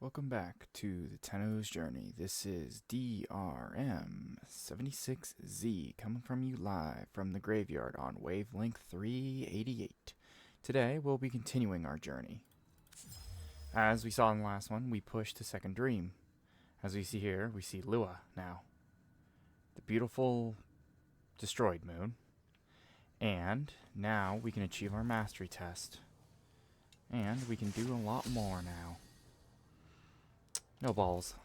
Welcome back to the Tenno's Journey. This is DRM76Z coming from you live from the graveyard on wavelength 388. Today we'll be continuing our journey. As we saw in the last one, we pushed to Second Dream. As we see here, we see Lua now. The beautiful destroyed moon. And now we can achieve our mastery test. And we can do a lot more now. No balls.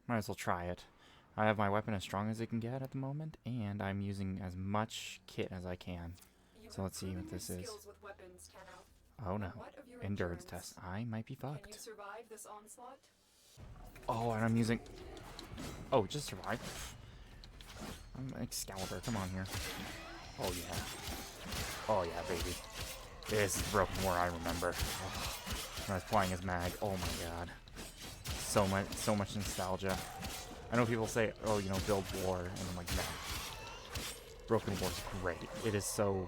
Might as well try it. I have my weapon as strong as it can get at the moment, and I'm using as much kit as I can. So let's see what this is. Oh no. Endurance test. I might be fucked. Oh, and I'm using... Oh, just survive. I'm Excalibur. Come on here. Oh yeah. Oh yeah, baby. This is Broken War I remember. Oh, when I was playing as Mag. Oh my god. So much nostalgia. I know people say, oh, you know, build war, and I'm like, no. Broken War's great. It is so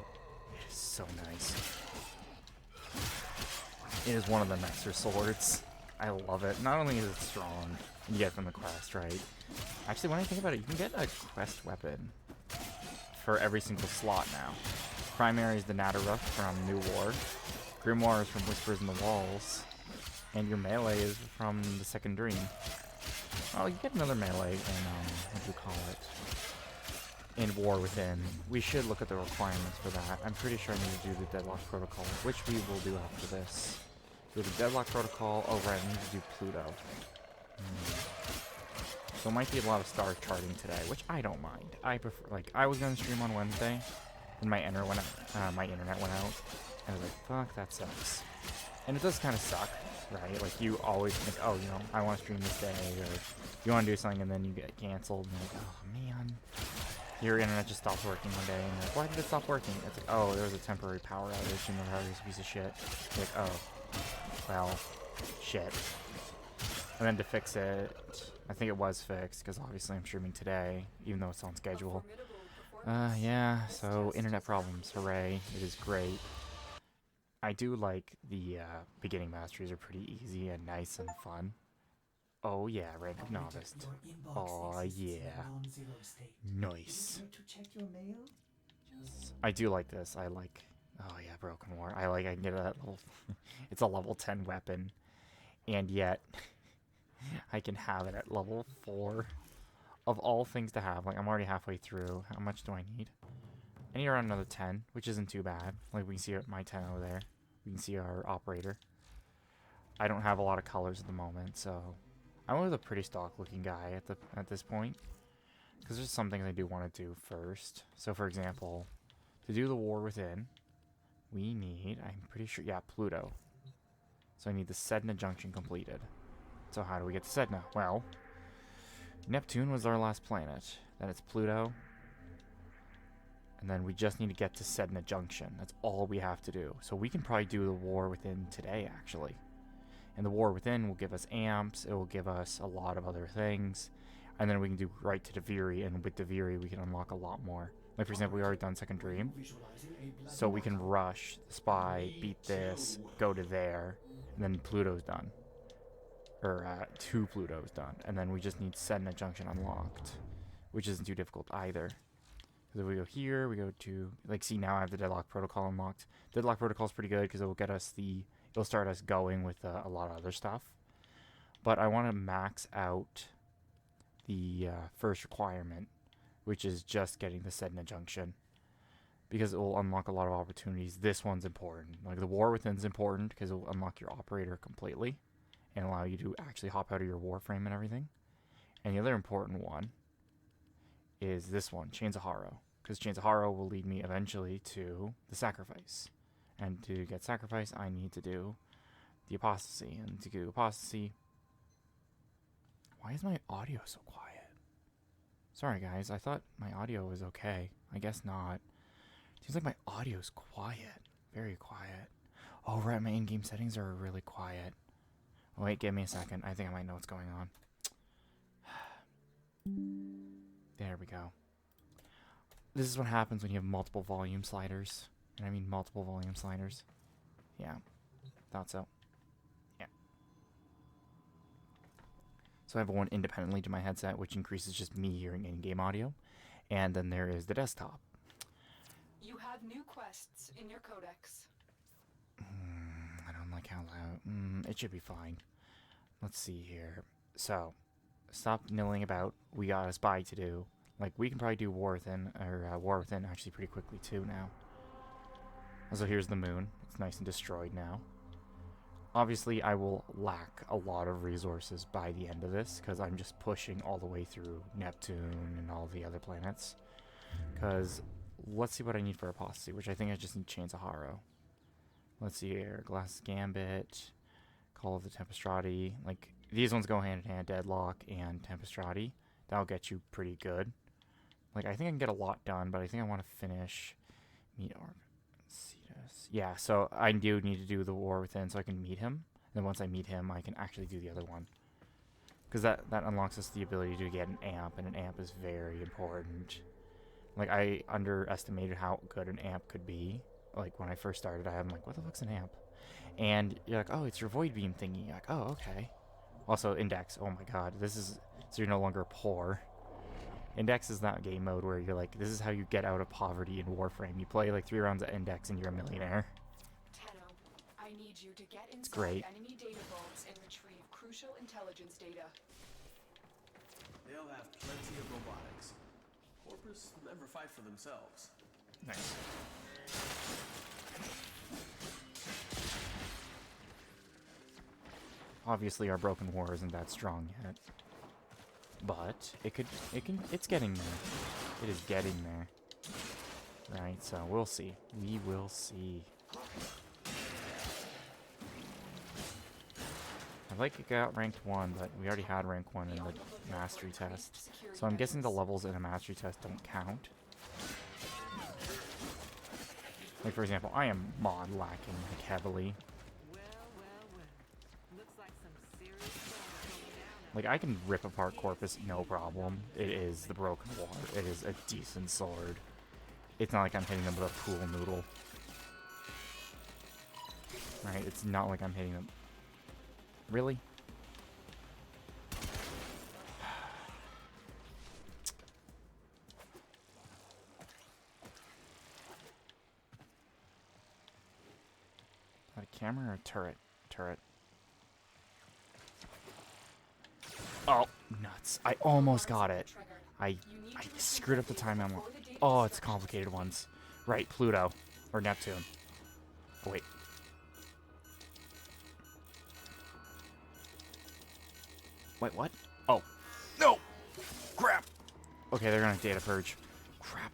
nice. It is one of the nicer swords. I love it. Not only is it strong, you get it from the quest, right? Actually, when I think about it, you can get a quest weapon for every single slot now. Primary is the Natteruk from New War. Grimoire is from Whispers in the Walls. And your melee is from the Second Dream. Oh, you get another melee in, what do you call it? In War Within. We should look at the requirements for that. I'm pretty sure I need to do the Deadlock Protocol, which we will do after this. Do the Deadlock Protocol. Oh, right, I need to do Pluto. So it might be a lot of star charting today, which I don't mind. I prefer, like, I was going to stream on Wednesday, and my internet went out, and I was like, fuck, that sucks. And it does kind of suck. Right, like you always think, oh, you know, I want to stream this day, or you want to do something, and then you get canceled, and you're like, oh man, your internet just stops working one day, and you're like, why did it stop working? It's like, oh, there was a temporary power outage, and the router's a piece of shit. You're like, oh, well, shit. And then to fix it, I think it was fixed, because obviously I'm streaming today, even though it's on schedule. Yeah, so internet problems, hooray, it is great. I do like the beginning masteries are pretty easy and nice and fun. Oh yeah, rank of novice. Oh yeah. Nice. I do like this. I like... Oh yeah, Broken War. I can get a level... It's a level 10 weapon. And yet, I can have it at level 4. Of all things to have. Like, I'm already halfway through. How much do I need? I need around another 10, which isn't too bad. Like, we can see my 10 over there. We can see our operator. I don't have a lot of colors at the moment, so I'm with a pretty stock looking guy at this point, because there's some things I do want to do first. So for example, to do the War Within, we need, I'm pretty sure, yeah, Pluto. So I need the Sedna Junction completed. So how do we get to Sedna? Well, Neptune was our last planet. Then it's Pluto. And then we just need to get to Sedna Junction. That's all we have to do. So we can probably do the War Within today, actually. And the War Within will give us amps. It will give us a lot of other things. And then we can do right to Deviri. And with Deviri, we can unlock a lot more. Like, for example, we already done Second Dream. So we can rush the Spy, beat this, go to there. And then Pluto's done. Or 2 Plutos done. And then we just need Sedna Junction unlocked. Which isn't too difficult either. So we go here, we go to, like, see, now I have the Deadlock Protocol unlocked. Deadlock Protocol is pretty good because it will get us it'll start us going with a lot of other stuff. But I want to max out the first requirement, which is just getting the Sedna Junction, because it will unlock a lot of opportunities. This one's important. Like, the War Within is important because it will unlock your operator completely and allow you to actually hop out of your warframe and everything. And the other important one is this one, Chains of Harrow, because Chains of Harrow will lead me eventually to the Sacrifice. And to get Sacrifice, I need to do the Apostasy. And to do Apostasy... Why is my audio so quiet? Sorry, guys. I thought my audio was okay. I guess not. Seems like my audio's quiet. Very quiet. Oh, right. My in-game settings are really quiet. Oh, wait, give me a second. I think I might know what's going on. There we go. This is what happens when you have multiple volume sliders. And I mean multiple volume sliders. Yeah. Thought so. Yeah. So I have one independently to my headset, which increases just me hearing in-game audio. And then there is the desktop. You have new quests in your codex. I don't like how loud. It should be fine. Let's see here. So, stop milling about. We got a spy to do. Like, we can probably do War Within actually pretty quickly too now. So here's the moon. It's nice and destroyed now. Obviously, I will lack a lot of resources by the end of this, because I'm just pushing all the way through Neptune and all the other planets. Because, let's see what I need for apostasy, which I think I just need Chains of Haro. Let's see here. Glass Gambit, Call of the Tempestrati. Like, these ones go hand in hand, Deadlock and Tempestrati. That'll get you pretty good. Like, I think I can get a lot done, but I think I want to finish Meet Orb. Yeah, so I do need to do the War Within so I can meet him. And then once I meet him, I can actually do the other one. Because that unlocks us the ability to get an amp, and an amp is very important. Like, I underestimated how good an amp could be. Like, when I first started, I'm like, what the fuck's an amp? And you're like, oh, it's your Void Beam thingy. You're like, oh, okay. Also, Index. Oh my god, this is... So you're no longer poor. Index is that game mode where you're like, this is how you get out of poverty in Warframe. You play like 3 rounds of Index and you're a millionaire. Tenno, I need you to get inside great. enemy data vaults and retrieve crucial intelligence data. They'll have plenty of robotics. Corpus never fight for themselves. Nice. Obviously, our Broken War isn't that strong yet. But it's getting there. It is getting there. Right, so we'll see. We will see. I'd like to get out ranked 1, but we already had rank 1 in the mastery test. So I'm guessing the levels in a mastery test don't count. Like, for example, I am mod lacking like heavily. Like, I can rip apart Corpus, no problem. It is the Broken War. It is a decent sword. It's not like I'm hitting them with a pool noodle. Right? It's not like I'm hitting them... Really? Is that a camera or a turret? Turret. Oh, nuts. I almost got it. I screwed up the time. Oh, it's complicated ones. Right, Pluto. Or Neptune. Oh, wait. Wait, what? Oh. No! Crap! Okay, they're gonna data purge. Crap.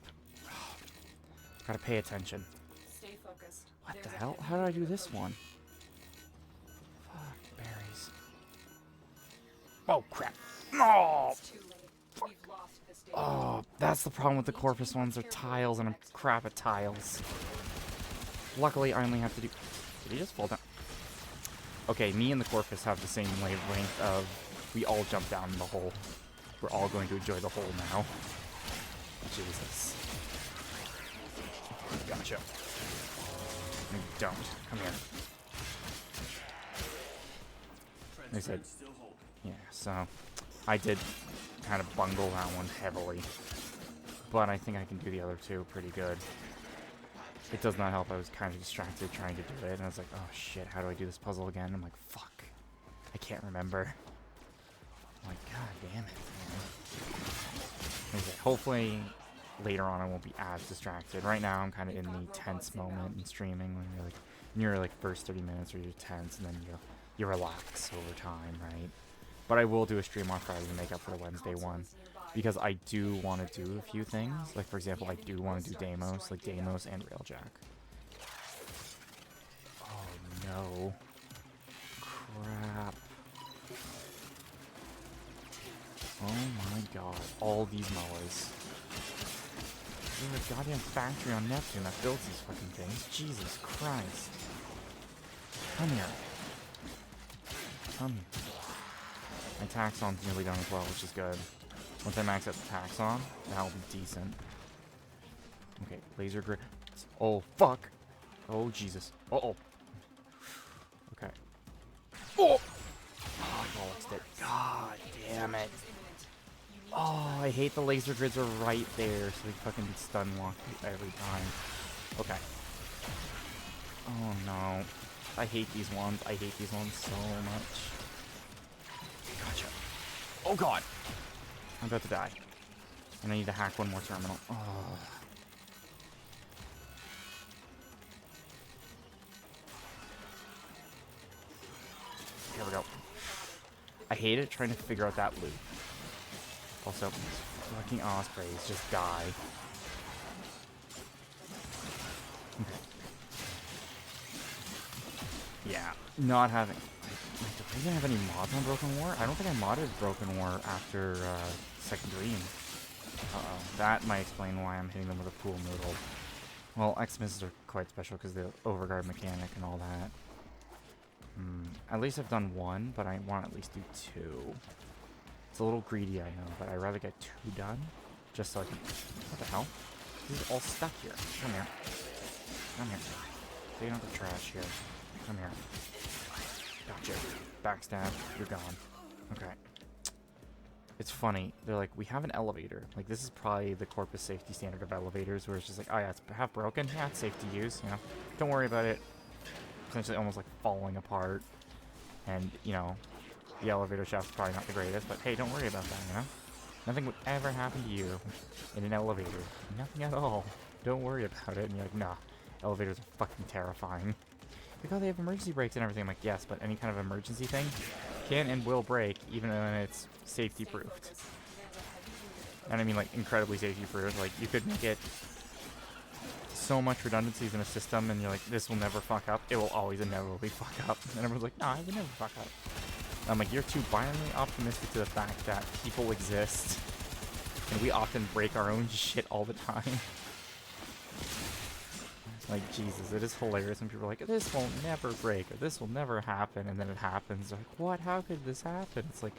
Gotta pay attention. Stay focused. What the hell? How did I do this one? Fuck, berries. Oh, crap. No! Oh, that's the problem with the Corpus ones. They're tiles, and I'm crap at tiles. Luckily, I only have to do... Did he just fall down? Okay, me and the Corpus have the same wavelength of... We all jump down in the hole. We're all going to enjoy the hole now. Jesus. Gotcha. No, don't. Come here. They said... Yeah, so... I did kind of bungle that one heavily. But I think I can do the other two pretty good. It does not help. I was kind of distracted trying to do it. And I was like, oh shit, how do I do this puzzle again? I'm like, fuck. I can't remember. I'm like, god damn it, man. Hopefully later on I won't be as distracted. Right now I'm kind of in the tense moment in streaming when you're like, in your like first 30 minutes where you're tense and then you relax over time, right? But I will do a stream on Friday to make up for the Wednesday one. Because I do want to do a few things. Like, for example, I do want to do Deimos. Like, Deimos and Railjack. Oh, no. Crap. Oh, my God. All these mowers. There's a goddamn factory on Neptune that builds these fucking things. Jesus Christ. Come here. Come here. My Taxon's nearly done as well, which is good. Once I max out the Taxon, that'll be decent. Okay, laser grid. Oh, fuck! Oh, Jesus. Uh-oh. Okay. Oh! Oh, I bollocksed it. God damn it. is imminent. You need to Oh, I hate the laser grids are right there, so we fucking stun lock every time. Okay. Oh no. I hate these ones. I hate these ones so much. Gotcha. Oh god! I'm about to die. And I need to hack one more terminal. Oh. Here we go. I hate it trying to figure out that loop. Also, fucking ospreys just die. Okay. Yeah, not having... Wait, do I even have any mods on Broken War? I don't think I modded Broken War after Second Dream. Uh-oh. That might explain why I'm hitting them with a pool noodle. Well, X-Misses are quite special because the overguard mechanic and all that. At least I've done one, but I want to at least do two. It's a little greedy, I know, but I'd rather get two done, just so I can... What the hell? This is all stuck here. Come here. Come here. Take out the trash here. Come here. Gotcha. Backstab. You're gone. Okay. It's funny. They're like, we have an elevator. Like, this is probably the corpus safety standard of elevators, where it's just like, oh yeah, it's half broken. Yeah, it's safe to use, you know. Don't worry about it. Essentially almost like falling apart. And, you know, the elevator shaft's probably not the greatest, but hey, don't worry about that, you know? Nothing would ever happen to you in an elevator. Nothing at all. Don't worry about it. And you're like, nah, elevators are fucking terrifying. Like, oh, they have emergency brakes and everything. I'm like, yes, but any kind of emergency thing can and will break, even when it's safety proofed. And I mean, like, incredibly safety proofed. Like, you could make it so much redundancies in a system, and you're like, this will never fuck up. It will always inevitably fuck up. And everyone's like, no, it would never fuck up. I'm like, you're too violently optimistic to the fact that people exist, and we often break our own shit all the time. Like, Jesus, it is hilarious when people are like, this will never break, or this will never happen, and then it happens. They're like, what? How could this happen? It's like,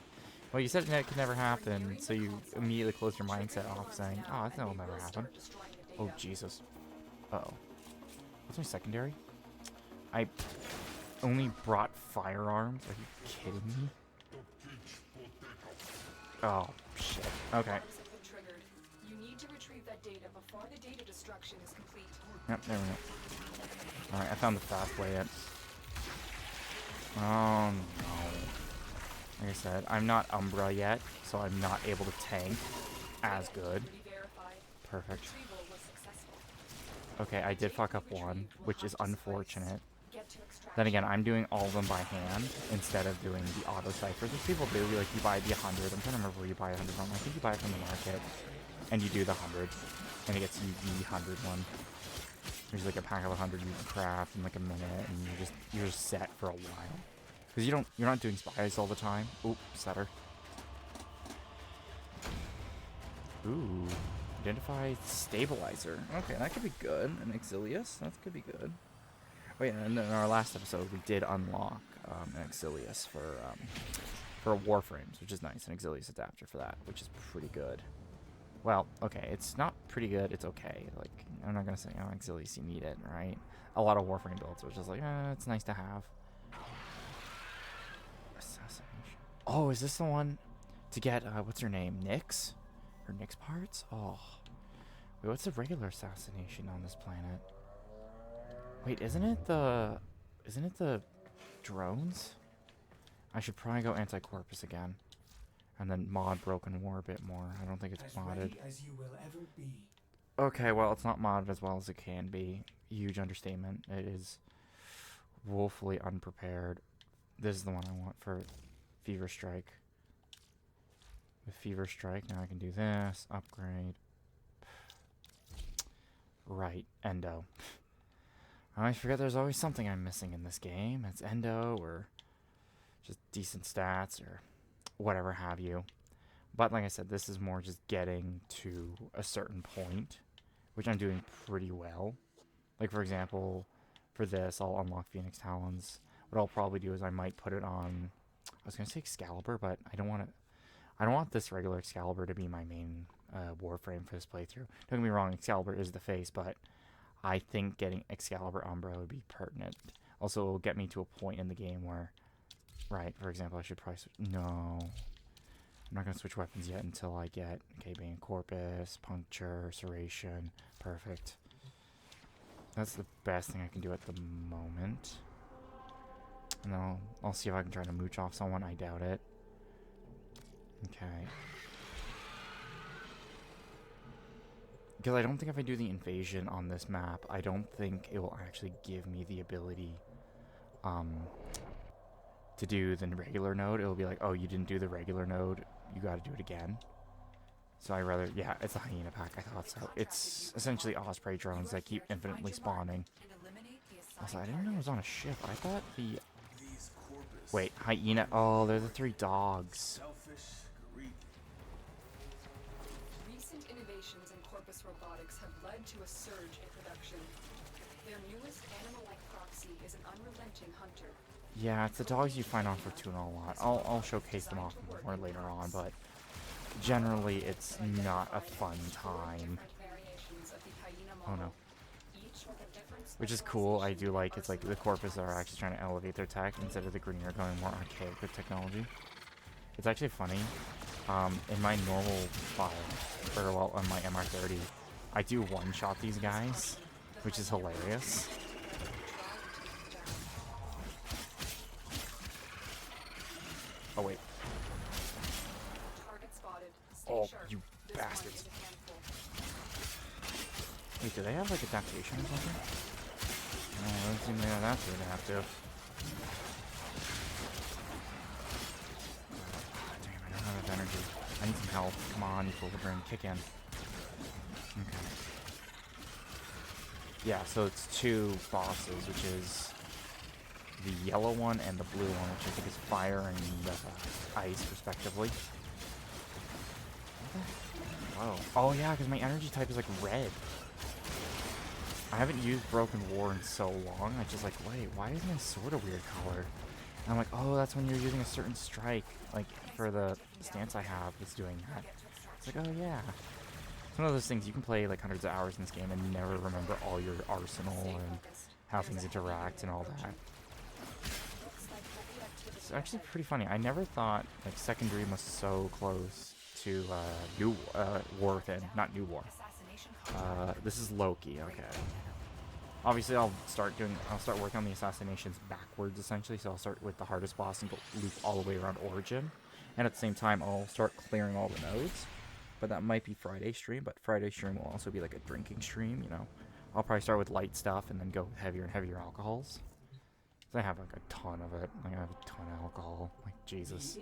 well, you said it could never happen, so you immediately close your mindset off saying, oh, that will never happen. Oh, Jesus. Uh-oh. What's my secondary? I only brought firearms? Are you kidding me? Oh, shit. Okay. You need to retrieve that data before the data destruction is complete. Yep, there we go. Alright, I found the fast way in. Oh, no. Like I said, I'm not Umbra yet, so I'm not able to tank as good. Perfect. Okay, I did fuck up one, which is unfortunate. Then again, I'm doing all of them by hand instead of doing the auto ciphers, which people do. Like, you buy the 100. I'm trying to remember where you buy 100 from. I think you buy it from the market, and you do the 100, and it gets you the 100 one. There's like a pack of 100 you can craft in like a minute, and you're just set for a while. Because you're not doing spies all the time. Oop, setter. Ooh, identify stabilizer. Okay, that could be good. An Exilius, that could be good. Oh yeah, and in our last episode, we did unlock an Exilius for Warframes, which is nice. An Exilius adapter for that, which is pretty good. Well, okay, it's not pretty good. It's okay. Like, I'm not gonna say, oh, Exilius, you need it, right? A lot of Warframe builds are just like, it's nice to have. Assassination. Oh, is this the one to get what's her name? Nyx? Her Nyx parts? Oh, wait, what's the regular assassination on this planet? Wait, isn't it the drones? I should probably go anti-corpus again. And then mod Broken War a bit more. I don't think it's modded. As you will ever be. Okay, well, it's not modded as well as it can be. Huge understatement. It is woefully unprepared. This is the one I want for Fever Strike. With Fever Strike, now I can do this. Upgrade. Right, Endo. I always forget there's always something I'm missing in this game. It's Endo, or just decent stats, or whatever have you. But like I said, this is more just getting to a certain point, which I'm doing pretty well. Like, for example, for this, I'll unlock Phoenix Talons. What I'll probably do is I might put it on... I was going to say Excalibur, but I don't want this regular Excalibur to be my main Warframe for this playthrough. Don't get me wrong, Excalibur is the face, but I think getting Excalibur Umbra would be pertinent. Also, it will get me to a point in the game where... Right, for example, I should probably... No. I'm not going to switch weapons yet until I get, okay, Bane Corpus, Puncture, Serration. Perfect. That's the best thing I can do at the moment. And then I'll see if I can try to mooch off someone. I doubt it. Okay. Because I don't think if I do the invasion on this map, I don't think it will actually give me the ability to do the regular node. It'll be like, oh, you didn't do the regular node, you gotta do it again. So I rather, yeah, it's a hyena pack, I thought so. It's essentially osprey drones that keep infinitely spawning. Also, I didn't know it was on a ship. I thought the... Wait, hyena, oh, they're the 3 dogs. Selfish, greedy. Recent innovations in Corpus robotics have led to a surge in production. Their newest animal-like proxy is an unrelenting hunter. Yeah, it's the dogs you find on Fortuna a lot. I'll showcase them off more later on, but generally it's not a fun time. Oh no. Which is cool. I do like, it's like the Corpus are actually trying to elevate their tech instead of the Green are going more archaic with technology. It's actually funny. In my normal file, or well, on my MR30, I do one-shot these guys, which is hilarious. Oh wait. Oh, you bastards. Wait, do they have like adaptation or something? No, I don't seem they have that to adapt to. Damn, I don't have enough energy. I need some help. Come on, you Fulgrim, kick in. Okay. Yeah, so it's 2 bosses, which is the yellow one and the blue one, which I think is fire and ice, respectively. Whoa. Oh yeah, because my energy type is like red. I haven't used Broken War in so long. I just like, wait, why is my sword a weird color? And I'm like, oh, that's when you're using a certain strike. Like, for the stance I have that's doing that. It's like, oh yeah. It's one of those things, you can play like hundreds of hours in this game and never remember all your arsenal and how things interact and all that. It's actually pretty funny. I never thought like Secondary was so close to New War then, not New War. This is Loki, okay. Obviously I'll start working on the assassinations backwards essentially, so I'll start with the hardest boss and go loop all the way around Origin. And at the same time I'll start clearing all the nodes. But that might be Friday stream, but Friday stream will also be like a drinking stream, you know. I'll probably start with light stuff and then go with heavier and heavier alcohols. I have like a ton of it. Like I have a ton of alcohol. Like Jesus.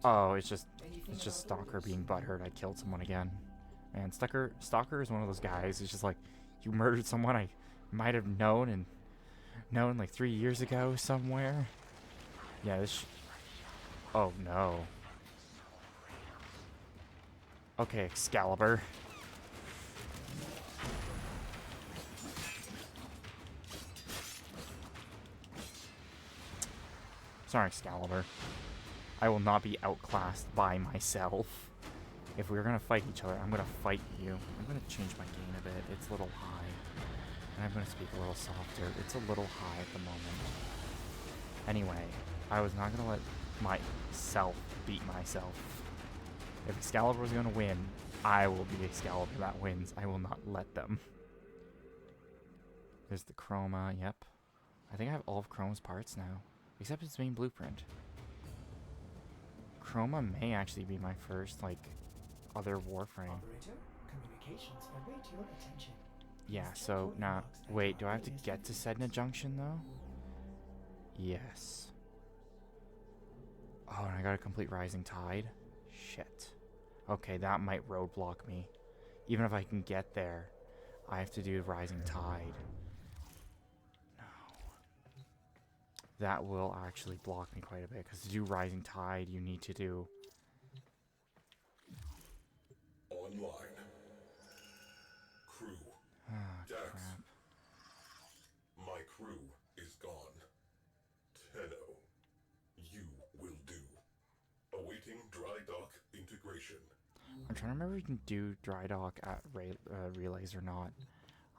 Oh, it's just Stalker being butthurt. I killed someone again. Man, Stalker is one of those guys. It's just like, you murdered someone I might have known like 3 years ago somewhere. Yeah, this. Oh no. Okay, Excalibur. Sorry, Excalibur. I will not be outclassed by myself. If we're gonna fight each other, I'm gonna fight you. I'm gonna change my gain a bit. It's a little high. And I'm gonna speak a little softer. It's a little high at the moment. Anyway, I was not gonna let myself beat myself. If Excalibur was gonna win, I will be Excalibur that wins. I will not let them. There's the Chroma, yep. I think I have all of Chroma's parts now. Except its main blueprint. Chroma may actually be my first, like, other Warframe. Operator, communications await your attention. Yeah, so now, wait, do I have to get to Sedna Junction though? Yes. Oh, and I gotta complete Rising Tide? Shit. Okay, that might roadblock me. Even if I can get there, I have to do Rising Tide. No. That will actually block me quite a bit, because to do Rising Tide, you need to do... Online. Crew. Ah, Dax. crap. My crew is gone. Tenno. You will do. Awaiting dry dock integration. I'm trying to remember if you can do dry dock at relays or not.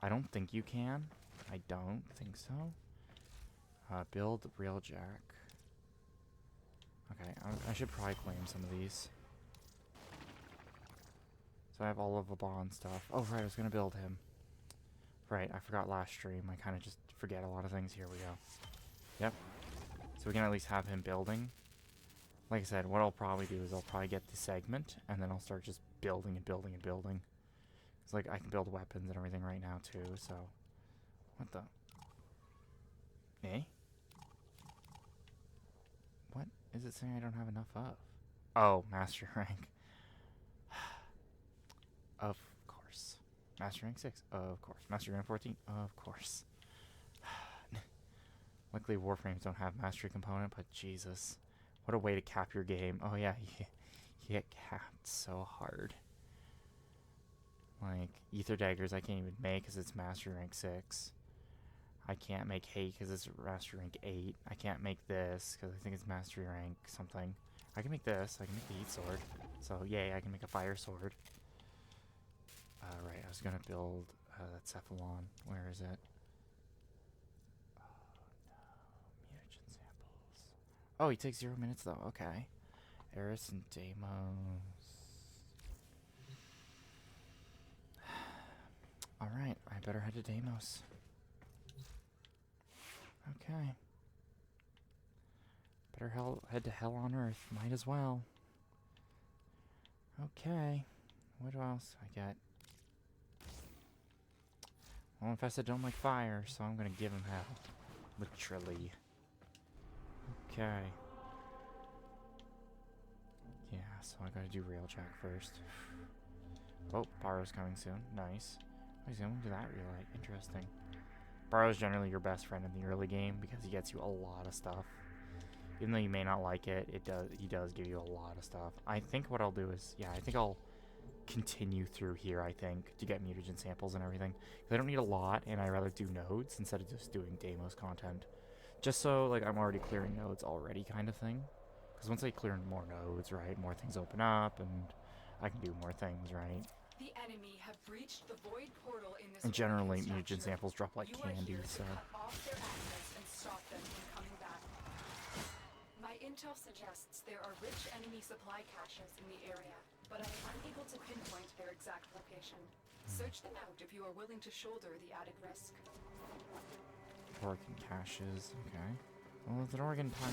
I don't think you can. I don't think so. Build Railjack. Okay, I should probably claim some of these. So I have all of the bond stuff. Oh, right, I was going to build him. Right, I forgot last stream. I kind of just forget a lot of things. Here we go. Yep. So we can at least have him building. Like I said, what I'll probably do is I'll probably get the segment, and then I'll start just building and building and building. It's like I can build weapons and everything right now, too, so... What the... Eh? What is it saying I don't have enough of? Oh, master rank. Of course. Master rank 6, of course. Master rank 14, of course. Luckily, Warframes don't have mastery component, but Jesus. What a way to cap your game. Oh yeah, you get capped so hard. Like, Ether Daggers I can't even make because it's master rank 6. I can't make Hate because it's master rank 8. I can't make this because I think it's mastery rank something. I can make this. I can make the Heat Sword. So, yay, I can make a Fire Sword. Right, I was going to build that Cephalon. Where is it? Mutagen samples. Oh, he takes 0 minutes, though. Okay. Eris and Deimos. Alright, I better head to Deimos. Okay. Better head to Hell on Earth. Might as well. Okay. What else I get? Well, Infested don't like fire, so I'm gonna give him hell. Literally. Okay. Yeah, so I gotta do Railjack first. Oh, Barrow's coming soon. Nice. Oh, he's going to that relay. Interesting. Barrow's generally your best friend in the early game because he gets you a lot of stuff. Even though you may not like it, he does give you a lot of stuff. I think what I'll do is, yeah, I think I'll continue through here, I think, to get mutagen samples and everything. Because I don't need a lot, and I'd rather do nodes instead of just doing Deimos content. Just so, like, I'm already clearing nodes already kind of thing. Because once I clear more nodes, right, more things open up, and I can do more things, right? The enemy have breached the void portal in this And generally, orbital mutagen structure. samples drop like You are candy, here to so... cut off their access and stop them from coming back. My intel suggests there are rich enemy supply caches in the area, but I am unable to pinpoint their exact location. Search them out if you are willing to shoulder the added risk. Oregon caches, okay. Well, it's an Oregon time.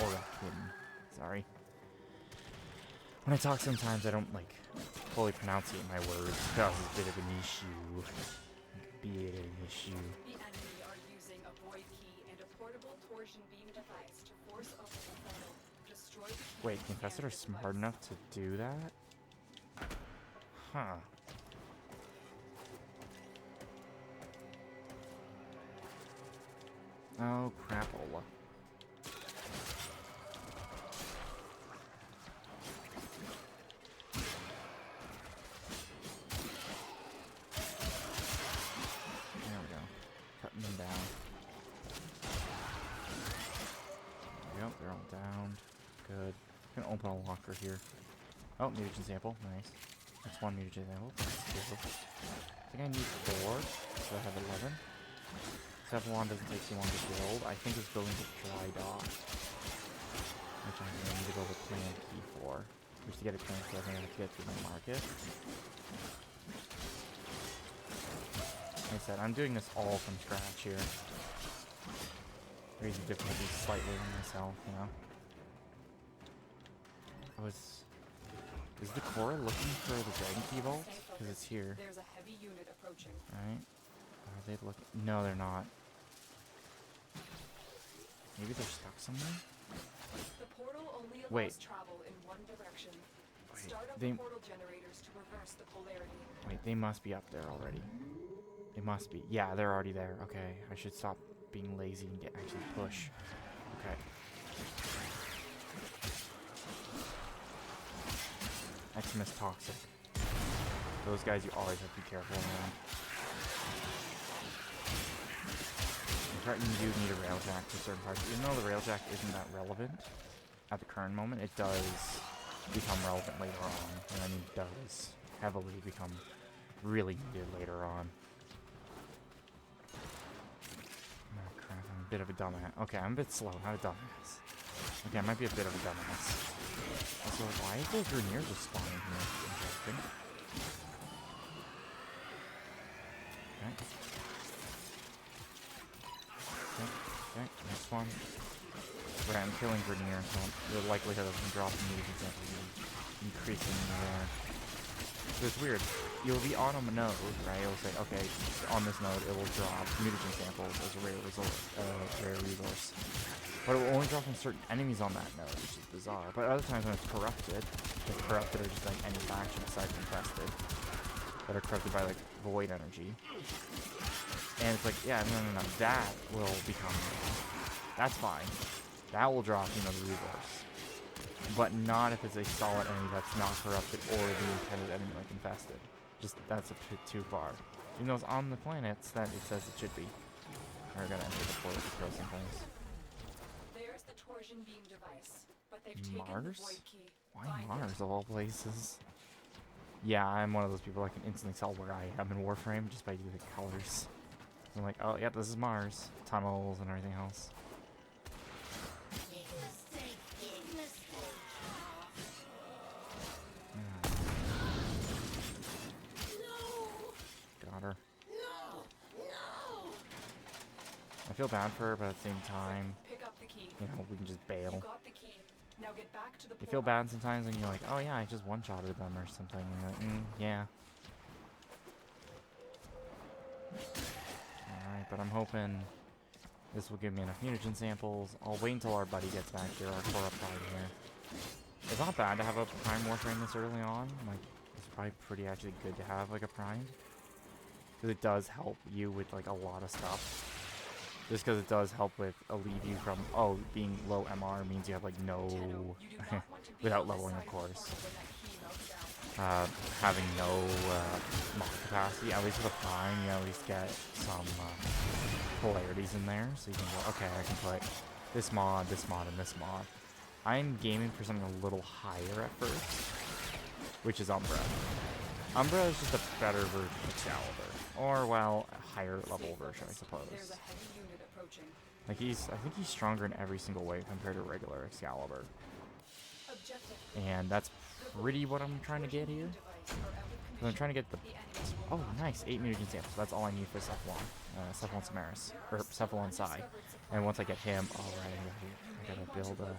Oregon, sorry. When I talk sometimes I don't, like, fully pronunciate my words. It causes a bit of an issue. The enemy are using a void key and a portable torsion beam device to force open the portal. Destroy the key. Wait, the Infested are smart enough to do that? Huh. Oh, crapola. There we go. Cutting them down. Yep, they're all down. Good. Gonna open a locker here. Oh, mutagen sample. Nice. That's one mutagen sample. That's two. I think I need 4, so I have 11. Cephalon doesn't take too long to build. I think it's building to dry dock, which I'm going to need to go with clan key for. Which to get a clan key, I think I have to get through my market. Like I said, I'm doing this all from scratch here. Raising difficulty slightly on myself, you know. Is the Cora looking for the Dragon Key Vault? Because it's here. There's a heavy unit approaching. Right? Are they looking? No, they're not. Maybe they're stuck somewhere? The portal only allows Wait. travel in one direction. Wait, Start up they- portal generators to reverse the polarity. Wait, they must be up there already. They must be. Yeah, they're already there. Okay, I should stop being lazy and actually push. Okay. Xmas Toxic. Those guys you always have to be careful around. You do need a railjack for certain parts. Even though the railjack isn't that relevant at the current moment, it does become relevant later on. And I mean, it does heavily become really needed later on. Oh crap, I'm a bit of a dumbass. Okay, I'm a bit slow, not a dumbass. Okay, I might be a bit of a dumbass. Also, why is those Grenier just spawning here? Interesting. Okay. Okay, okay, next one. Right, I'm killing Grenier, so the likelihood of him dropping me is increasing there. So it's weird. You'll be on a node, right? It'll say, okay, on this node it will drop mutagen samples as a rare resource. But it will only drop from certain enemies on that node, which is bizarre. But other times when it's corrupted are just like any faction aside from infested that are corrupted by like void energy. And it's like, yeah, no, that will become, that's fine. That will drop, the resource. But not if it's a solid enemy that's not corrupted or the intended enemy like infested. Just, that's a bit too far. Even though it's on the planets that it says it should be. We're gonna enter the portal to throw some things. There's the torsion beam device, but they've taken the Mars? void key. Why Find it. Mars of all places? Yeah, I'm one of those people that can instantly tell where I am in Warframe just by using colors. I'm like, oh, yeah, this is Mars. Tunnels and everything else. Got her. I feel bad for her, but at the same time, Pick up the key. we can just You bail. got the key. Now get back to the You feel portal. bad sometimes when you're like, oh yeah, I just one-shotted them or something. And you're like, yeah. Alright, but I'm hoping this will give me enough mutagen samples. I'll wait until our buddy gets back here, our core prime here. It's not bad to have a prime warframe this early on. Like, it's probably pretty actually good to have like a prime. Because it does help you with like a lot of stuff. Just because it does help with alleviate you from, being low MR means you have like no, Tenno, you do not want to be without on the leveling side of course. portal when that key melts down. Having no mod capacity, at least with a prime, you at least get some polarities in there. So you can go, okay, I can put this mod, and this mod. I'm gaming for something a little higher at first, which is Umbra. Umbra is just a better version of Excalibur. Or, well, a higher level version, I suppose. There's a heavy unit approaching. Like, I think he's stronger in every single way compared to regular Excalibur. Objective. And that's pretty what I'm trying to get here. Device are out of 'Cause I'm trying to get the... The enemies will Oh, nice. 8 mutagen samples. That's all I need for Cephalon. Cephalon Samaris. Or Cephalon Psy. And once I get him... Alright, I gotta build a...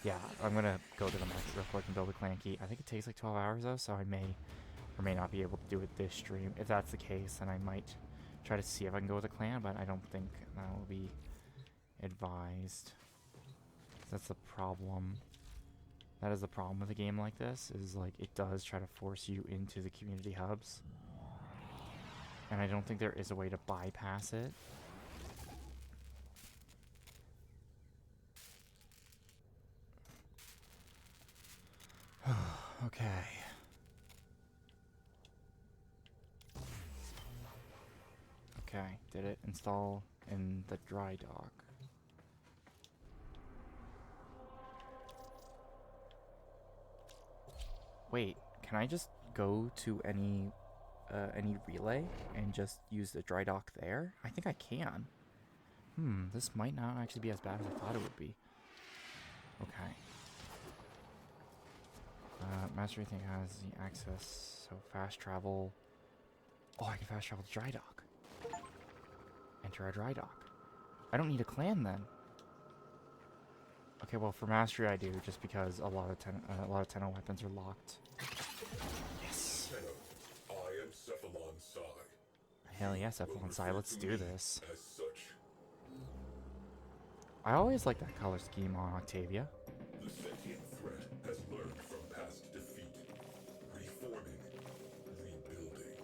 Yeah, I'm gonna go to the market real quick and build a clan key. I think it takes like 12 hours though, so I may or may not be able to do it this stream. If that's the case, then I might try to see if I can go with a clan, but I don't think that will be advised. That's the problem. That is the problem with a game like this, is like it does try to force you into the community hubs. And I don't think there is a way to bypass it. Okay. Okay, did it install in the dry dock? Wait, can I just go to any relay and just use the dry dock there? I think I can. This might not actually be as bad as I thought it would be. Okay. Master, I think, has the access, so fast travel. Oh, I can fast travel to dry dock. Enter a dry dock. I don't need a clan then. Okay, well for mastery I do, just because a lot of Tenno weapons are locked. Yes. Tenno, I am Cephalon Psy. Hell yes, Cephalon Psy. Let's do this. As such, I always like that color scheme on Octavia. the sentient threat has learned from past defeat, reforming, rebuilding.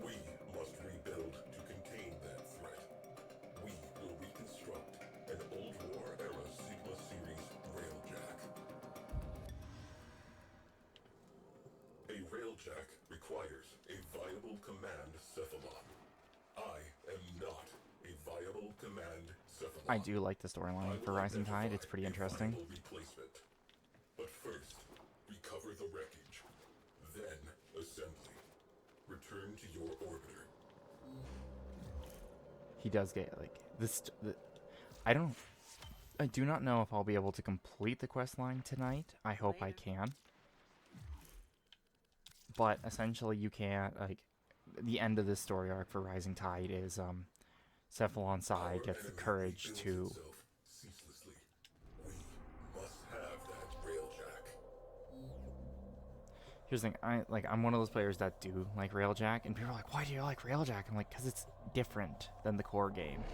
We must rebuild to contain that threat. We will reconstruct an old war-era Sigma Series railjack. A railjack requires a viable command cephalon. I am not a viable command cephalon. I do like the storyline for Rising Tide. It's pretty interesting. Replacement. But first, recover the wreckage. Then, assembly. Return to your orbiter. He does get like this. I don't. I do not know if I'll be able to complete the quest line tonight. I hope I can. But essentially you can't, like, the end of this story arc for Rising Tide is, Cephalon Sai gets the courage to... Ceaselessly. We must have that railjack. Here's the thing, I'm one of those players that do like Railjack, and people are like, why do you like Railjack? I'm like, because it's different than the core game.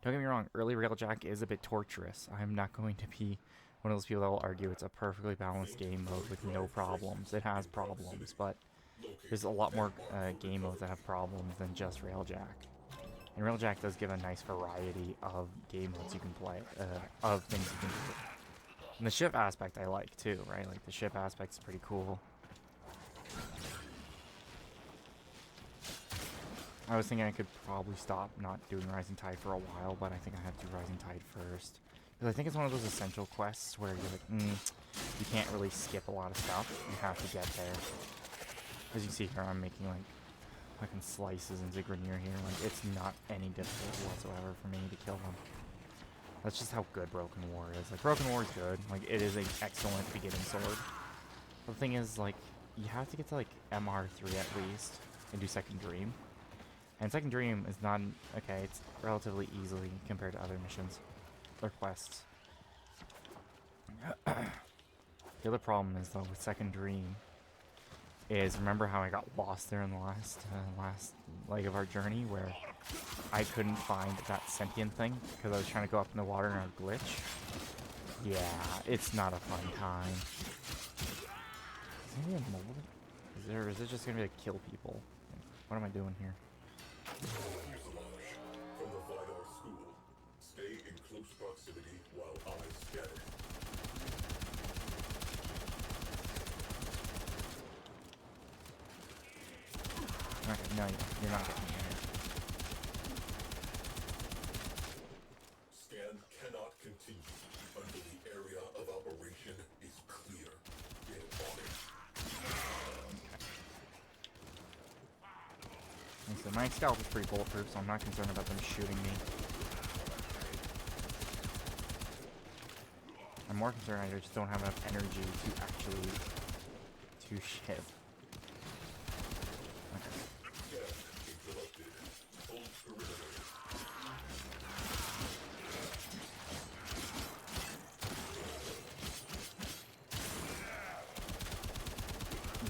Don't get me wrong, early Railjack is a bit torturous. I'm not going to be one of those people that will argue it's a perfectly balanced game mode with no problems. It has problems, but there's a lot more game modes that have problems than just Railjack. And Railjack does give a nice variety of game modes you can play, of things you can do. And the ship aspect I like too, right? Like the ship aspect is pretty cool. I was thinking I could probably stop not doing Rising Tide for a while, but I think I have to do Rising Tide first. Because I think it's one of those essential quests where you're like, you can't really skip a lot of stuff. You have to get there. As you see here, I'm making like fucking slices in Zigranir here. Like, it's not any difficult whatsoever for me to kill them. That's just how good Broken War is. Like, Broken War is good. Like, it is an excellent beginning sword. But the thing is, like, you have to get to, like, MR3 at least and do Second Dream. And Second Dream is not... okay, it's relatively easily compared to other missions. Or quests. The other problem is, though, with Second Dream is, remember how I got lost there in the last leg of our journey, where I couldn't find that sentient thing because I was trying to go up in the water and I glitch? Yeah, it's not a fun time. Is there a mold? Is it just gonna be like kill people? What am I doing here? Fuselage from the Vidar School. Stay in close proximity while I scan it. Okay, no, you're not getting me here. Scan cannot continue until the area of operation is clear. Get on it. Like I said, my scalp is pretty bulletproof, so I'm not concerned about them shooting me. I'm more concerned I just don't have enough energy to actually ship.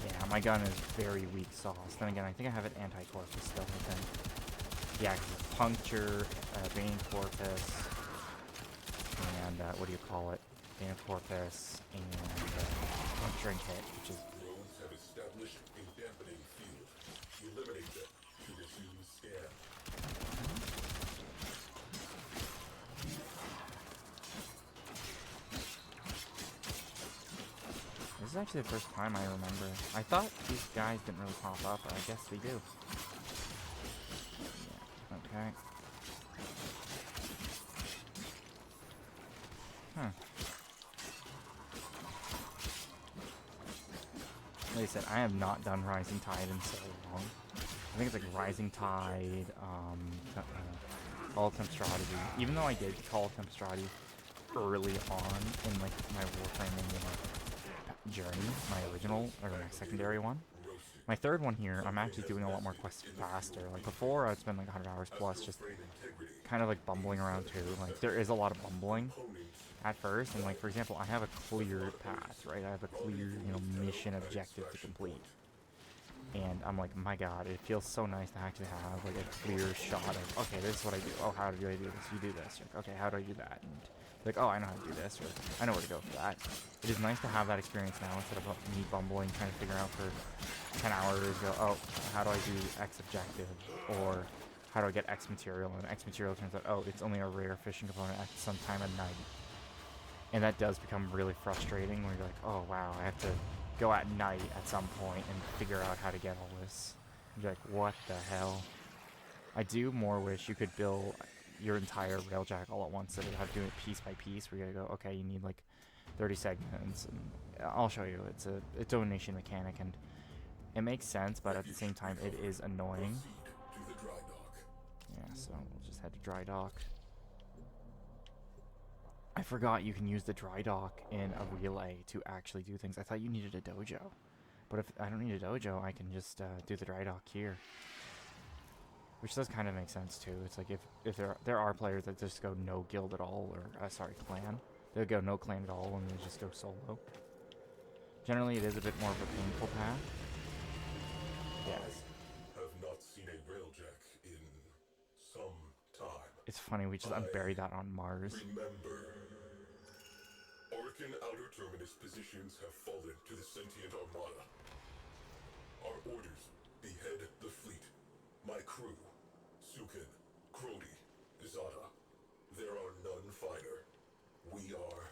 Yeah, my gun is very weak sauce. Then again, I think I have an anti-corpus still, I think. Yeah, 'cause it's puncture, vein corpus, and what do you call it? Vein corpus, and puncture and hit, which is... Drones have established a dampening field. Eliminate them to resume scan. This is actually the first time I remember. I thought these guys didn't really pop up, but I guess they do. Yeah, okay. Huh. Like I said, I have not done Rising Tide in so long. I think it's like Rising Tide, Call of Strategy. Even though I did Call of Strategy early on in like my Warframing journey, my original, or my secondary one. My third one here, I'm actually doing a lot more quests faster. Like before, I'd spend like 100 hours plus just kind of like bumbling around too. Like there is a lot of bumbling at first, and like for example, I have a clear path, right? I have a clear, mission objective to complete. And I'm like, my god, it feels so nice to actually have like a clear shot of, okay, this is what I do. Oh, how do I do this? You do this. Like, okay, how do I do that? And like, oh, I know how to do this, or I know where to go for that. It is nice to have that experience now instead of me bumbling, trying to figure out for 10 hours, go, oh, how do I do X objective? Or how do I get X material? And X material turns out, oh, it's only a rare fishing component at some time at night. And that does become really frustrating where you're like, oh, wow, I have to go at night at some point and figure out how to get all this. And you're like, what the hell? I do more wish you could build your entire railjack all at once instead of have to do it piece by piece where you gotta go, okay, you need like 30 segments, and I'll show you. It's a donation mechanic, and it makes sense, but at the same time it is annoying. Yeah, so we'll just head to dry dock. I forgot you can use the dry dock in a relay to actually do things. I thought you needed a dojo. But if I don't need a dojo, I can just do the dry dock here. Which does kind of make sense too. It's like if there are players that just go no guild at all, or sorry, clan. They'll go no clan at all and they just go solo. Generally, it is a bit more of a painful path. Yes. Have not seen a railjack in some time. It's funny, we just unburied that on Mars. Remember, Orcan outer terminus positions have fallen to the sentient armada. Our orders: behead the fleet. My crew: Sukin, Crody, Izada. There are none finer. We are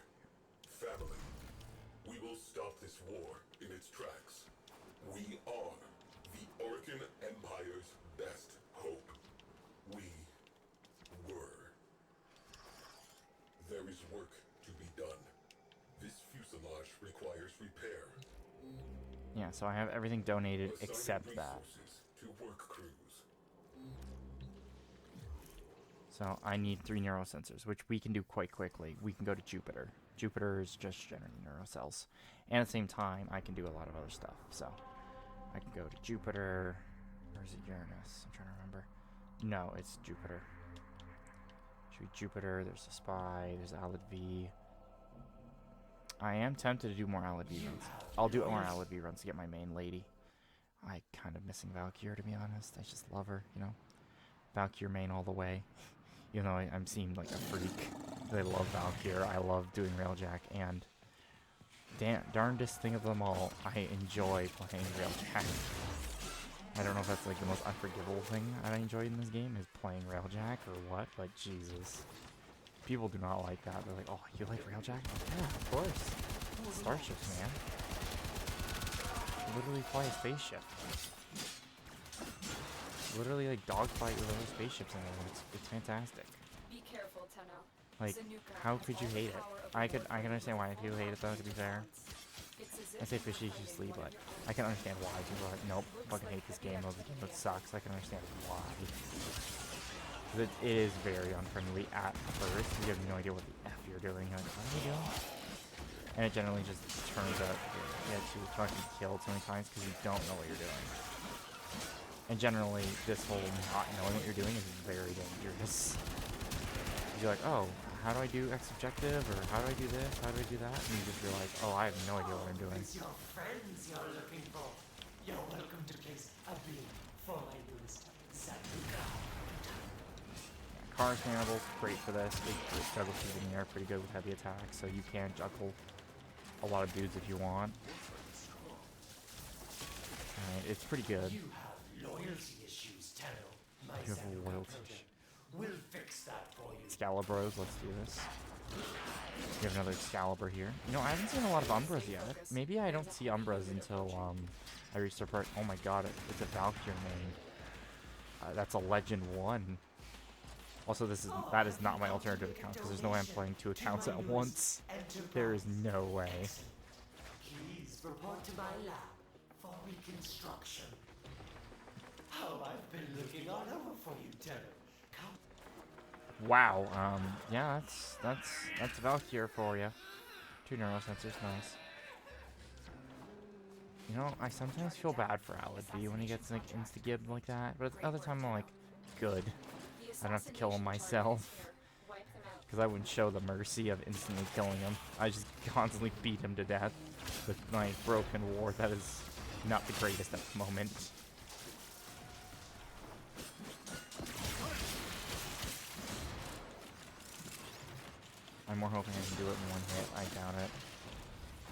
family. We will stop this war in its tracks. We are the Orcan Empire's best hope. We were. There is work to be done. This fuselage requires repair. Yeah, so I have everything donated Assigning except that. resources to work crews. So I need 3 neurosensors, which we can do quite quickly. We can go to Jupiter. Jupiter is just generating neurocells. And at the same time, I can do a lot of other stuff. So I can go to Jupiter. Or is it Uranus? I'm trying to remember. No, it's Jupiter. Should be Jupiter. There's a spy. There's Alid V. I am tempted to do more Alid V runs. I'll do more Alid V runs to get my main lady. I kind of missing Valkyr, to be honest. I just love her, you know. Valkyr main all the way. Even though I'm seemed like a freak. I love Valkyr. I love doing Railjack. And darndest thing of them all, I enjoy playing Railjack. I don't know if that's like the most unforgivable thing that I enjoy in this game is playing Railjack or what, but Jesus. People do not like that. They're like, oh, you like Railjack? Yeah, of course. Starships, man. Literally fly a spaceship. Literally like dogfight with other spaceships and everything. It's fantastic. Be careful, Tenno. Like, Zanuka how has could you all the hate it? power of I the can understand why people hate it though, to be fair. It's as I if say you're facetiously, fighting one but of your own. I can understand why people are like, nope, fucking hate this game, this game sucks. I can understand why. 'Cause it is very unfriendly at first. You have no idea what the F you're doing. You're like, what are you doing? And it generally just turns out you get you fucking killed so many times because you don't know what you're doing. And generally, this whole not knowing what you're doing is very dangerous. You're like, oh, how do I do X objective? Or how do I do this? How do I do that? And you just realize, oh, I have no idea what I'm doing. It's your friends you're looking for. You're welcome to place a bid for my newest Zanuka. Car cannibals, great for this. It juggles through the air pretty good with heavy attacks, so you can juggle a lot of dudes if you want. Alright, it's pretty good. You have loyalty issues, Tenno. My You have Zanuka loyalty project will fix that for you. Excalibros, let's do this. We have another Excalibur here. You know, I haven't seen a lot of Umbras yet. Maybe I don't see Umbras until I reach their part. Oh my god, it's a Valkyr name. That's a Legend 1. Also, that is not my alternative account, because there's no way I'm playing 2 accounts at once. There is no way. Please report to my lab for reconstruction. Oh, I've been looking all over for you, Tenno. Come. Wow, yeah, that's Valkyr for you. 2 neurosensors, nice. You know, I sometimes feel bad for Alid V when he gets like insta-gibbed like that, but at the other time I'm like, good. I don't have to kill him myself. Because I wouldn't show the mercy of instantly killing him. I just constantly beat him to death with my broken war. That is not the greatest at the moment. I'm more hoping I can do it in 1 hit. I doubt it.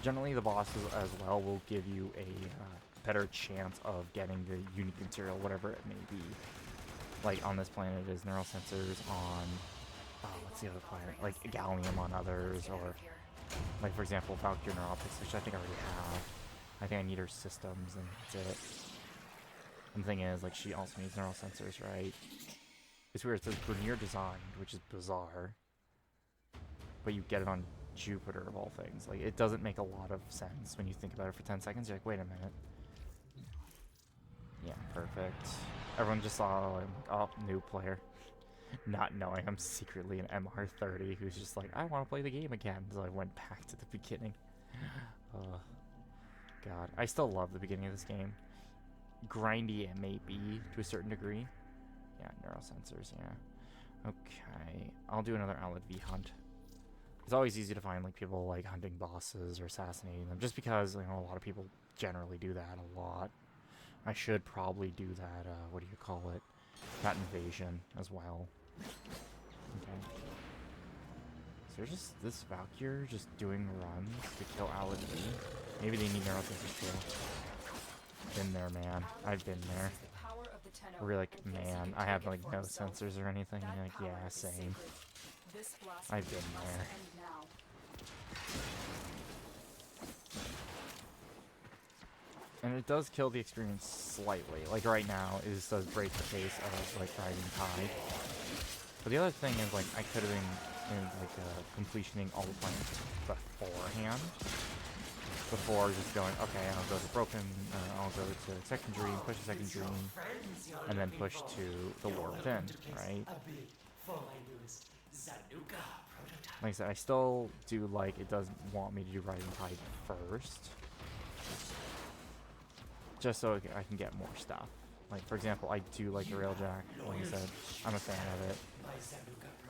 Generally, the bosses as well will give you a better chance of getting the unique material, whatever it may be. Like on this planet, it is neural sensors on, what's the other planet? Like gallium on others, or like for example, Valkyr neuroptics, which I think I already have. I think I need her systems, and that's it. And the thing is, like, she also needs neural sensors, right? It's weird. It says Grenier designed, which is bizarre, but you get it on Jupiter of all things. Like, it doesn't make a lot of sense when you think about it for 10 seconds. You're like, wait a minute. Yeah, perfect. Everyone just saw, oh, new player. Not knowing I'm secretly an MR30 who's just like, I want to play the game again. So I went back to the beginning. God. I still love the beginning of this game. Grindy it may be to a certain degree. Yeah, neural sensors, yeah. Okay. I'll do another Outlet V hunt. It's always easy to find like people like hunting bosses or assassinating them, just because you know a lot of people generally do that a lot. I should probably do that. What do you call it? That invasion as well. Okay. So there's just this Valkyr just doing runs to kill Outlet V. Maybe they need neural sensors too. Been there, man. I've been there. The power of the Tenno, Where you're like, and yes, he man, can I have take it like for no himself. sensors or anything. That And you're like, power yeah, is same. sacred. This blasphemy I've been must there. end now. And it does kill the experience slightly. Like right now, it just does break the pace of like Rising Tide. But the other thing is like I could have been in like completioning all the planets beforehand. Before just going, okay, I'll go to Broken, I'll go to Second Dream, push the Second Dream, and then push to the War Within, right? Like I said, I still do like, it does want me to do Rising Tide first. Just so I can get more stuff. Like, for example, I do like the Railjack, like I said, I'm a fan of it.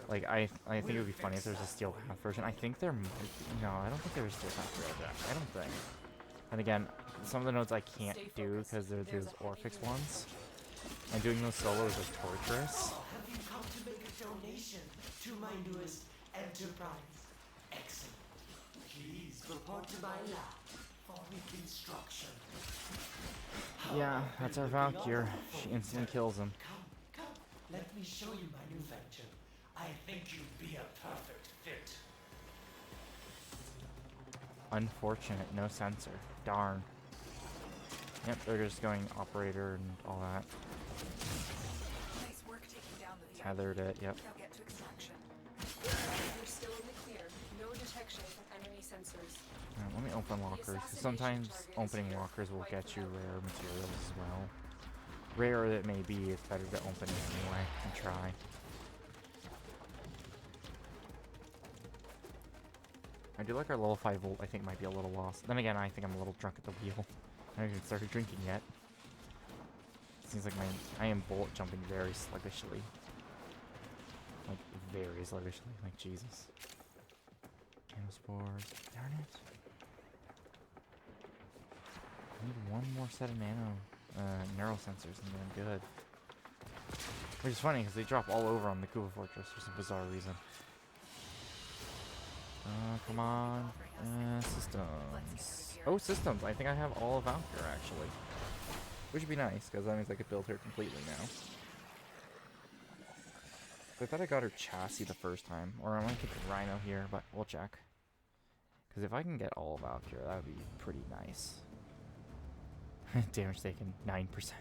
Like, I think it would be funny if there's a Steel Path version. I think there might be, no, I don't think there's a Steel Path Railjack, I don't think. And again, some of the nodes I can't do because they're those Orphix ones. And doing those solos is torturous. Have you come to make a donation to my newest enterprise? Excellent. Please report to my lab for reconstruction. Yeah, that's our Valkyr. She instantly kills him. Come, let me show you my new venture. I think you'd be a perfect fit. Unfortunate, no sensor. Darn. Yep, they're just going operator and all that. Nice work taking down the Tethered it, yep. Now get to extraction. You're still in the clear. No detection from enemy sensors. Alright, let me open lockers, because sometimes opening lockers will get you rare materials as well. Rare it may be, it's better to open it anyway and try. I do like our level 5 volt, I think might be a little lost. Then again, I think I'm a little drunk at the wheel. I haven't even started drinking yet. Seems like I am bullet jumping very sluggishly. Like, very sluggishly, like Jesus. Nanospores, darn it. I need one more set of neural sensors and then I'm good. Which is funny because they drop all over on the Kuba Fortress for some bizarre reason. Come on. Systems. Oh, systems. I think I have all of Valkyr actually. Which would be nice because that means I could build her completely now. I thought I got her chassis the first time. Or I might get the Rhino here, but we'll check. Because if I can get all of Valkyr, that would be pretty nice. Damage taken 9%.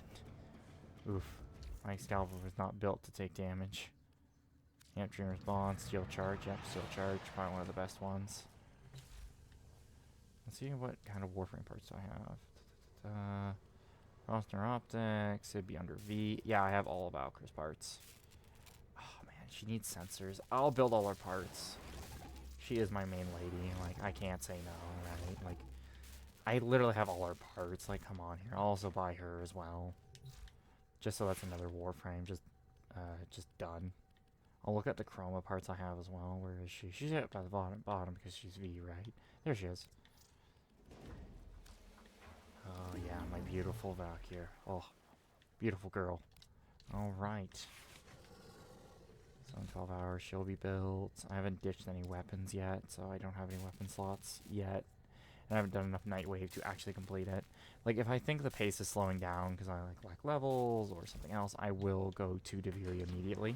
Oof. My Excalibur was not built to take damage. Yep, Dreamer's Bond, Steel Charge. Yep, Steel Charge. Probably one of the best ones. Let's see what kind of Warframe parts do I have. Rosner Optics. It'd be under V. Yeah, I have all of Valkyr's parts. Oh man, she needs sensors. I'll build all her parts. She is my main lady. Like, I can't say no, right? Like, I literally have all her parts. Like, come on here. I'll also buy her as well. Just so that's another Warframe. Just done. I'll look at the Chroma parts I have as well. Where is she? She's up at the bottom because she's V, right? There she is. Oh, yeah, my beautiful Valkyr. Oh, beautiful girl. Alright. So in 12 hours, she'll be built. I haven't ditched any weapons yet, so I don't have any weapon slots yet. And I haven't done enough Nightwave to actually complete it. Like, if I think the pace is slowing down because I like lack levels or something else, I will go to Deviria immediately.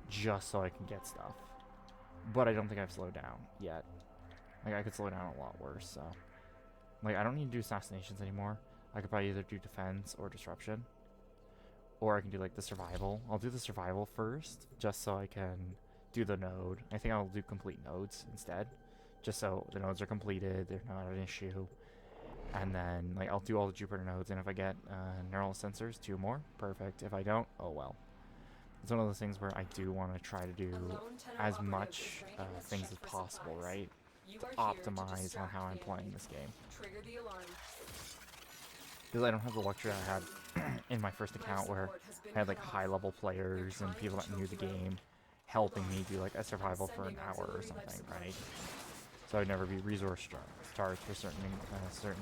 Just so I can get stuff. But I don't think I've slowed down yet. Like, I could slow down a lot worse, so. Like, I don't need to do assassinations anymore. I could probably either do defense or disruption. Or I can do, like, the survival. I'll do the survival first, just so I can do the node. I think I'll do complete nodes instead. Just so the nodes are completed, they're not an issue. And then, like, I'll do all the Jupiter nodes, and if I get neural sensors, 2 more, perfect. If I don't, oh well. it's one of those things where I do want to try to do A lone Tenno as operative much is raiding this things ship as for possible, supplies. right? You To are here to optimize on distract how I'm the playing enemy. this game. Trigger the alarm. Because I don't have the luxury I had in my first Life account where support has been I had like cut off. high level players and trying people to that knew choke the you out. game Hold helping on. me do like a survival for an sending hour or auxiliary life something, support. right? So I'd never be resource starved for certain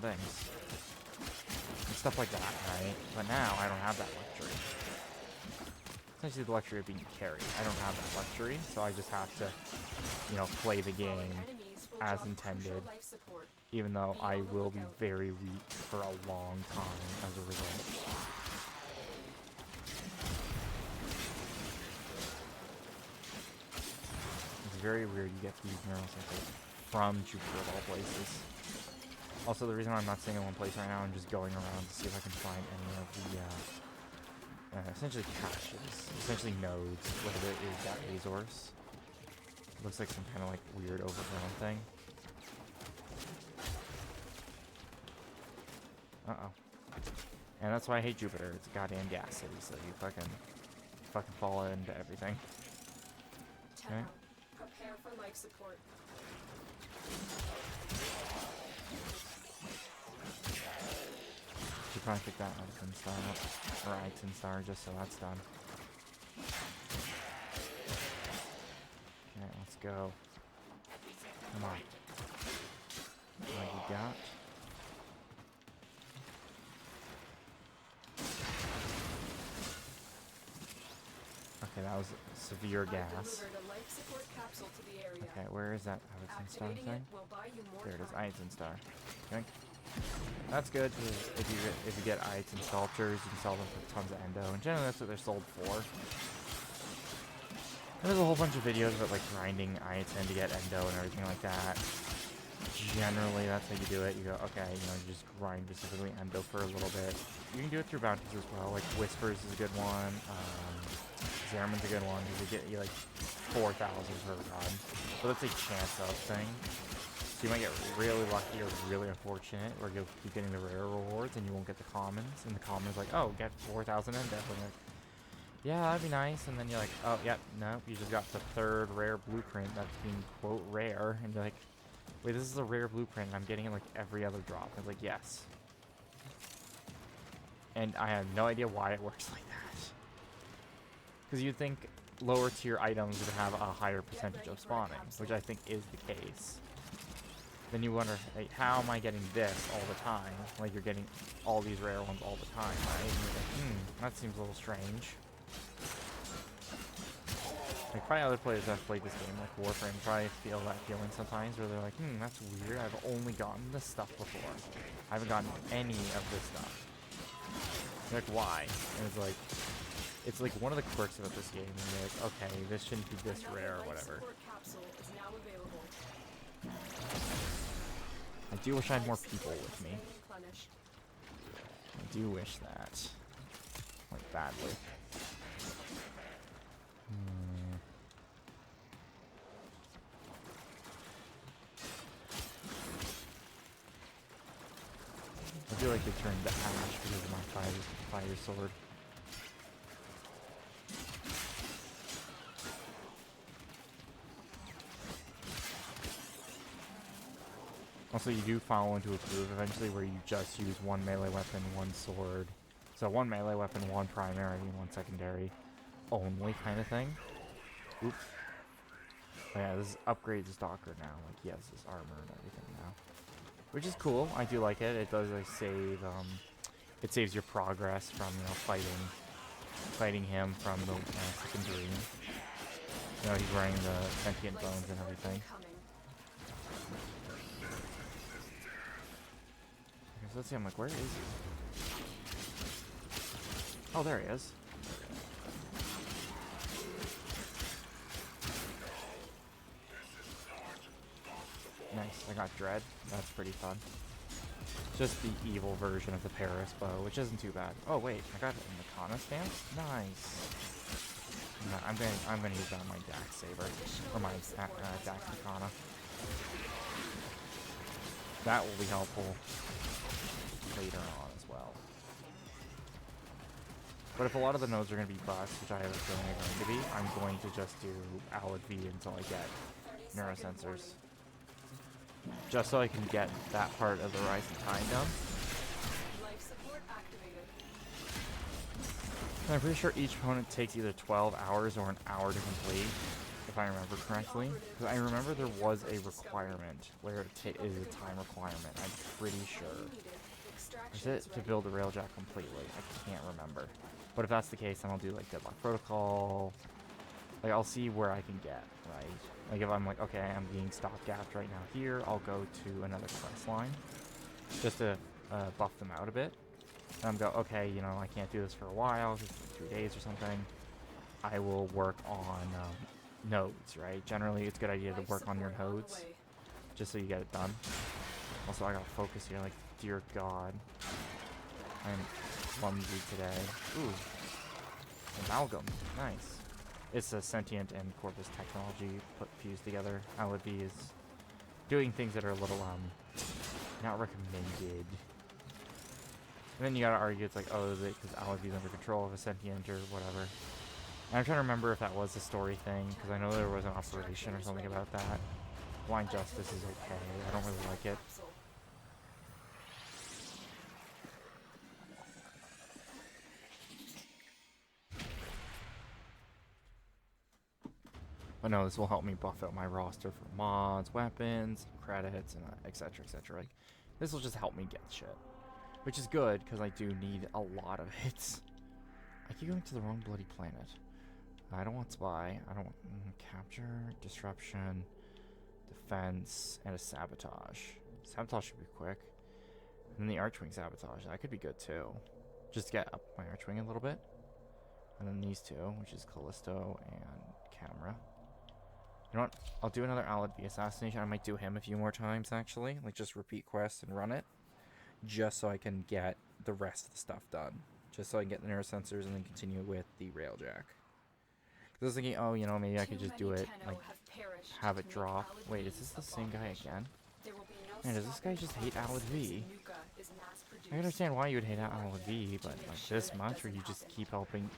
things. And stuff like that, right? But now I don't have that luxury. Essentially the luxury of being carried. I don't have that luxury, so I just have to, you know, play the Falling game enemies will as drop intended, crucial life support. even though Be I on the will be lookout. very weak for a long time as a result. It's very weird you get these neurocycles from Jupiter of all places. Also, the reason I'm not staying in one place right now, I'm just going around to see if I can find any of the, essentially caches, essentially nodes, where there is that resource. Looks like some kind of like weird overgrown thing. Uh-oh. And that's why I hate Jupiter. It's a goddamn gas city, so you fucking fall into everything. Tenno, prepare for life support. Should probably pick that Item Star up. Or Item Star, just so that's done. Okay, let's go. Come on. What you got? Okay, that was severe I've gas. delivered a life support capsule to the area. Okay, where is that Item Star Activating thing? it will buy you more There it is, time. Item Star. Okay. That's good, 'cause if you get Item Sculptures, you can sell them for tons of endo, and generally that's what they're sold for. And there's a whole bunch of videos about like grinding item to get endo and everything like that. Generally, that's how you do it. You go, okay, you know, you just grind specifically endo for a little bit. You can do it through bounties as well. Like Whispers is a good one. Zerman's a good one because you get you like 4,000 per run. But that's a chance of thing. So you might get really lucky or really unfortunate, where you'll keep getting the rare rewards and you won't get the commons. And the commons like, oh, get 4,000 endo. And you're like, yeah, that'd be nice. And then you're like, oh, yep, no, you just got the third rare blueprint that's being quote rare, and you're like, wait, this is a rare blueprint, and I'm getting it like every other drop. I was like, yes. And I have no idea why it works like that. Because you'd think lower tier items would have a higher percentage of spawning, which I think is the case. Then you wonder, hey, how am I getting this all the time? Like, you're getting all these rare ones all the time, right? And you're like, that seems a little strange. Like, probably other players that have played this game, like Warframe, probably feel that feeling sometimes, where they're like, that's weird, I've only gotten this stuff before. I haven't gotten any of this stuff. You're like, why? And it's like one of the quirks about this game, and you're like, okay, this shouldn't be this rare or whatever. Life support capsule is now available. I do wish I had more Life people support with has me. been replenished. I do wish that. Like, badly. I feel like they turned to ash because of my fire sword. Also, you do fall into a groove eventually where you just use one melee weapon, one sword. So one melee weapon, one primary, and one secondary only kind of thing. Oops. Oh yeah, this upgrades Stalker now. Like, he has his armor and everything now. Which is cool. I do like it. It does like save, it saves your progress from, you know, fighting him from the second dream. You know, he's wearing the sentient Life bones and support everything. incoming. Okay, so let's see, I'm like, where is he? Oh, there he is. Nice, I got Dread. That's pretty fun. Just the evil version of the Paris bow, which isn't too bad. Oh wait, I got a Makana stance? Nice. No, I'm gonna use that on my Dax Saber. Or my Dax Makana. That will be helpful later on as well. But if a lot of the nodes are going to be bust, which I have a feeling they're going to be, I'm going to just do Alid V until I get neurosensors. Just so I can get that part of the Rising Tide done. Life support activated. And I'm pretty sure each opponent takes either 12 hours or an hour to complete, if I remember correctly. Because I remember there was a requirement where it is a time requirement. I'm pretty sure. Is it to build the railjack completely? I can't remember. But if that's the case, then I'll do like Deadlock Protocol. Like I'll see where I can get, right? Like if I'm like, okay, I'm being stopgapped right now here, I'll go to another quest line just to buff them out a bit. And I'm go, okay, you know, I can't do this for a while, just like 3 days or something. I will work on nodes, right? Generally, it's a good idea to work on your nodes just so you get it done. Also, I gotta focus here, like, dear God. I'm clumsy today. Ooh. Amalgam. Nice. It's a sentient and corpus technology fused together. Alid V is doing things that are a little, not recommended. And then you gotta argue, it's like, oh, is it because Alid V is under control of a sentient or whatever. And I'm trying to remember if that was a story thing, because I know there was an operation or something about that. Blind Justice is okay. I don't really like it. But no, this will help me buff out my roster for mods, weapons, credits, and etc, etc. Like, this will just help me get shit. Which is good, because I do need a lot of hits. I keep going to the wrong bloody planet. I don't want Spy. I don't want Capture, Disruption, Defense, and a Sabotage. Sabotage should be quick. And then the Archwing Sabotage. That could be good, too. Just to get up my Archwing a little bit. And then these two, which is Callisto and Camera. You know what? I'll do another Alid V assassination. I might do him a few more times, actually. Like, just repeat quests and run it. Just so I can get the rest of the stuff done. Just so I can get the neurosensors and then continue with the railjack. Because I was thinking, oh, you know, maybe I could just do it, like, have it drop. Wait, is this the same guy again? Man, does this guy just hate Alid V? I understand why you would hate Alid V, but like this much, where you just keep helping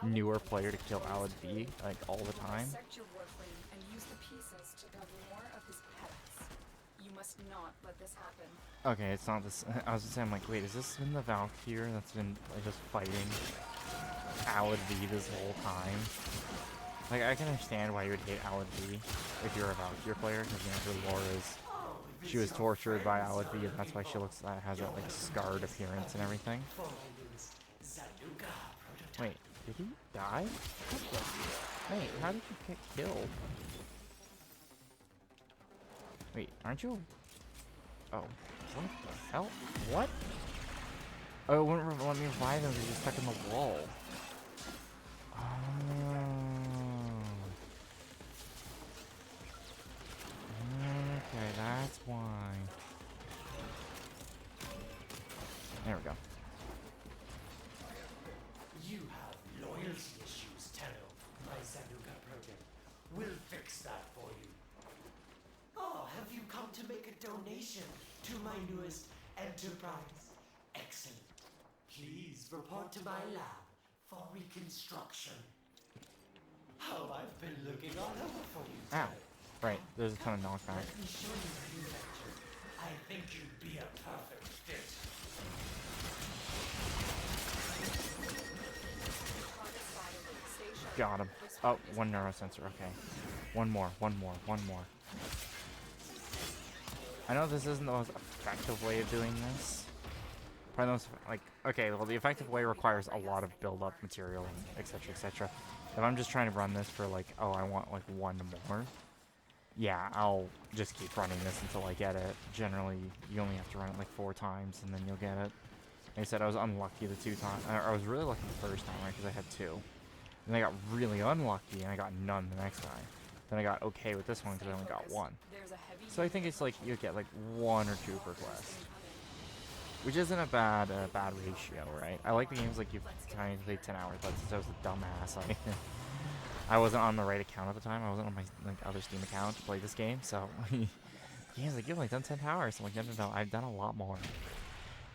newer player to kill Alid V, like, all the time? Okay, it's not this. I was just saying, I'm like, wait, is this been the Valkyr that's been like, just fighting Alid V this whole time? Like, I can understand why you would hate Alid V if you're a Valkyr player, because, you know, her lore is she was tortured by Alid V, and that's why she looks has that, like, scarred appearance and everything. Wait, did he die? Wait, how did you get killed? Wait, aren't you? Oh, what the hell? What? Oh, it wouldn't let me revive him because he's stuck in the wall. Oh. Okay, that's why. There we go. You have loyalty issues, Tenno. My Zanuka project will fix that for you. Oh, have you come to make a donation to my newest enterprise? Excellent. Please report to my lab for reconstruction. Oh, I've been looking all over for you, Ow. Tenno. Right, there's a ton of knockback. Let me show you my new venture. I think you'd be a perfect fit. Got him. Oh, one neurosensor, okay. One more. I know this isn't the most effective way of doing this. Probably the most, like, okay, well, the effective way requires a lot of build-up material, etc, etc. If I'm just trying to run this for, like, oh, I want, like, one more, yeah, I'll just keep running this until I get it. Generally, you only have to run it, like, 4 times, and then you'll get it. Like I said, I was unlucky the 2 times. I was really lucky the first time, right, because I had 2. Then I got really unlucky, and I got none the next time. Then I got okay with this one, because I only got 1. So I think it's like, you get, like, 1 or 2 per quest. Which isn't a bad ratio, right? I like the games like you kind of play 10 hours, but since I was a dumbass, I wasn't on the right account at the time. I wasn't on my, like, other Steam account to play this game, so game's like, you've only done 10 hours. I'm like, no, I've done a lot more.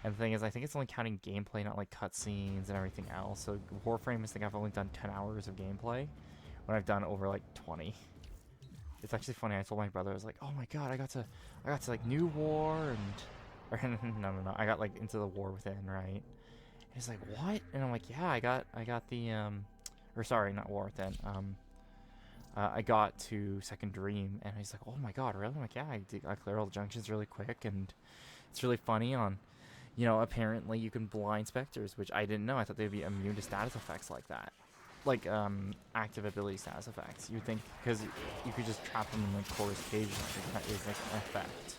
And the thing is, I think it's only counting gameplay, not like cutscenes and everything else. So Warframe, I think I've only done 10 hours of gameplay when I've done over like 20. It's actually funny. I told my brother, I was like, "Oh my god, I got to like New War and or no, I got like into the War Within, right?" And he's like, "What?" And I'm like, "Yeah, I got the or sorry, not War Within. I got to Second Dream." And he's like, "Oh my god, really?" I'm like, "Yeah, I cleared all the junctions really quick, and it's really funny on, apparently you can blind specters, which I didn't know. I thought they'd be immune to status effects like that. Like active ability status effects. You'd think because you could just trap them in like Chorus Cage, like that is like an effect.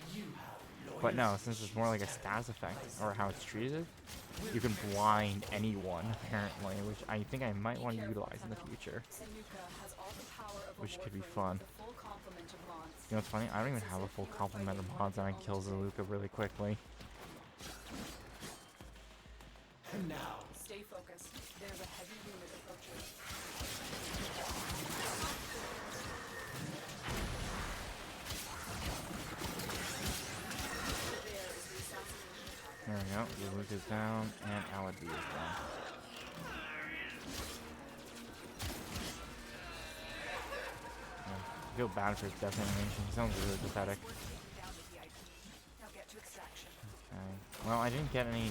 But no, since it's more like a status effect or how it's treated, you can blind anyone apparently, which I think I might want to utilize in the future, which could be fun. You know what's funny? I don't even have a full complement of mods, and I can kill Zaluka really quickly. Now, Stay focused. There's a heavy unit approaching. There is the assassination target. There we go. Zaluka's down, and Aladvi is down. I feel bad for his death animation. He sounds really pathetic. Down the VIP. Now get to extraction. Okay. Well, I didn't get any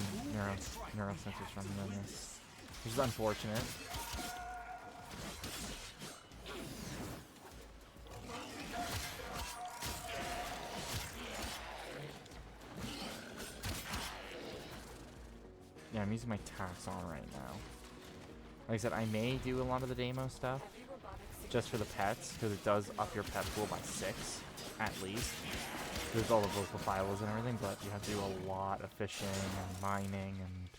neurosensors from him in this, which is unfortunate. Yeah, I'm using my tax on right now. Like I said, I may do a lot of the demo stuff Heavy robotics. just for the pets, because it does up your pet pool by 6, at least. There's all the vocal files and everything, but you have to do a lot of fishing and mining and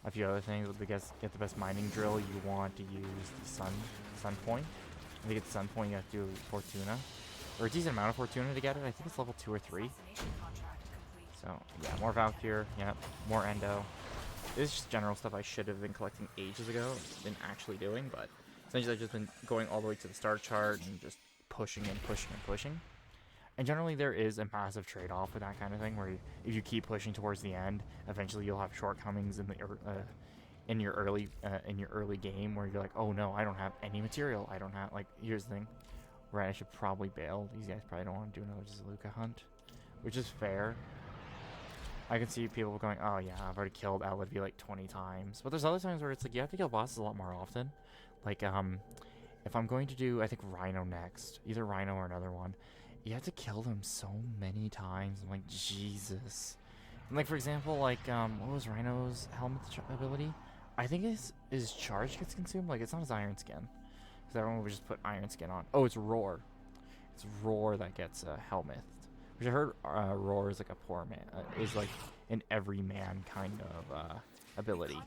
a few other things. To get the best mining drill, you want to use the sun point. And to get the sun point, you have to do Fortuna, or a decent amount of Fortuna to get it. I think it's level 2 or 3. Assassination contract complete. So yeah, more Valkyr, yep, more Endo. This is just general stuff I should have been collecting ages ago, been actually doing, but essentially I've just been going all the way to the start chart and just pushing and pushing and pushing. And generally there is a massive trade-off with that kind of thing, where if you keep pushing towards the end, eventually you'll have shortcomings in your early game where you're like, oh no, I don't have any material. I don't have, like, here's the thing, right? I should probably bail. These guys probably don't want to do another Zaluka hunt, which is fair. I can see people going, oh yeah, I've already killed Aladvi like 20 times. But there's other times where it's like you have to kill bosses a lot more often. Like if I'm going to do, I think, Rhino next, either Rhino or another one, you have to kill them so many times. I'm like, Jesus. And like, for example, like what was Rhino's helmet ability? I think his charge gets consumed. Like, it's not his iron skin, because everyone would just put iron skin on. Oh, it's roar. It's roar that gets helmet. Which I heard roar is like a poor man, is like an everyman kind of ability,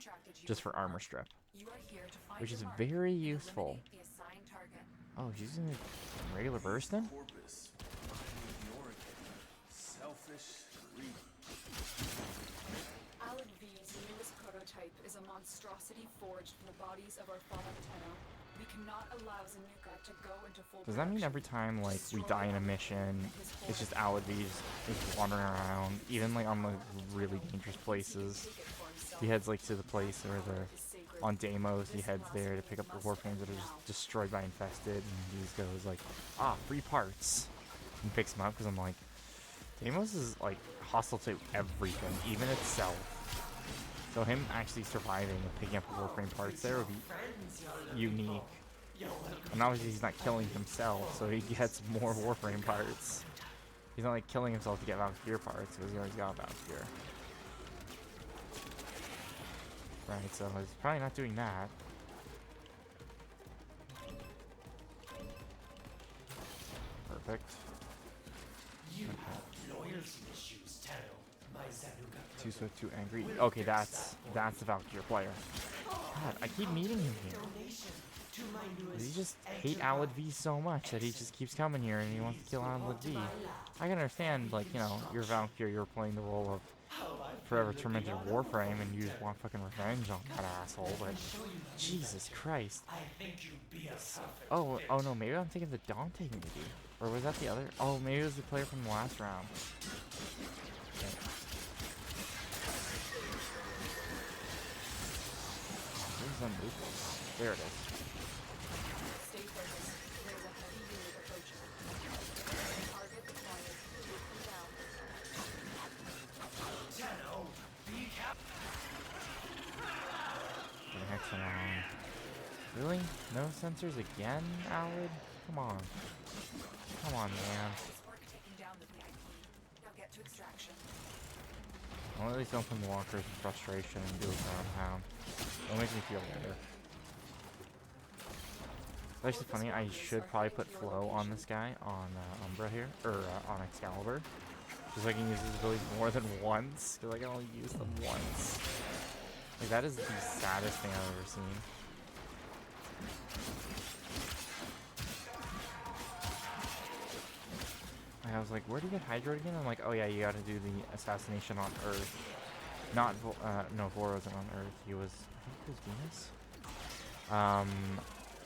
just for armor strip, You are here to find which your is mark very and useful. eliminate the assigned target. Oh, he's using a regular burst then? Corpus, behind the Oregon. Selfish, greedy. Aladvi's newest prototype is a monstrosity forged from the bodies of our fallen Tenno. We cannot allow Zanuka to go into full Does that mean production. every time like we die in a mission, it's just Aladvi's just wandering around, even like on like really dangerous places? He heads like to the place where on Deimos, he heads there to pick up the warframes that are just destroyed by infested, and he just goes like, free parts, and picks them up, because I'm like, Deimos is like hostile to everything, even itself. So him actually surviving and picking up the warframe parts there would be unique. And obviously he's not killing himself, so he gets more warframe parts. He's not like killing himself to get Valkyr parts, because he already got Valkyr. Right, so he's probably not doing that. Perfect. you have loyalty issues, Tenno. My Zanuka Too swift, too angry. Okay, that's the Valkyr player. God, I keep meeting him here. donation to my Does newest he just hate Aladvi so much that he just keeps coming here and he wants to kill Aladvi? I can understand, like, you know, you're Valkyr, you're playing the role of Forever Tormented Warframe, and you just want fucking revenge on that asshole, but Jesus Christ. I think you'd be a perfect Oh no, maybe I'm thinking of the Dante movie. Or was that the other? Oh, maybe it was the player from the last round. Okay. gonna move? There it is. Stay focused. There's a heavy unit approaching. Target acquired. Take them down. Tenno, be careful. Get a hex on. Really? No sensors again, Alad? Come on. Come on, man. Nice work taking down the VIP. Now get to extraction. Well, at least open the lockers in frustration and do it around town. It'll make me feel better. It's actually funny, I should probably put Flow on this guy, on Umbra here, or on Excalibur. Just so I can use his abilities more than once, because I can only use them once. Like, that is the saddest thing I've ever seen. I was like, where do you get Hydra again? I'm like, oh yeah, you gotta do the assassination on Earth. Not, no, Vor wasn't on Earth. He was, I think it was Venus?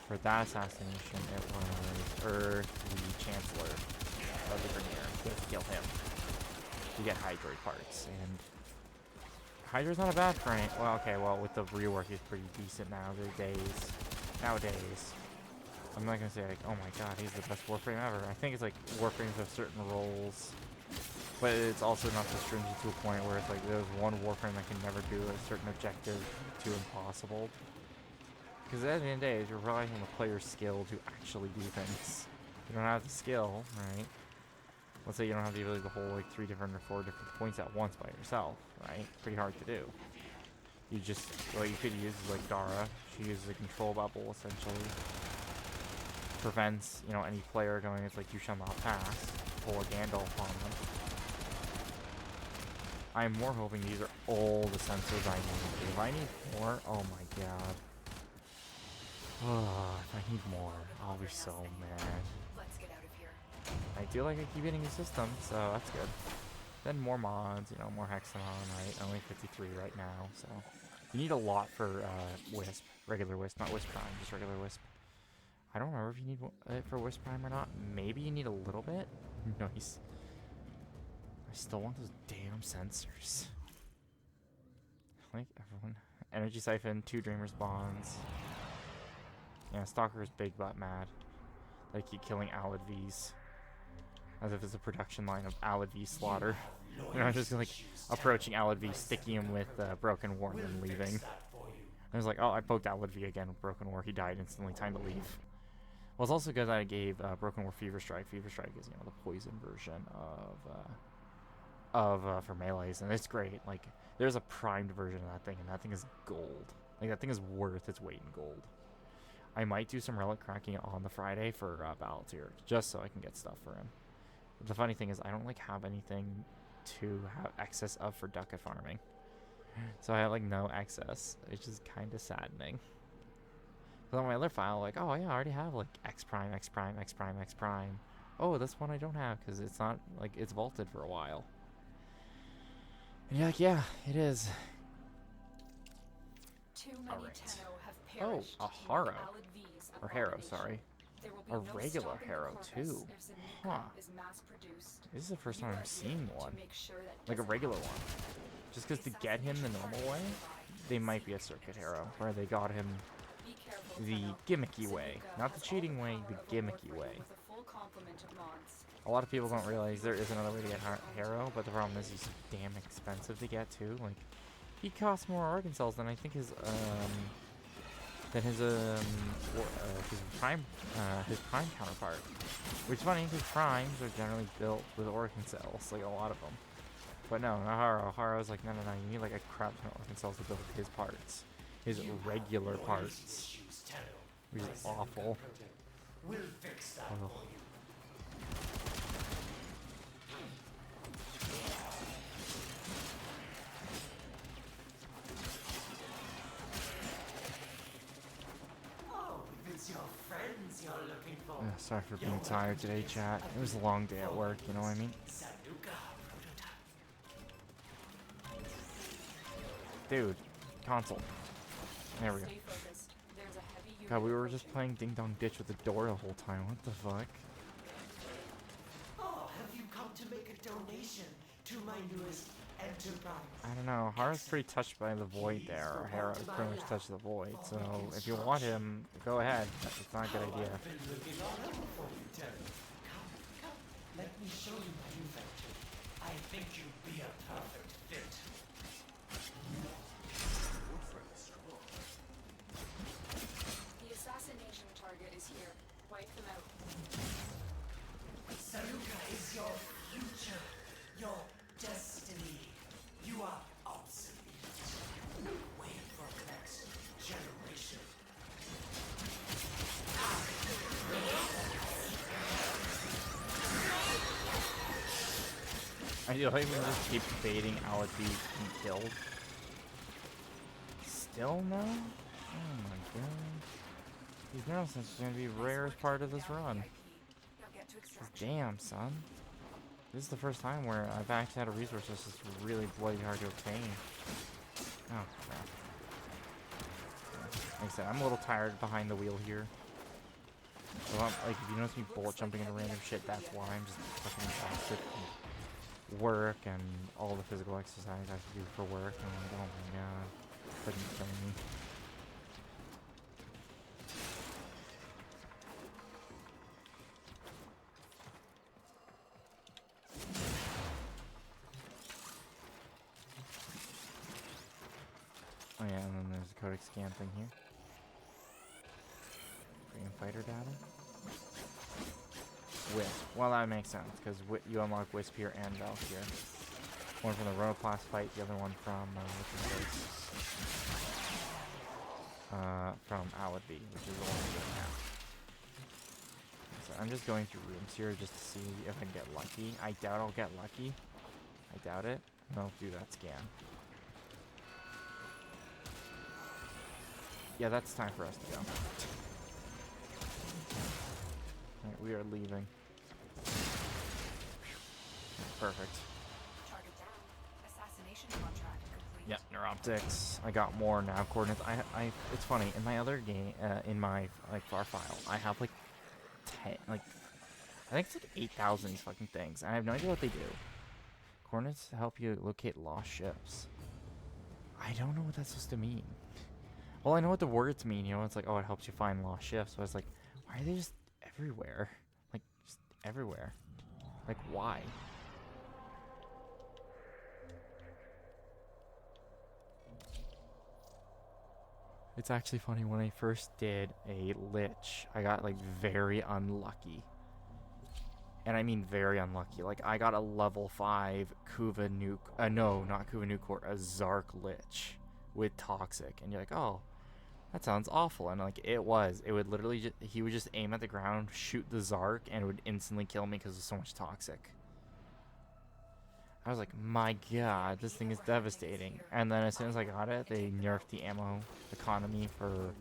For that assassination, it was Earth, the Chancellor of the Grenier. You have to kill him to get Hydroid parts. And Hydra's not a bad friend. Well, okay, well, with the rework, he's pretty decent nowadays. I'm not gonna say like, oh my god, he's the best Warframe ever. I think it's like Warframes have certain roles, but it's also not so stringent to a point where it's like there's one Warframe that can never do a certain objective too impossible. Because at the end of the day, you're relying on the player's skill to actually do things. You don't have the skill, right? Let's say you don't have the ability to hold like 3 different or 4 different points at once by yourself, right? Pretty hard to do. You just, what you could use is like Dara. She uses a control bubble essentially. Prevents, you know, any player going, it's like you shall not pass. Pull a Gandalf on them. I'm more hoping these are all the sensors I need. If I need more, oh my god. Oh, if I need more, I'll be so mad. Let's get out of here. I feel like I keep hitting the system, so that's good. Then more mods, you know, more Hexagon, right? Only 53 right now, so. You need a lot for Wisp. Regular Wisp, not Wisp Prime, just regular Wisp. I don't remember if you need it for Wisp Prime or not. Maybe you need a little bit. Nice. I still want those damn sensors. Like everyone. Energy Siphon, 2 Dreamers Bonds. Yeah, Stalker's big butt mad. They keep killing Alad V's. As if it's a production line of Alad V slaughter. You know, I'm just like approaching Alad V, sticking him with Broken War, and then leaving. I was like, oh, I poked Alad V again with Broken War. He died instantly. Time to leave. Well, it's also because I gave Broken War Fever Strike. Fever Strike is, you know, the poison version of for melees, and it's great. Like, there's a primed version of that thing, and that thing is gold. Like, that thing is worth its weight in gold. I might do some relic cracking on the Friday for Battleteer, just so I can get stuff for him. But the funny thing is, I don't like have anything to have excess of for ducat farming, so I have like no excess. It's just kind of saddening. But on my other file, like, oh yeah, I already have like X prime, X prime, X prime, X prime. Oh, that's one I don't have because it's not like it's vaulted for a while. And you're like, yeah, it is. Too many Alright. Tenno have Oh, perished a in the Harrow. Alad V's Or Harrow, abomination. sorry. There will be A no regular stopping the Harrow, corpus too. if Zanuka Huh. is mass-produced. This is the first You time are I'm seeing here to one. make sure that Like a doesn't regular happen. one. Just because The to get him the assassination normal way, party survived. they might be a circuit Harrow, where they got him Be careful, the Tenno. gimmicky way. Zanuka Not the has cheating all way, power the of a gimmicky Warframe way. with a full complement of mods. A lot of people don't realize there is another way to get Harrow, but the problem is he's so damn expensive to get too. Like, he costs more organ cells than I think his prime counterpart. Which is funny because primes are generally built with organ cells, like a lot of them. But no, not Harrow. Harrow's like, no, you need like a crap ton of organ cells to build his parts. His regular parts. Which is awful. We'll fix that Ugh. for you. Oh, if it's your friends you're looking for. Sorry for being tired today, chat. It was a long day at work, you know what I mean? Zanuka prototype. Dude, console. There we go. Stay focused. There's a heavy unit God, we were just approaching. playing Ding Dong Ditch with the door the whole time. What the fuck? Oh, have you come to make a donation to my newest enterprise. I don't know. Hara's pretty touched by the void there. Or Hera pretty much touched the void. So if you want him, go ahead. But it's not a good idea. I've been looking all over for you, Tenno. Come, come, let me show you my new venture. I think you'd be a perfect fit. The assassination target is here. Wipe them out. Saluka is your future, your destiny. You are obsolete. Wait for the next generation. I feel like we just keep fading out being killed. Still no? Oh my god. These neurosensors are gonna be rare as part of this run. Now get to extraction. Damn, son. This is the first time where I've actually had a resource that's just really bloody hard to obtain. Oh crap. Like I said, I'm a little tired behind the wheel here. So like, if you notice me bullet jumping into random shit, that's why. I'm just fucking exhausted from work and all the physical exercise I have to do for work. And I'm like, oh my god, fucking killing me. Oh yeah, and then there's a codec scan thing here. Freaking fighter data. Wisp. Well, that makes sense, because you unlock Wisp here and Valve here. One from the Rotoclast fight, the other one from, from Aladby, which is the one we're doing now. So I'm just going through rooms here just to see if I can get lucky. I doubt I'll get lucky. I doubt it. I'll do that scan. Yeah, that's time for us to go. Alright, we are leaving. Perfect. Target down. Assassination contract complete. Yep, Neuroptics. I got more nav coordinates. It's funny, in my other game, in my, like, far file, I have, like, 10, like, I think it's, like, 8,000 of these fucking things. And I have no idea what they do. Coordinates help you locate lost ships. I don't know what that's supposed to mean. Well, I know what the words mean, you know, it's like, oh, it helps you find lost ships. So I was like, why are they just everywhere? Like, just everywhere. Like, why? It's actually funny, when I first did a Lich, I got, like, very unlucky. And I mean very unlucky. Like, I got a level 5 Kuva nuke, no, not Kuva nuke core, a Zark Lich with Toxic. And you're like, oh, that sounds awful. And like, it was. It would literally he would just aim at the ground, shoot the Zark, and it would instantly kill me because of so much Toxic. I was like, my god, this thing is devastating. And then as soon as I got it, they nerfed the ammo economy for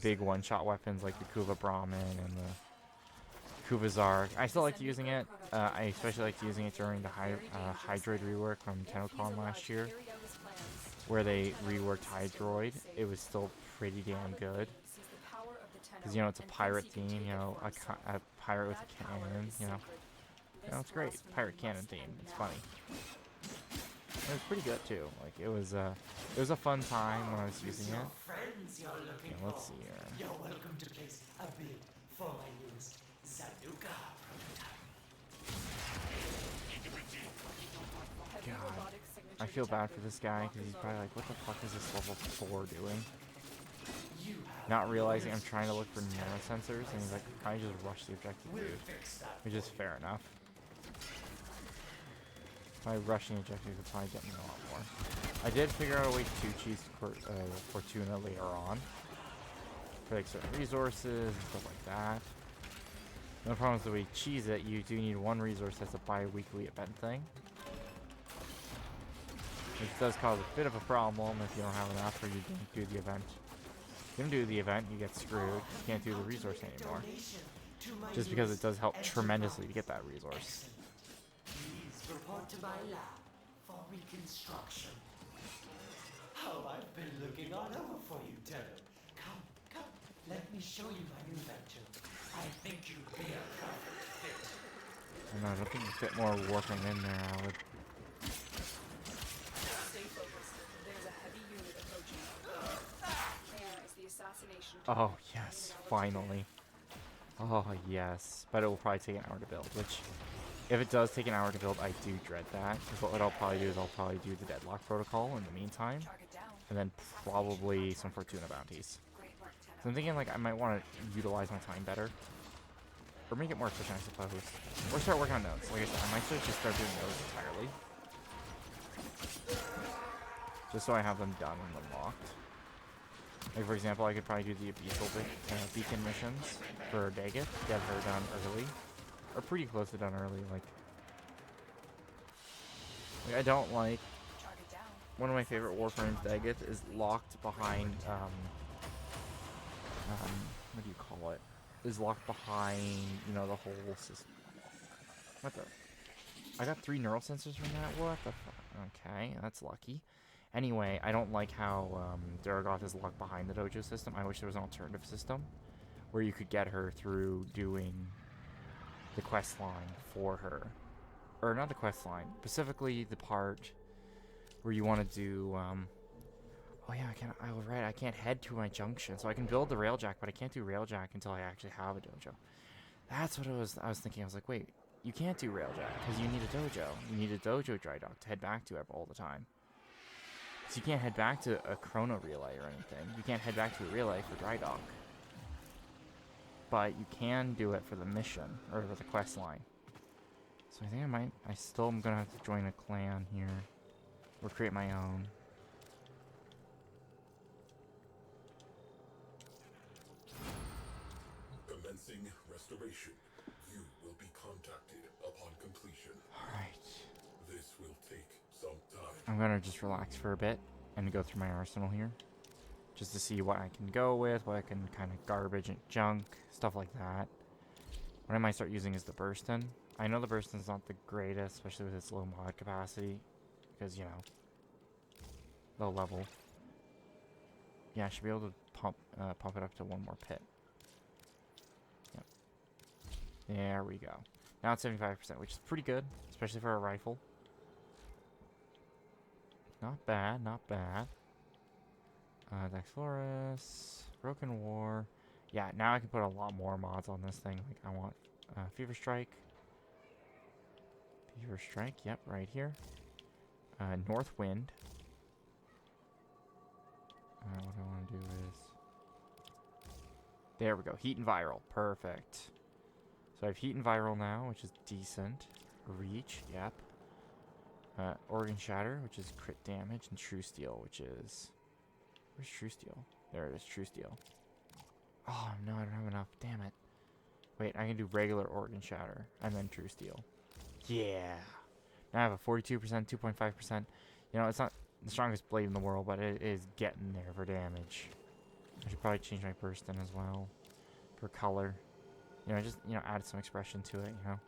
big one-shot weapons like the Kuva Brahmin and the Kuva Zark. I still liked using it. I especially liked using it during the Hydroid rework from TennoCon last year, where they reworked Hydroid. It was still pretty damn good. Because, you know, it's a pirate theme, you know, a pirate with a cannon, you know. You know, it's great. Pirate cannon theme. It's funny. It was pretty good too. Like, it was a fun time when I was using it. Okay, let's see here. You're welcome to place a bid for my newest Saluka prototype. God, I feel bad for this guy because he's probably like, what the fuck is this level 4 doing? Not realizing I'm trying to look for nanosensors, and he's like, I just rushed the objective, dude. Which is fair enough. By rushing the objective could probably get me a lot more. I did figure out a way to cheese Fortuna later on. For like certain resources and stuff like that. No problem is the way you cheese it, you do need one resource that's a bi-weekly event thing. Which does cause a bit of a problem if you don't have enough or you don't do the event. If you don't do the event, you get screwed. You can't do the resource anymore. Just because it does help tremendously to get that resource. Please report to my lab for reconstruction. Oh, I've been looking all over for you, Tenno. Come, come, let me show you my new venture. I think you'd be a perfect fit. I don't know, I don't think you fit more warping in there, I would. assassination Oh, tool yes, in reality. finally. Oh, yes. But it will probably take an hour to build, which, if it does take an hour to build, I do dread that. Because what I'll probably do is I'll probably do the Deadlock Protocol in the meantime, Target down. and then Assassination probably some contract Fortuna complete. bounties. Great work, So Tenno. I'm thinking, like, I might want to utilize my time better. Or make it more efficient, I suppose. Or start working on nodes. Like I said, I might just start doing nodes entirely. Just so I have them done and unlocked. Like, for example, I could probably do the Abyssal Beacon missions for Daggett, get her done early. Or pretty close to done early, like I don't like... Target down. One of my favorite Warframes Daggett is locked behind, what do you call it? Is locked behind, you know, the whole system. What the... I got 3 neural sensors from that? What the fuck? Okay, that's lucky. Anyway, I don't like how Duragoth is locked behind the dojo system. I wish there was an alternative system where you could get her through doing the quest line for her. Or not the quest line, specifically the part where you want to do, oh yeah, I was right, I can't head to my junction, so I can build the railjack, but I can't do railjack until I actually have a dojo. That's what I was thinking. I was like, wait, you can't do railjack because you need a dojo. You need a dojo dry dock to head back to all the time. So you can't head back to a chrono relay or anything. You can't head back to a relay for dry dock. But you can do it for the mission, or for the quest line. So I think I still am gonna have to join a clan here. Or create my own. Commencing restoration. You will be contacted upon completion. Alright. This will take some time. I'm gonna just relax for a bit and go through my arsenal here. Just to see what I can go with, what I can kind of garbage and junk, stuff like that. What I might start using is the Burstin. I know the Burstin's not the greatest, especially with its low mod capacity. Because, you know, low level. Yeah, I should be able to pump it up to 1 more pit. Yep. There we go. Now it's 75%, which is pretty good, especially for a rifle. Not bad, not bad. Dexlorus, Broken War. Yeah, now I can put a lot more mods on this thing. Like, I want Fever Strike. Fever Strike, yep, right here. North Wind. What I want to do is... There we go. Heat and Viral. Perfect. So I have Heat and Viral now, which is decent. Reach, yep. Organ Shatter, which is crit damage. And True Steel, which is... Where's True Steel? There it is, True Steel. Oh, no, I don't have enough. Damn it. Wait, I can do regular Organ Shatter and then True Steel. Yeah. Now I have a 42%, 2.5%. You know, it's not the strongest blade in the world, but it is getting there for damage. I should probably change my Burstin as well for color. You know, just, you know, add some expression to it, you know.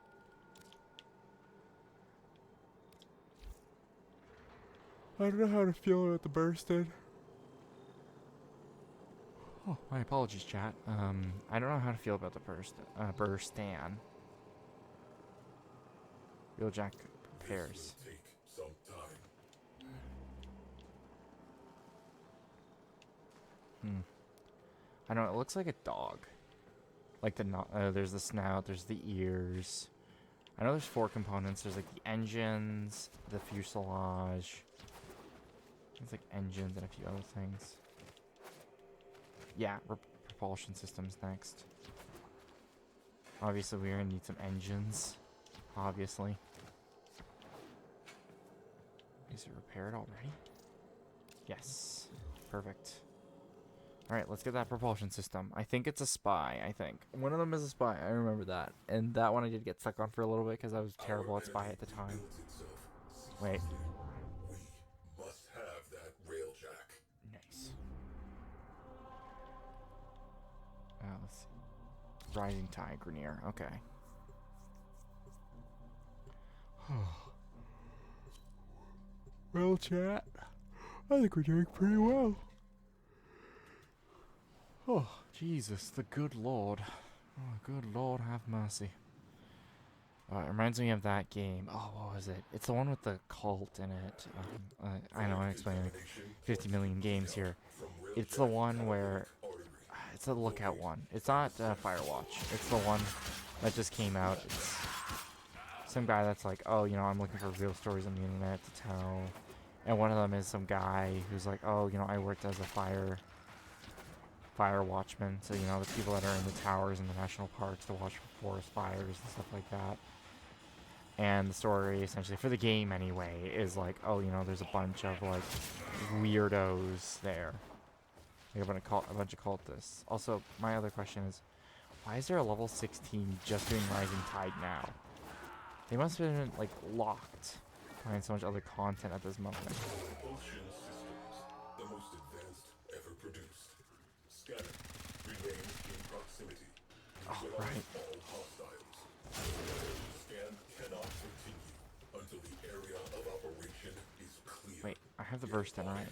I don't know how to feel about the Burstin. Oh, my apologies, chat. I don't know how to feel about the Burstan. Wheeljack prepares. This will take some time. I don't know, it looks like a dog. Like there's the snout, there's the ears. I know there's 4 components. There's like the engines, the fuselage. There's like engines and a few other things. Yeah, propulsion systems next. Obviously, we're gonna need some engines. Obviously. Is it repaired already? Yes. Perfect. Alright, let's get that propulsion system. I think it's a spy, I think. One of them is a spy, I remember that. And that one I did get stuck on for a little bit because I was terrible at spy at the time. Wait. We must have that railjack. Nice. Let's see. Rising Tide Grenier, okay. Well, chat, I think we're doing pretty well. Oh, Jesus, the good Lord. Oh, good Lord, have mercy. It reminds me of that game. Oh, what was it? It's the one with the cult in it. I know I'm explaining like 50 million games here. It's the one where it's a lookout one. It's not Firewatch. It's the one that just came out. It's some guy that's like, oh, you know, I'm looking for real stories on the internet to tell. And one of them is some guy who's like, oh, you know, I worked as a fire watchman. So, you know, the people that are in the towers in the national parks to watch for forest fires and stuff like that. And the story, essentially, for the game anyway, is like, oh, you know, there's a bunch of, like, weirdos there. Like a bunch of cultists. Also, my other question is, why is there a level 16 just doing Rising Tide now? They must have been, like, locked behind so much other content at this moment. Propulsion systems, the most advanced ever produced. Scanner, remain in proximity. Oh, Neutralize right. all hostiles. Scan cannot continue until the area of operation is clear. Wait, I have the burst in, right?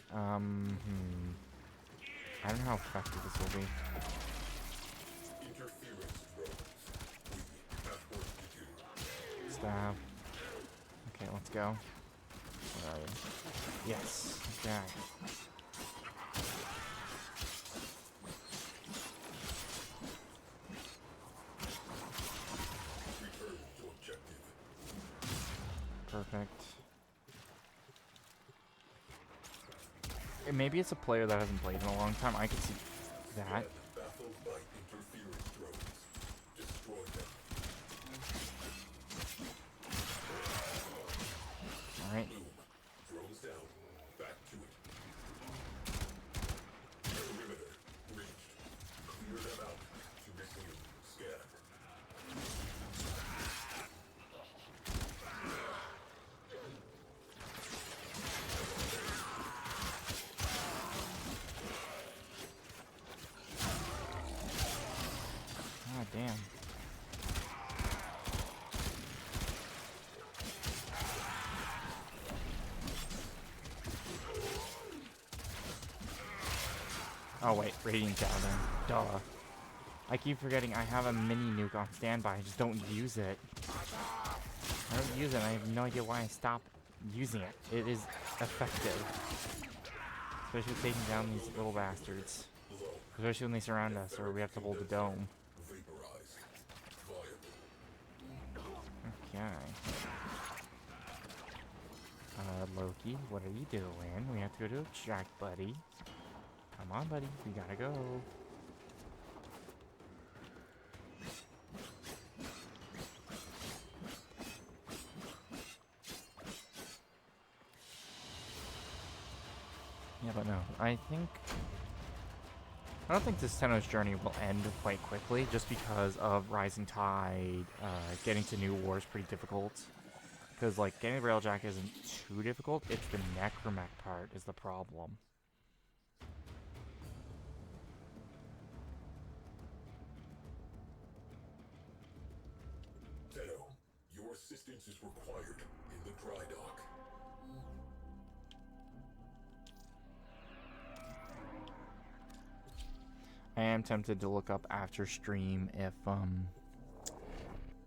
I don't know how effective this will be. Interference drones. We have work to do. Stab. Okay, let's go. Where are you? Yes. Okay. Return to objective. Perfect. Maybe it's a player that hasn't played in a long time. I could see that. Baffled by interference drones. Destroy them. Alright. Boom. Drones down. Back to it. Perimeter reached. Clear them out to resume scan. Ah, damn. Oh wait, Radiant down there. Duh. I keep forgetting I have a mini nuke on standby. I just don't use it. I don't use it. I have no idea why I stopped using it. It is effective. Especially with taking down these little bastards. Especially when they surround us or we have to hold the dome. Vaporized. Viable. Okay. Loki, what are you doing? We have to go to a track, buddy. Come on, buddy. We gotta go. Yeah, but no. I don't think this Tenno's journey will end quite quickly, just because of Rising Tide. Getting to New War is pretty difficult. Because, like, getting the Railjack isn't too difficult. It's the Necromech part is the problem. Tenno, your assistance is required in the dry dock. I am tempted to look up after stream if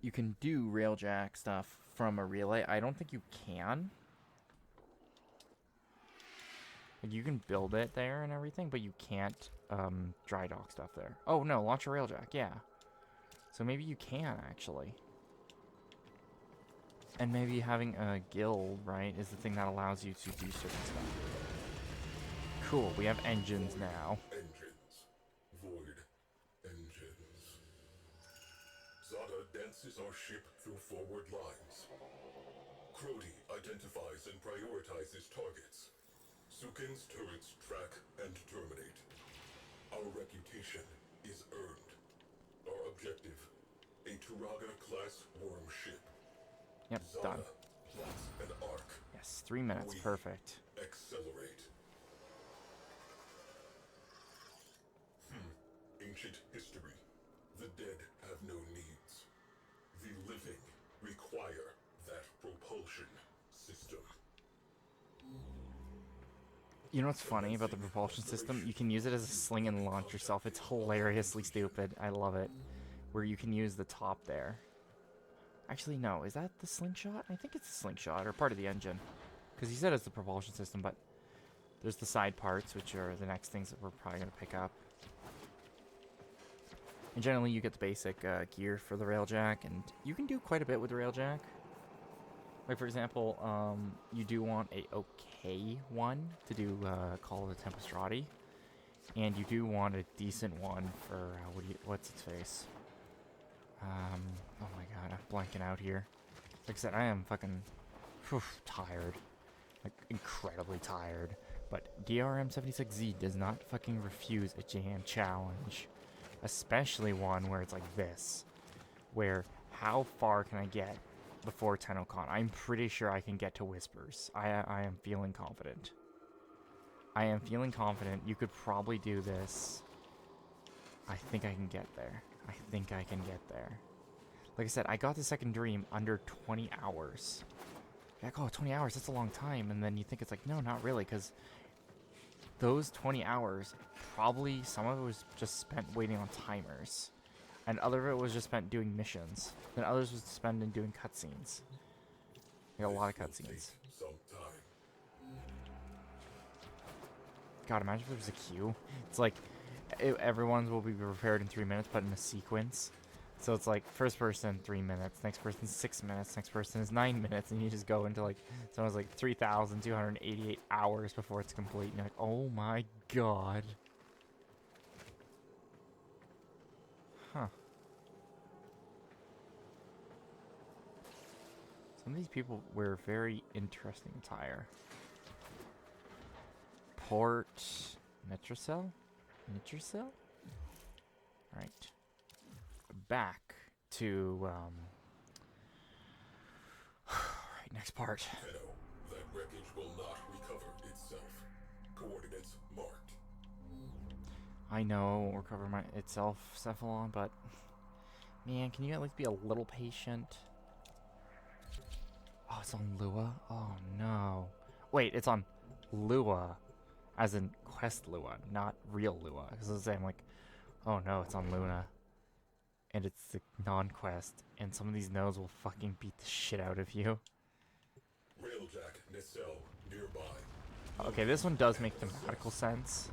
you can do Railjack stuff from a relay. I don't think you can. Like, you can build it there and everything, but you can't dry dock stuff there. Oh no, launch a Railjack, yeah. So maybe you can actually. And maybe having a guild, right, is the thing that allows you to do certain stuff. Cool, we have engines now. Engines. Void. Engines. Zada dances our ship through forward lines. Crody identifies and prioritizes targets. Sukin's turrets track and terminate. Our reputation is earned. Our objective, a Turaga-class worm ship. Yep, Zada done. plots an arc. Yes, 3 minutes, We perfect. Accelerate. Ancient history. The dead have no needs. The living require that propulsion system. You know what's funny about the propulsion system? You can use it as a sling and launch yourself. It's hilariously stupid. I love it. Where you can use the top there. Actually, no. Is that the slingshot? I think it's the slingshot, or part of the engine. Because he said it's the propulsion system, but there's the side parts, which are the next things that we're probably going to pick up. And generally, you get the basic gear for the railjack, and you can do quite a bit with the railjack. Like, for example, you do want a okay one to do Call of the Tempestrati. And you do want a decent one for, what's its face? Oh my god, I'm blanking out here. Like I said, I am fucking tired. Like, incredibly tired. But DRM76Z does not fucking refuse a jam challenge. Especially one where it's like this. Where, how far can I get before TennoCon? I'm pretty sure I can get to Whispers. I am feeling confident. I am feeling confident. You could probably do this. I think I can get there. I think I can get there. Like I said, I got the second dream under 20 hours. You're like, oh, 20 hours, that's a long time. And then you think it's like, no, not really, because those 20 hours, probably some of it was just spent waiting on timers. And other of it was just spent doing missions. Then others was spent in doing cutscenes. Like a lot of cutscenes. God, imagine if there was a queue. It's like, everyone's will be prepared in 3 minutes, but in a sequence. So it's like, first person, 3 minutes. Next person, 6 minutes. Next person is 9 minutes. And you just go into like, someone's like 3,288 hours before it's complete. And you're like, oh my god. Huh. Some of these people wear very interesting attire. Port Nitrocell? Nitrocell? Right. Back to, right, next part. Tenno, that wreckage will not recover itself. Coordinates marked. I know it won't recover itself, Cephalon, but man, can you at least be a little patient? Oh, it's on Lua? Oh no. Wait, it's on Lua. As in Quest Lua, not real Lua. Because I was saying, like, oh no, it's on Luna. And it's the non-quest. And some of these nodes will fucking beat the shit out of you. Railjack nacelle nearby. Okay, this one does make thematical sense.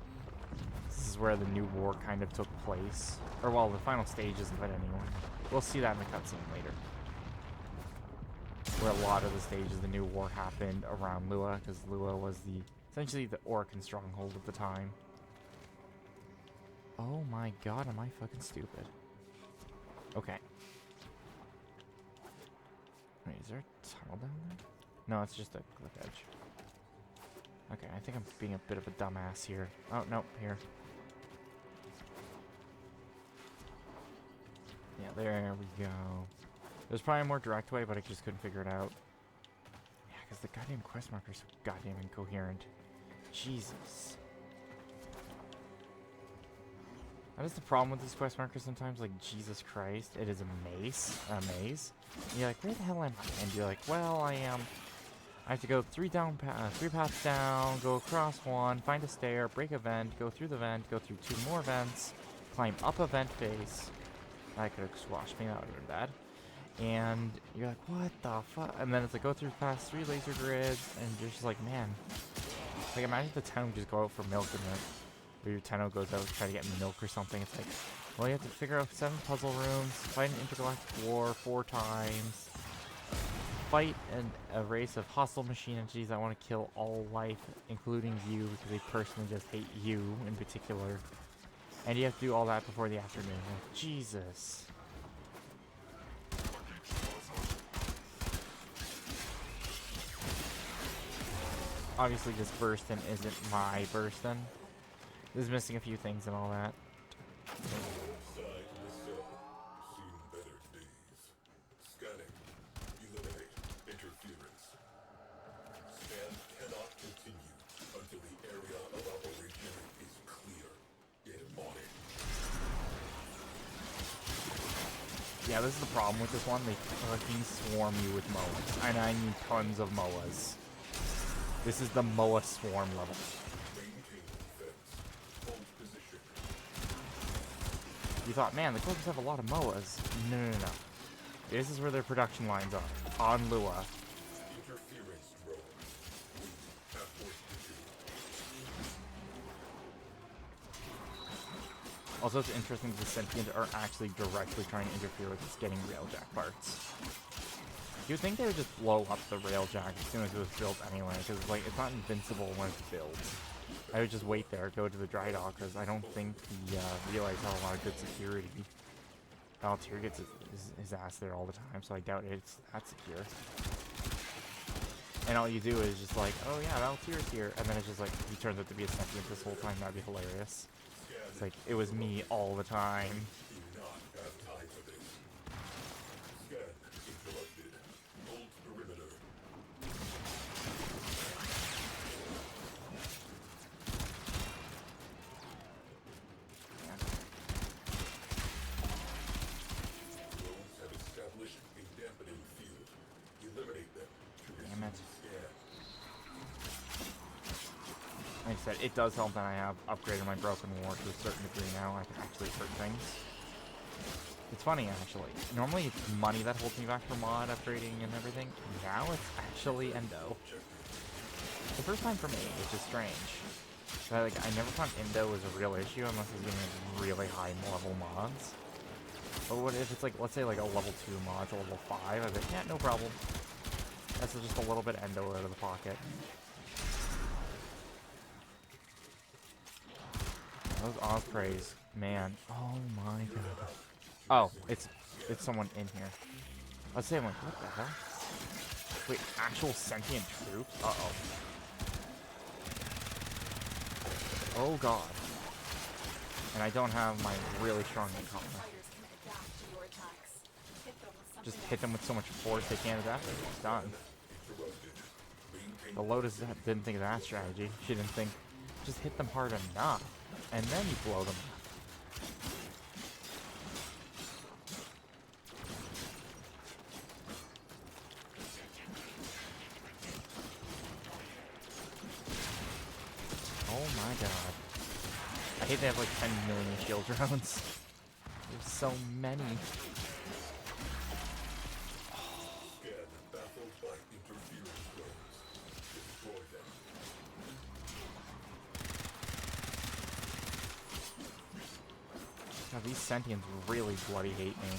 This is where the new war kind of took place. Or, well, the final stages of it anyway. We'll see that in the cutscene later. Where a lot of the stages of the new war happened around Lua. Because Lua was essentially the Orcan stronghold at the time. Oh my god, am I fucking stupid? Okay. Wait, is there a tunnel down there? No, it's just a cliff edge. Okay, I think I'm being a bit of a dumbass here. Oh, no, here. Yeah, there we go. There's probably a more direct way, but I just couldn't figure it out. Yeah, because the goddamn quest marker's so goddamn incoherent. Jesus. That is the problem with these quest markers sometimes, like, Jesus Christ, it is a maze. And you're like, where the hell am I? And you're like, well, I have to go three paths down, go across one, find a stair, break a vent, go through the vent, go through 2 more vents, climb up a vent face. That could have squashed me, that would have been bad. And you're like, what the fuck? And then it's like, go through past 3 laser grids, and you're just like, man. Like, imagine if the Tenno would just go out for milk and then, or your Tenno goes out to try to get milk or something. It's like, well, you have to figure out 7 puzzle rooms, fight an intergalactic war 4 times, fight a race of hostile machine entities that want to kill all life, including you, because they personally just hate you in particular. And you have to do all that before the afternoon. Like, Jesus. Obviously, this Burston isn't my Burston. This is missing a few things and all that. Side nacelle. Seen better days. Scanning. Eliminate interference. Scan cannot continue until the area of operation is clear. Get on it. Yeah, this is the problem with this one. They fucking swarm you with MOAs. And I mean tons of MOAs. This is the MOA swarm level. Maintain defense. Hold position. You thought, man, the Corps have a lot of MOAs. No, no, no, no. This is where their production lines are. On Lua. Interference drone. We have work to do. Also, it's interesting that the sentient are actually directly trying to interfere with us getting railjack parts. You'd think they would just blow up the railjack as soon as it was built anyway, because like it's not invincible when it's built. I would just wait there, go to the dry dock, because I don't think the relays have a lot of good security. Valtier gets his ass there all the time, so I doubt it's that secure. And all you do is just like, oh yeah, Valtier's here, and then it's just like, he turns out to be a sentient this whole time. That'd be hilarious. It's like, it was me all the time. Do not have time for this. Scan interrupted. Hold perimeter. Drones have established a dampening field. Eliminate them to Damn it. resume scan. Like I said, it does help that I have upgraded my Broken War to a certain degree now. I can actually hurt things. It's funny, actually. Normally it's money that holds me back from mod upgrading and everything. Now it's actually Endo. The first time for me, which is strange. But, like, I never found Endo was a real issue unless I was getting like, really high level mods. But what if it's like, let's say like a level 2 mod to level 5? I'd be like, yeah, no problem. That's just a little bit Endo out of the pocket. Those ospreys, man. Oh my god. Oh, it's someone in here. I was saying, like, what the hell? Wait, actual sentient troops? Uh-oh. Oh god. And I don't have my really strong encounter. Fighters can adapt to your attacks. Hit them with something Just hit them with so much force they can't adapt. It's done. The Lotus didn't think of that strategy. She didn't think, just hit them hard enough, and then you blow them up. Oh my god. I hate they have like 10 million shield drones. There's so many. Scan baffled by interference drones. Destroy them. God, these sentients really bloody hate me.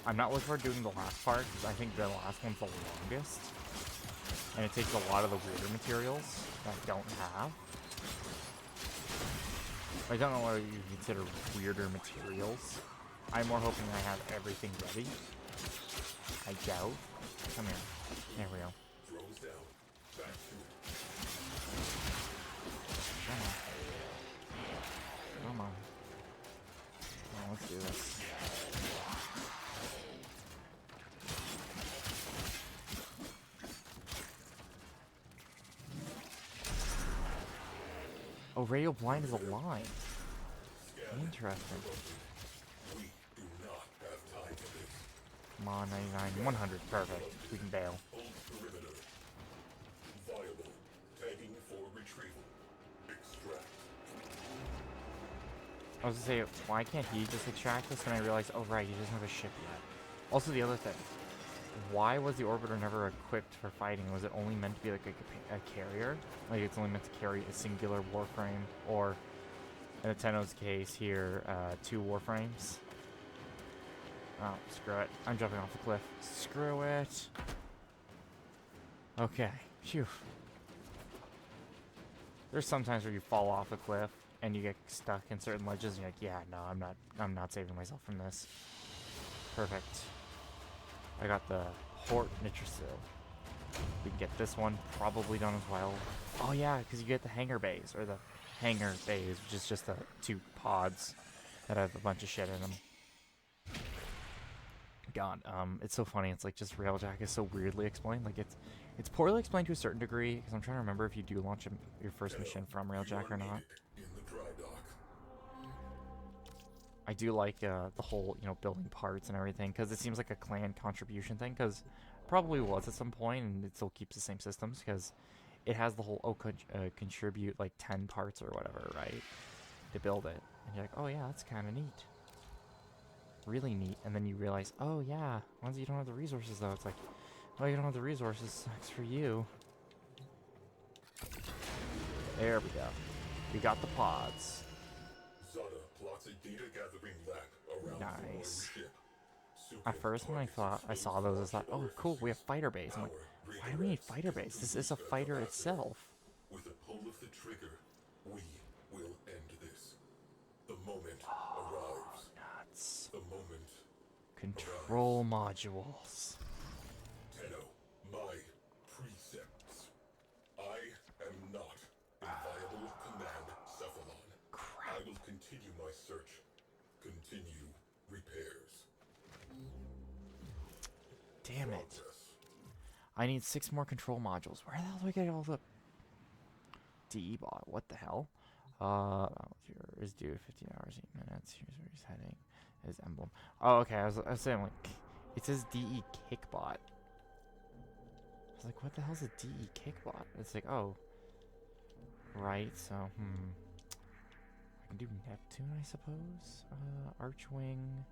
I'm not looking forward to doing the last part, because I think the last one's the longest. And it takes a lot of the weirder materials that I don't have. I don't know what you consider weirder materials. I'm more hoping I have everything ready. I doubt. Come here. There we go. Drones down. Back to it. Come on. Oh, let's do this. Oh, radio blind is a line. Interesting. We do not have time for this. Come on, 99, 100, perfect. We can bail. Hold perimeter. Viable. Tagging for retrieval. Extract. I was gonna say, why can't he just extract this? And I realized, oh right, he doesn't have a ship yet. Also, the other thing, why was the orbiter never equipped for fighting? Was it only meant to be like a carrier? Like it's only meant to carry a singular warframe, or in the Tenno's case here, 2 warframes? Oh, screw it. I'm jumping off the cliff. Screw it. Okay. Phew. There's sometimes where you fall off a cliff and you get stuck in certain ledges and you're like, yeah, no, I'm not saving myself from this. Perfect. I got the Hort Nitrosil. We can get this one probably done as well. Oh yeah, because you get the hangar bays, or the hangar bays, which is just the 2 pods that have a bunch of shit in them. God, it's so funny. It's like just Railjack is so weirdly explained. Like it's poorly explained to a certain degree, because I'm trying to remember if you do launch your first mission from Railjack or not. In the dry dock. I do like the whole, building parts and everything, because it seems like a clan contribution thing, because probably was at some point, and it still keeps the same systems, because it has the whole, contribute like 10 parts or whatever, right, to build it. And you're like, oh yeah, that's kind of neat. Really neat. And then you realize, oh yeah, once you don't have the resources though, it's like, oh, you don't have the resources, sucks for you. There we go. We got the pods. Zada plots a data Nice. ship. At first, when I saw those, I thought, oh, cool, we have fighter base. I'm like, why do we need fighter base? This is a fighter itself. With a pull of the trigger, we will end this. The moment arrives. Nuts. The moment. Control modules. Tenno, my precepts. I am not a viable command cephalon. Crap. I will continue my search. Continue repairs. Damn it. Progress. I need 6 more control modules. Where the hell do I get all the DE bot? What the hell? Here is due 15 hours, 8 minutes. Here's where he's heading. His emblem. Oh, okay. I was saying, like, it says DE kickbot. I was like, what the hell's a DE kickbot? It's like, oh. Right, so, I can do Neptune, I suppose? Archwing.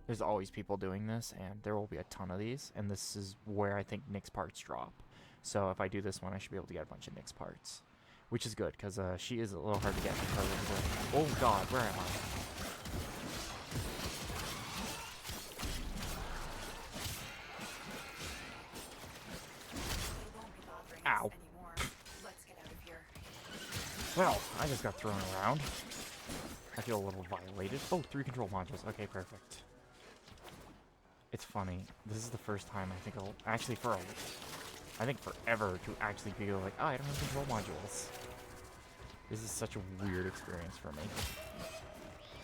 There's always people doing this, and there will be a ton of these, and this is where I think Nyx parts drop. So if I do this one, I should be able to get a bunch of Nyx parts, which is good, because she is a little hard to get. Oh god, where am I? They won't be bothering Ow. us anymore. Let's get out of here. Well, I just got thrown around. I feel a little violated. Oh, 3 control modules. Okay, perfect. It's funny. This is the first time I think I'll actually I think forever to actually be like, oh, I don't have control modules. This is such a weird experience for me.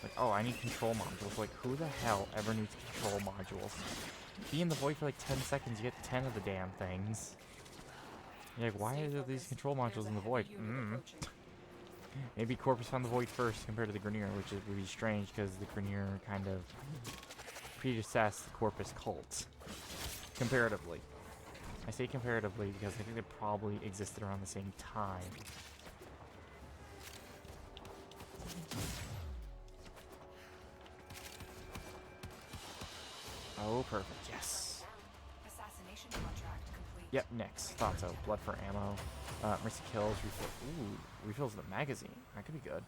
Like, oh, I need control modules. Like, who the hell ever needs control modules? Be in the void for like 10 seconds, you get 10 of the damn things. You're like, why Stay are there these focused. control There's modules a in the heavy void? unit approaching. Maybe Corpus found the void first compared to the Grenier, which would be strange because the Grenier kind of predecessed the Corpus cult. Comparatively. I say comparatively because I think they probably existed around the same time. Oh, perfect. Yes. Assassination contract complete. Yep, next. Thought so. Blood for ammo. Mercy kills. Refill. Ooh, refills the magazine. That could be good.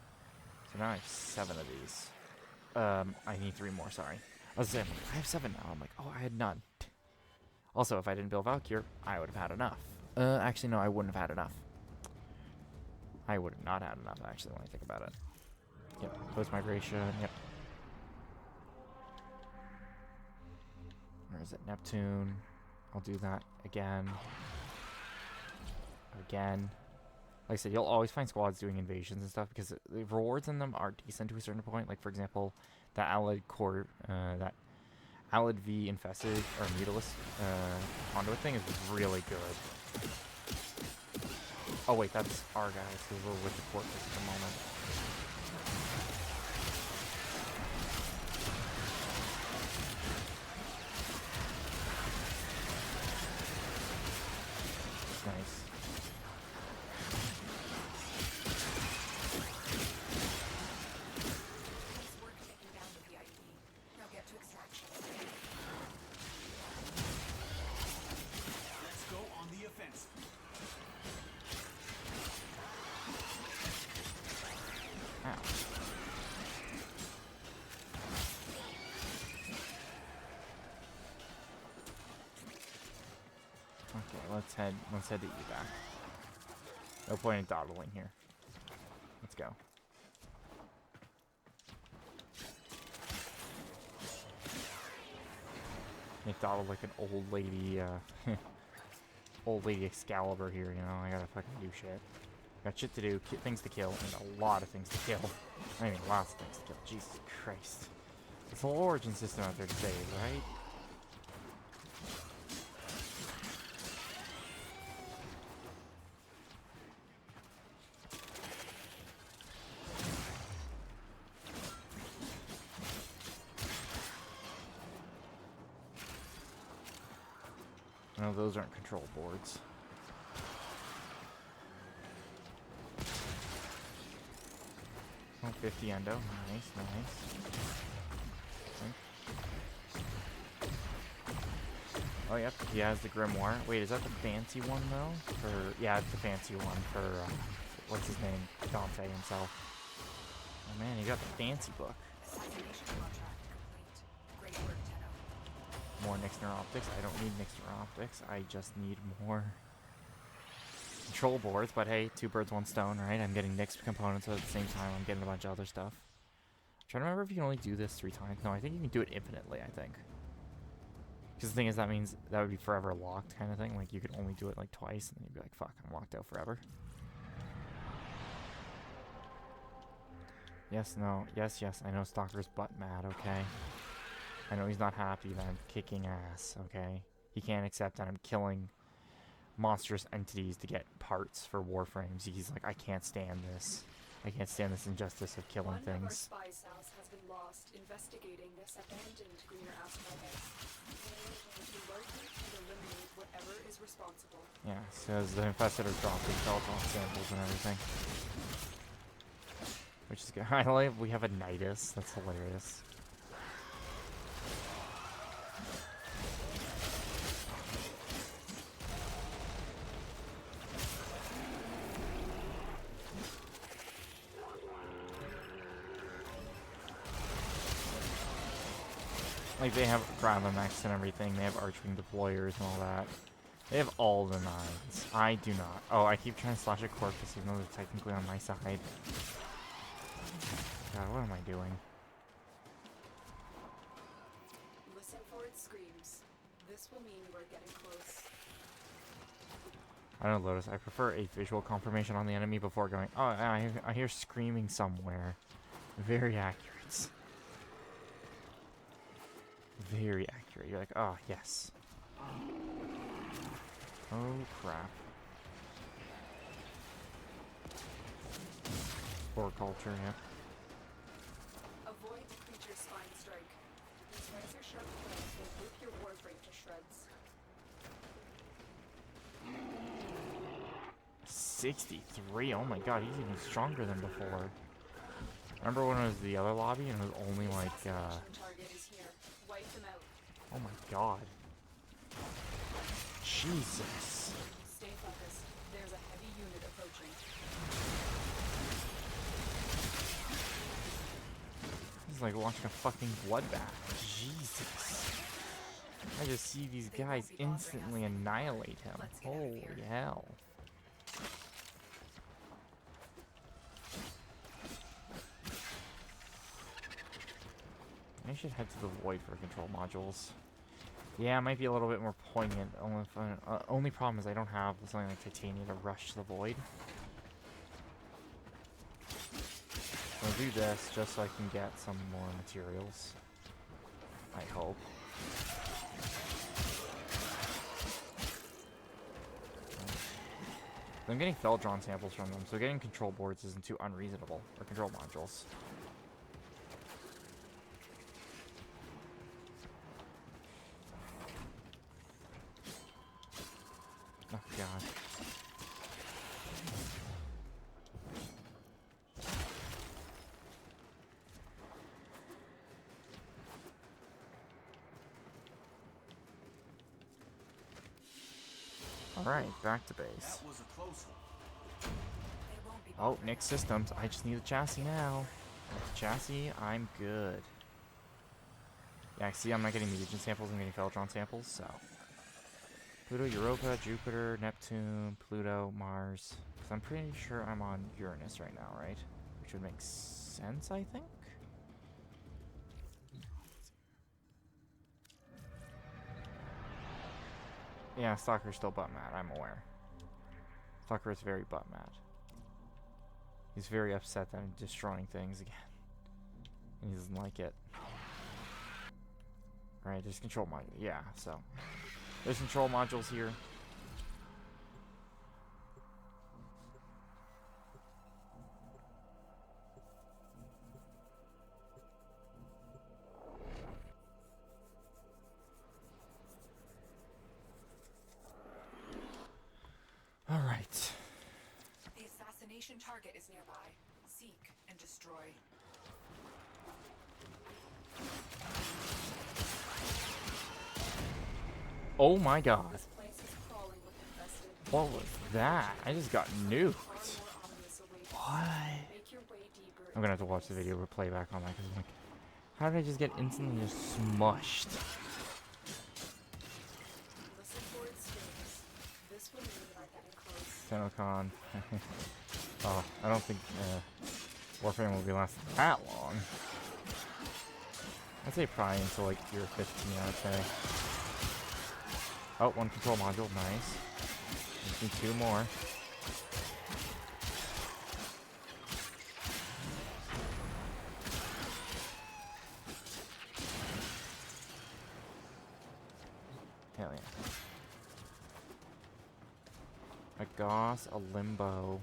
So now I have 7 of these. I need 3 more, sorry. I was saying, I have 7 now. I'm like, oh, I had none. Also, if I didn't build Valkyr, I would have had enough. Actually, no, I wouldn't have had enough. I would have not had enough, actually, when I think about it. Yep, post-migration, yep. Where is it? Neptune. I'll do that again. Again. Like I said, you'll always find squads doing invasions and stuff because the rewards in them are decent to a certain point. Like, for example, that Allied Core, that Allied V infested or mutilus conduit thing is really good. Oh wait, that's our guys who were with the Corpus at the moment. Nice. Nice work taking down the VIP. Now get to extraction. Let's go on the offensive. Ow. Okay, let's head to evac. No point in dawdling here. Let's go. Make dawdle like an old lady, old lady Excalibur here, you know? I gotta fucking do shit. Got shit to do, things to kill, and a lot of things to kill. I mean, lots of things to kill. Jesus Christ. It's a whole origin system out there to save, right? No, those aren't control boards. Oh, 50 endo. Nice, nice. Oh, yep, he has the grimoire. Wait, is that the fancy one, though? Yeah, it's the fancy one for, what's his name? Dante himself. Oh, man, he got the fancy book. Assassination contract complete. Great work, Tenno. More Nixner optics. I don't need Nixner optics. I just need more control boards. But hey, two birds, one stone, right? I'm getting Nix components, so at the same time, I'm getting a bunch of other stuff. I'm trying to remember if you can only do this 3 times. No, I think you can do it infinitely, I think. Because the thing is, that means that would be forever locked kind of thing. Like, you could only do it, like, twice, and then you'd be like, fuck, I'm locked out forever. Yes, no, yes, yes, I know Stalker's butt mad, okay? I know he's not happy that I'm kicking ass, okay? He can't accept that I'm killing monstrous entities to get parts for Warframes. He's like, I can't stand this. I can't stand this injustice of killing One of our things. spy cells has been lost investigating this abandoned greener asteroid base. To locate and eliminate whatever is responsible. Yeah, says the infested are dropping Beltron samples and everything. Which is good. I like we have a Nidus. That's hilarious. Like, they have Gravimex and everything, they have Archwing deployers and all that. They have all the nines. I do not. Oh, I keep trying to slash a Corpus even though they're technically on my side. God, what am I doing? Listen for its screams. This will mean we're getting close. I don't know, Lotus. I prefer a visual confirmation on the enemy before going, oh, I hear screaming somewhere. Very accurate. Very accurate. You're like, oh, yes. Oh, crap. Spore culture, yeah. Avoid the creature's spine strike. These razor-sharp blades will rip your warframe to shreds. 63? Oh my god, he's even stronger than before. Remember when it was the other lobby and it was only like, Assassination target is here. Wipe them out. oh my god. Jesus. Stay focused. There's a heavy unit approaching. This is like watching a fucking bloodbath. Jesus. I just see these guys instantly annihilate him. Holy hell. I should head to the Void for control modules. Yeah, it might be a little bit more poignant. Only problem is I don't have something like Titania to rush the Void. So I'll do this just so I can get some more materials. I hope. I'm getting Feldron samples from them, so getting control boards isn't too unreasonable. Or control modules. Oh god. Alright, back to base. That was a close one. They won't be Oh, Nick Systems. I just need a chassis now. With the chassis, I'm good. Yeah, see, I'm not getting the Legion samples, I'm getting Feldron samples, so. Pluto, Europa, Jupiter, Neptune, Pluto, Mars. Because I'm pretty sure I'm on Uranus right now, right? Which would make sense, I think? Yeah, Stalker's still butt mad, I'm aware. Stalker is very butt mad. He's very upset that I'm destroying things again. And he doesn't like it. Right, there's control module. Yeah, so. There's control modules here. Alright. The assassination target is nearby. Seek and destroy. Oh my god. This place is crawling with infested. What was that? I just got nuked. Far more ominous awaits. What? Make your way deeper I'm gonna have to into watch the this. video replay back on that because I'm like, how did I just get instantly just smushed? Listen for its screams. This will mean we are getting close. TennoCon. Oh, I don't think Warframe will be lasting that long. I'd say probably until like year 15, I would say. Oh, one control module, nice. Just need 2 more. Hell yeah. A Gauss, a Limbo,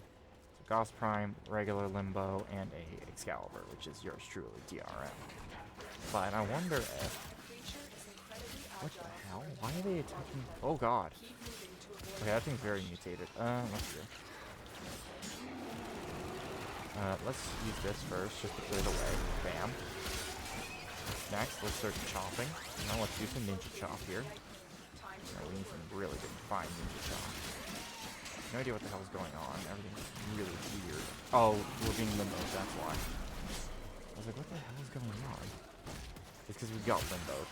Gauss Prime, regular Limbo, and a Excalibur, which is yours truly, DRM. But I wonder if... Creature is incredibly What the agile. hell? Why are they attacking... Oh god. Keep moving to avoid Okay, that thing's very mutated. Let's see. Let's use this first, just to clear the way. Bam. Next, let's start chopping. Now let's do some ninja chop here. time to We need some really good fine ninja chop. No idea what the hell is going on. Everything's really weird. Oh, we're being limboed, that's why. I was like, what the hell is going on? It's because we got limboed.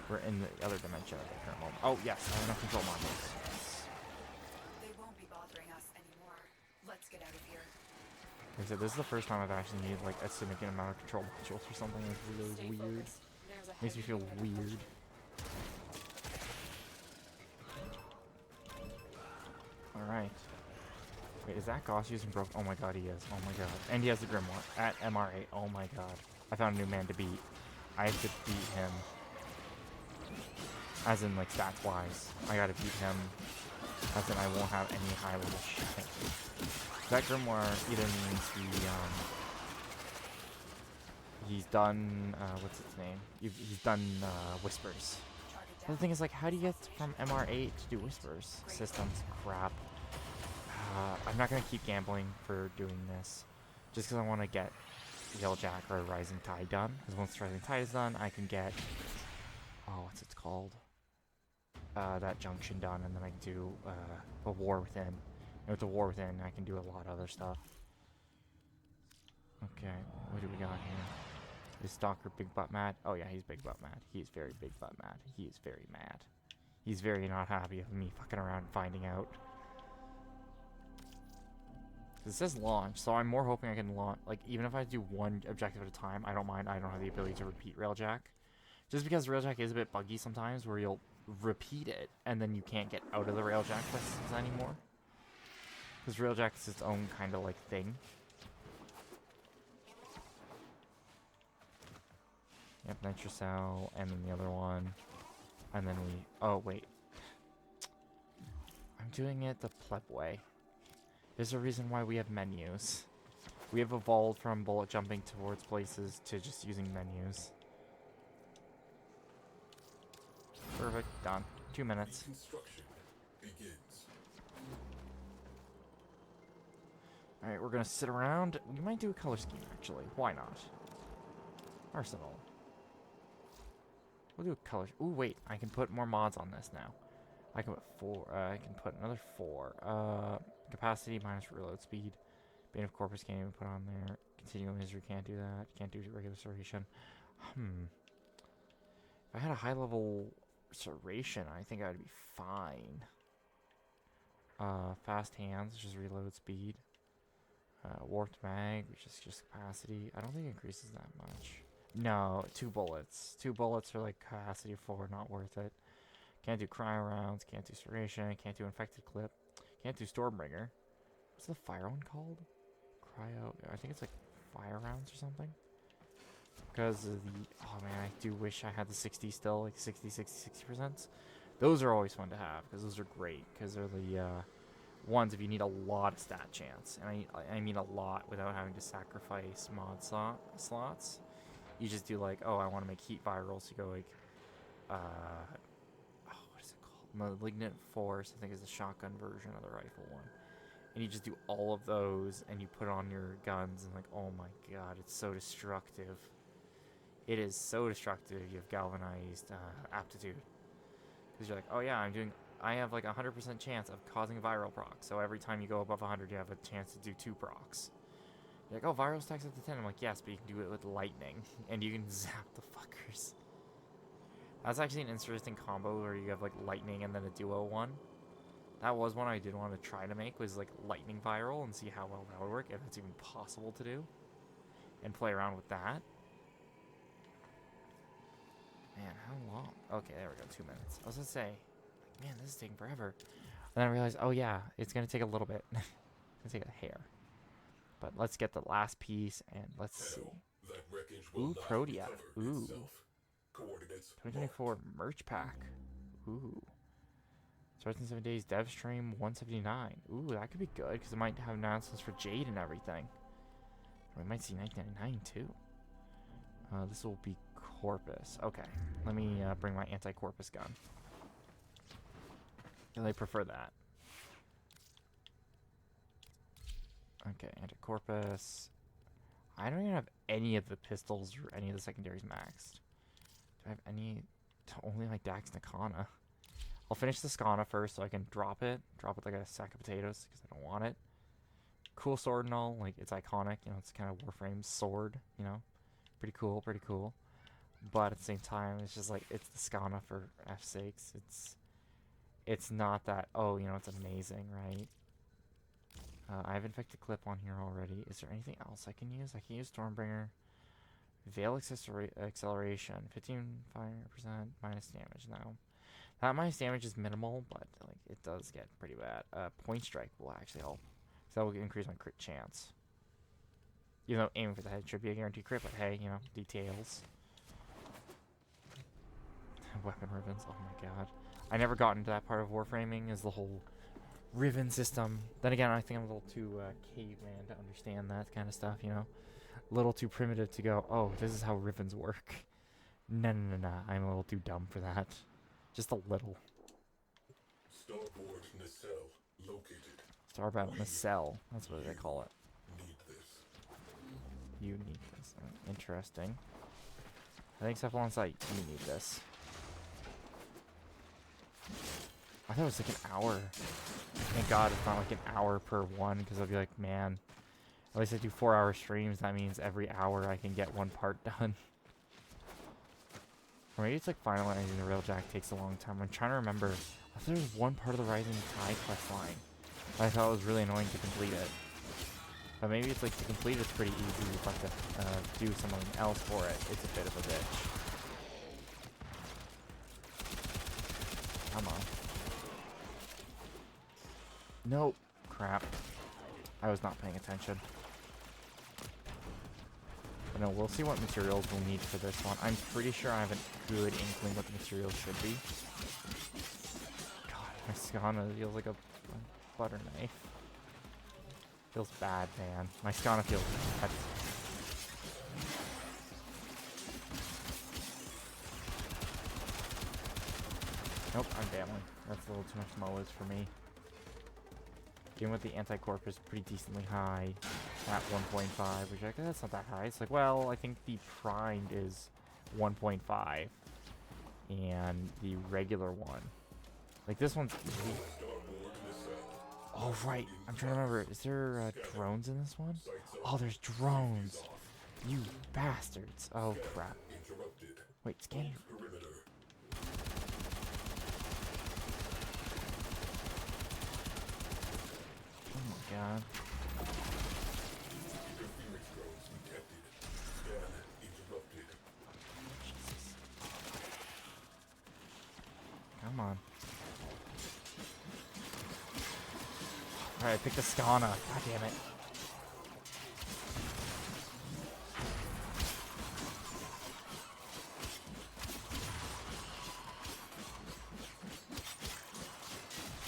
We're in the other dimension at the current moment. Oh, yes, I have enough control modules. Yes. They won't be bothering us anymore. Let's get out of here. Like I said, this is the first time I've actually needed like a significant amount of control modules or something. It's really Stay weird. focused. There's a Makes me heavy feel unit weird. Alright. Wait, is that Gauss using broke? Oh my god, he is. Oh my god. And he has the Grimoire at MR8. Oh my god. I found a new man to beat. I have to beat him. As in, like, stats wise. I gotta beat him. As in, I won't have any high level shit. Thank you. That Grimoire either means he's done, what's its name? He's done, Whispers. But the thing is, like, how do you get from MR8 to do Whispers? Systems, crap. I'm not gonna keep gambling for doing this. Just because I want to get Yellowjack or Rising Tide done. Because once Rising Tide is done, I can get, oh, what's it called? That junction done, and then I can do, a War Within. And with the War Within, I can do a lot of other stuff. Okay, what do we got here? Is Stalker Big Butt mad? Oh yeah, he's Big Butt mad. He's very Big Butt mad. He is very mad. He's very not happy with me fucking around and finding out. It says launch, so I'm more hoping I can launch, like, even if I do one objective at a time, I don't mind. I don't have the ability to repeat Railjack. Just because Railjack is a bit buggy sometimes, where you'll repeat it, and then you can't get out of the Railjack quests anymore. Because Railjack is its own kind of, like, thing. Yep, Nitrocell, and then the other one. And then we... Oh, wait. I'm doing it the pleb way. There's a reason why we have menus. We have evolved from bullet jumping towards places to just using menus. Perfect, done. 2 minutes. Construction begins. Alright, we're gonna sit around. We might do a color scheme, actually. Why not? Arsenal. We'll do a color... Ooh, wait. I can put more mods on this now. I can put 4. I can put another 4. Capacity minus reload speed. Bane of Corpus can't even put on there. Continual Misery can't do that. Can't do regular Serration. If I had a high level Serration, I think I'd be fine. Fast Hands, which is reload speed. Warped Mag, which is just capacity. I don't think it increases that much. No, 2 bullets. 2 bullets are like capacity 4, not worth it. Can't do cryo rounds, can't do Serration, can't do Infected Clip, can't do Stormbringer. What's the fire one called? Cryo, I think it's like fire rounds or something. Because of the, oh man, I do wish I had the 60 still, like 60, 60%. Those are always fun to have, because those are great, because they're the ones if you need a lot of stat chance. And I mean a lot without having to sacrifice mod slots. You just do like, oh, I want to make heat virals, so you go like, what is it called? Malignant Force, I think is the shotgun version of the rifle one. And you just do all of those, and you put on your guns, and like, oh my god, it's so destructive. It is so destructive. You have galvanized aptitude. Because you're like, oh yeah, I have like 100% chance of causing a viral proc. So every time you go above 100, you have a chance to do 2 procs. You're like, oh, viral stacks up to 10. I'm like, yes, but you can do it with lightning. And you can zap the fuckers. That's actually an interesting combo where you have like lightning and then a duo one. That was one I did want to try to make, was like lightning viral and see how well that would work, if it's even possible to do. And play around with that. Man, how long? Okay, there we go, 2 minutes. I was gonna say, like, man, this is taking forever. And then I realized, oh yeah, it's gonna take a little bit. It's gonna take a hair. But let's get the last piece and let's see. That wreckage will Ooh, not Protea. recover Ooh. itself. Coordinates 2024 merch pack. Ooh. Starts in 7 days. Dev stream 179. Ooh, that could be good because it might have announcements for Jade and everything. We might see 1999 too. This will be Corpus. Okay, let me bring my anti-Corpus gun. I prefer that. Okay, anti-Corpus. I don't even have any of the pistols or any of the secondaries maxed. Do I have any? Only like Dax Nakana. I'll finish the Skana first so I can drop it. Drop it like a sack of potatoes because I don't want it. Cool sword and all. Like, it's iconic. You know, it's kind of Warframe's sword. You know, pretty cool, pretty cool. But at the same time, it's just like, it's the Skana for F's sakes. It's not that, oh, you know, it's amazing, right? I have Infected Clip on here already. Is there anything else I can use? I can use Stormbringer. Veil Acceleration. 15% minus damage now. That minus damage is minimal, but like it does get pretty bad. Point Strike will actually help. So that will increase my crit chance. Even though aiming for the head should be a guaranteed crit, but hey, you know, details. Weapon ribbons, oh my god. I never got into that part of Warframing, is the whole ribbon system. Then again, I think I'm a little too caveman to understand that kind of stuff, you know? A little too primitive to go, oh, this is how ribbons work. No, I'm a little too dumb for that. Just a little. Starboard nacelle located. Starbound nacelle, that's what they call it. Need this. You need this. Interesting. I think Cephalon site, you need this. I thought it was like an hour. Thank God it's not like an hour per one, because I'll be like, man, at least I do 4-hour streams. That means every hour I can get one part done. Or maybe it's like finalizing the Railjack takes a long time. I'm trying to remember. I thought there was one part of the Rising Tide quest line that I thought was really annoying to complete it. But maybe it's like to complete it's pretty easy, but to do something else for it, it's a bit of a bitch. Come on. Nope. Crap. I was not paying attention. But no, we'll see what materials we'll need for this one. I'm pretty sure I have a good inkling what the materials should be. God, my Skana feels like a butter knife. Feels bad, man. My Skana feels bad. Nope, I'm failing. That's a little too much Moas for me. Even with the anti-corp is pretty decently high at 1.5, which I guess that's not that high. It's like, well, I think the primed is 1.5 and the regular one. Like this one's oh right, I'm trying to remember. Is there drones in this one? Oh, there's drones. You bastards. Oh crap. Wait, scan. Oh my god. Jesus. Come on. Alright, I picked the Skana. God damn it.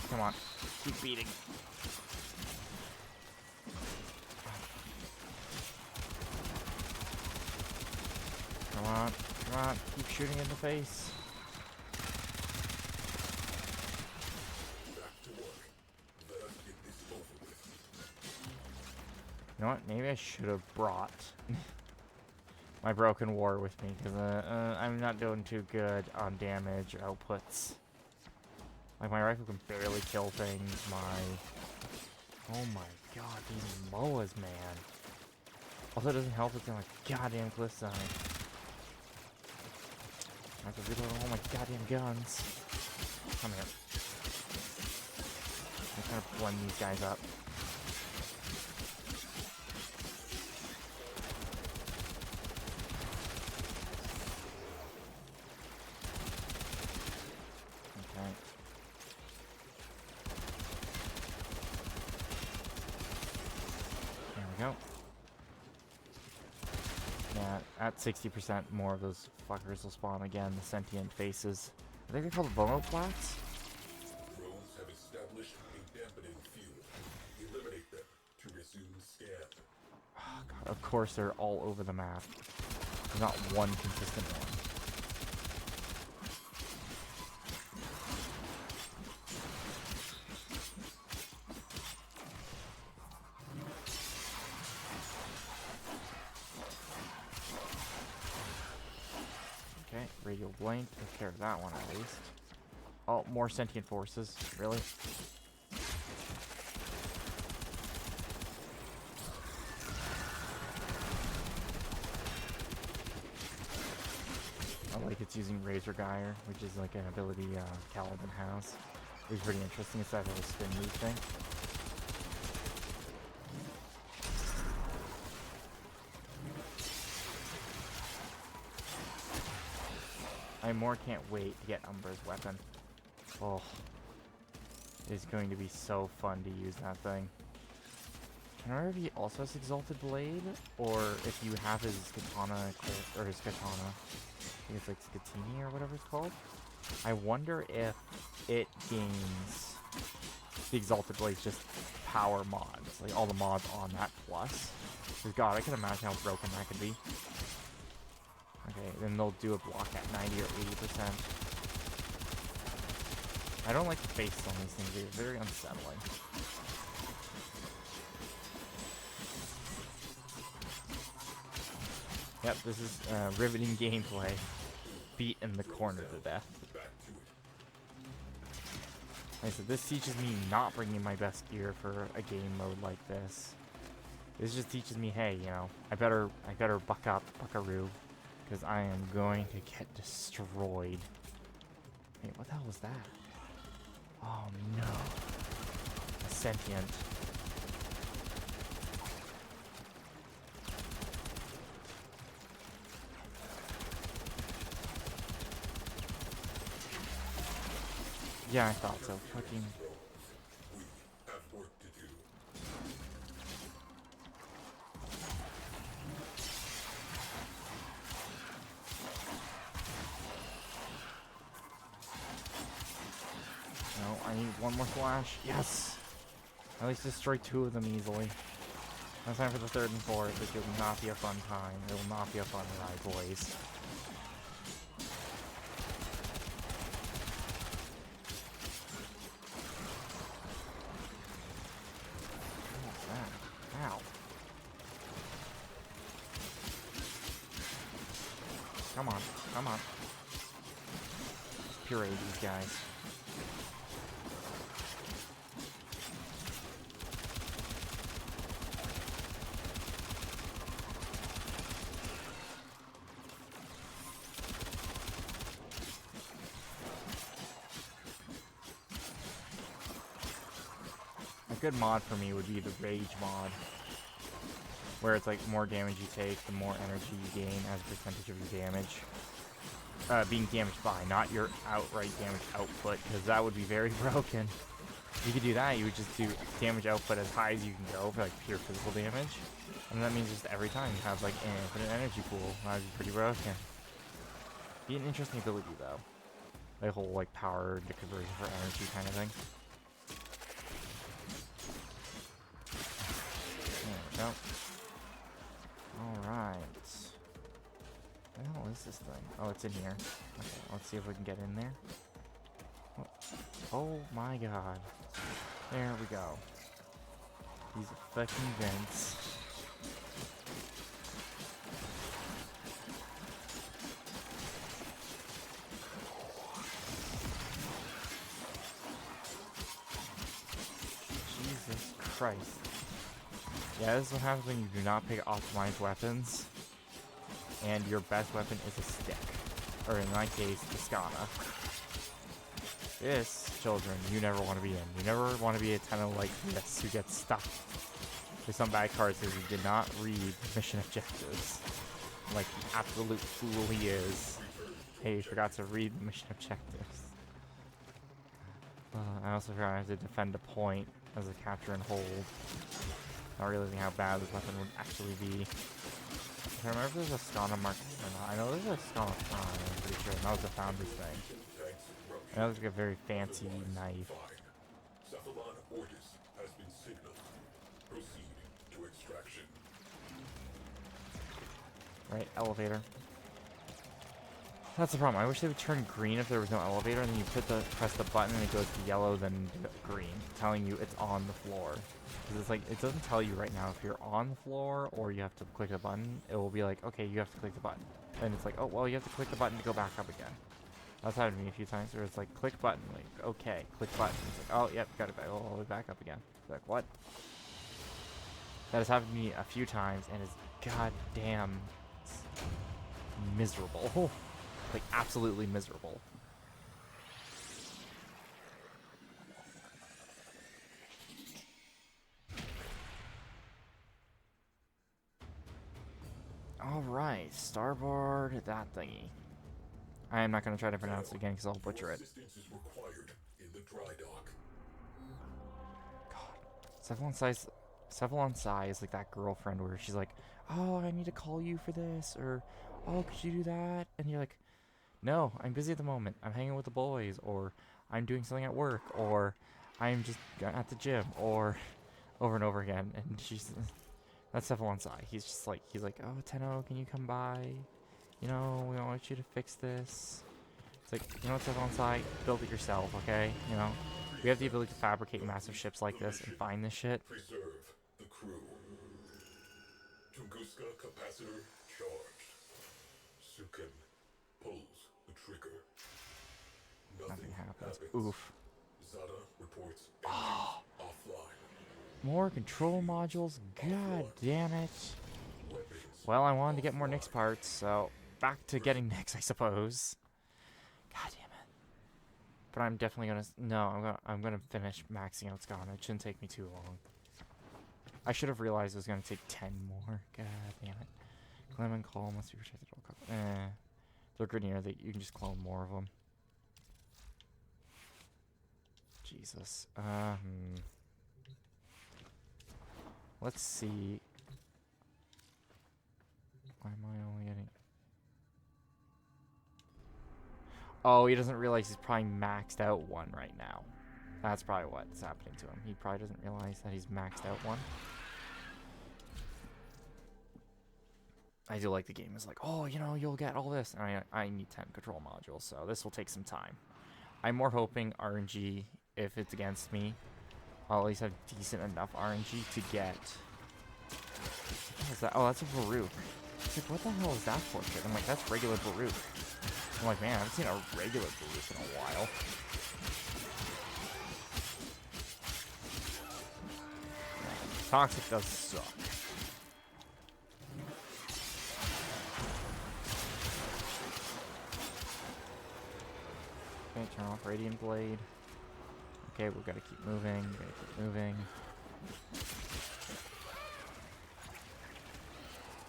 Come on. Keep beating. Come on. Come on. Keep shooting in the face. You know what? Maybe I should have brought my Broken War with me, because I'm not doing too good on damage outputs. Like, my rifle can barely kill things. Oh my god, these MOAs, man. Also, it doesn't help it's in, like, goddamn cliffside. I have to reload all my goddamn guns. Come here. I'm trying to blend these guys up. Okay. There we go. Yeah, at 60% more of those fuckers will spawn again, the sentient faces. I think they're called vonoplats? Drones have established a dampening field. Eliminate them to resume scan. Oh, God, of course they're all over the map. There's not one consistent one. Okay, radial blink, take care of that one at least. Oh, more sentient forces, really? I like it's using Razor Gyre, which is like an ability Caliban has. It was pretty interesting, it's that little spin move thing. I more can't wait to get Umbra's weapon. Oh, it's going to be so fun to use that thing. I don't remember if he also has Exalted Blade, or if you have his katana, or his katana. I think it's like Skatini or whatever it's called. I wonder if it gains the Exalted Blade's just power mods, like all the mods on that plus. Because God, I can imagine how broken that could be. Okay, then they'll do a block at 90 or 80%. I don't like the faces on these things, they're very unsettling. Yep, this is riveting gameplay. Beat in the corner to death. Like I said, this teaches me not bringing my best gear for a game mode like this. This just teaches me, hey, you know, I better buck up, buckaroo. Because I am going to get destroyed. Wait, what the hell was that? Oh no. A sentient. Yeah, I thought so. Fucking. We have work to do. No, I need one more flash. Yes! At least destroy 2 of them easily. Now time for the 3rd and 4th, which will not be a fun time. It will not be a fun ride, boys. What was that? Ow. Come on, come on. Let's puree these guys. A good mod for me would be the Rage mod, where it's like more damage you take, the more energy you gain as a percentage of your damage. Being damaged by, not your outright damage output, because that would be very broken. If you could do that, you would just do damage output as high as you can go for like pure physical damage. And that means just every time you have like an infinite energy pool. That would be pretty broken. Be an interesting ability though. The whole like power to conversion for energy kind of thing. There we go. Alright. What the hell is this thing? Oh, it's in here. Okay, let's see if we can get in there. Oh my god. There we go. These fucking vents. Christ. Yeah, this is what happens when you do not pick optimized weapons. And your best weapon is a stick. Or in my case, the Skana. This, children, you never want to be in. You never want to be a Tenno like this who gets stuck with some bad cards because he did not read mission objectives. Like the absolute fool he is. Hey, he forgot to read the mission objectives. I also forgot I have to defend a point as a capture and hold. Not realizing how bad this weapon would actually be. I don't remember if there's a Skana mark or not. I know there's a Skana Prime, I'm pretty sure. And that was a Foundry thing. And that was like a very fancy knife. Cephalon Ordis has been signaled. Proceed to extraction. Right, elevator. That's the problem. I wish they would turn green if there was no elevator, and then you press the button and it goes to yellow, then green, telling you it's on the floor. Because it's like, it doesn't tell you right now if you're on the floor or you have to click the button. It will be like, okay, you have to click the button. And it's like, oh, well, you have to click the button to go back up again. That's happened to me a few times where it's like, click button, like, okay, click button. It's like, oh, yep, got it back, all the way back up again. It's like, what? That has happened to me a few times and is goddamn miserable. Like, absolutely miserable. Alright, starboard, that thingy. I am not going to try to pronounce it again because I'll butcher it. Assistance is required in the dry dock. God. Cephalon Sai is like that girlfriend where she's like, oh, I need to call you for this, or, oh, could you do that? And you're like, no, I'm busy at the moment. I'm hanging with the boys, or I'm doing something at work, or I'm just at the gym, or over and over again. And that's Cephalon Sai. He's like, oh, Tenno, can you come by? You know, we want you to fix this. It's like, you know what, Cephalon Sai? Build it yourself, okay? You know, we have the ability to fabricate massive ships like this and find this shit. Preserve the crew. Tunguska capacitor charged. Sukin pulls the trigger. Nothing happens. Oof. Zada reports engines offline. More control modules? God damn it. Weapons Well, I wanted to get more Nyx parts, so back to getting Nyx, I suppose. God damn it. But I'm definitely gonna... No, I'm gonna finish maxing out Skana. It shouldn't take me too long. I should have realized it was gonna take 10 more. God damn it. Clone and call must be protected at all costs. They're Grenier, you can just clone more of them. Jesus. Let's see. Why am I only getting... Oh, he doesn't realize he's probably maxed out one right now. That's probably what's happening to him. He probably doesn't realize that he's maxed out one. I do like the game is like, oh, you know, you'll get all this. And I need 10 control modules, so this will take some time. I'm more hoping RNG, if it's against me, I'll at least have decent enough RNG to get... What is that? Oh, that's a Baruch. It's like, what the hell is that portrait? I'm like, that's regular Baruch. I'm like, man, I haven't seen a regular Baruch in a while. Toxic does suck. Okay, turn off Radiant Blade. Okay, we've got to keep moving.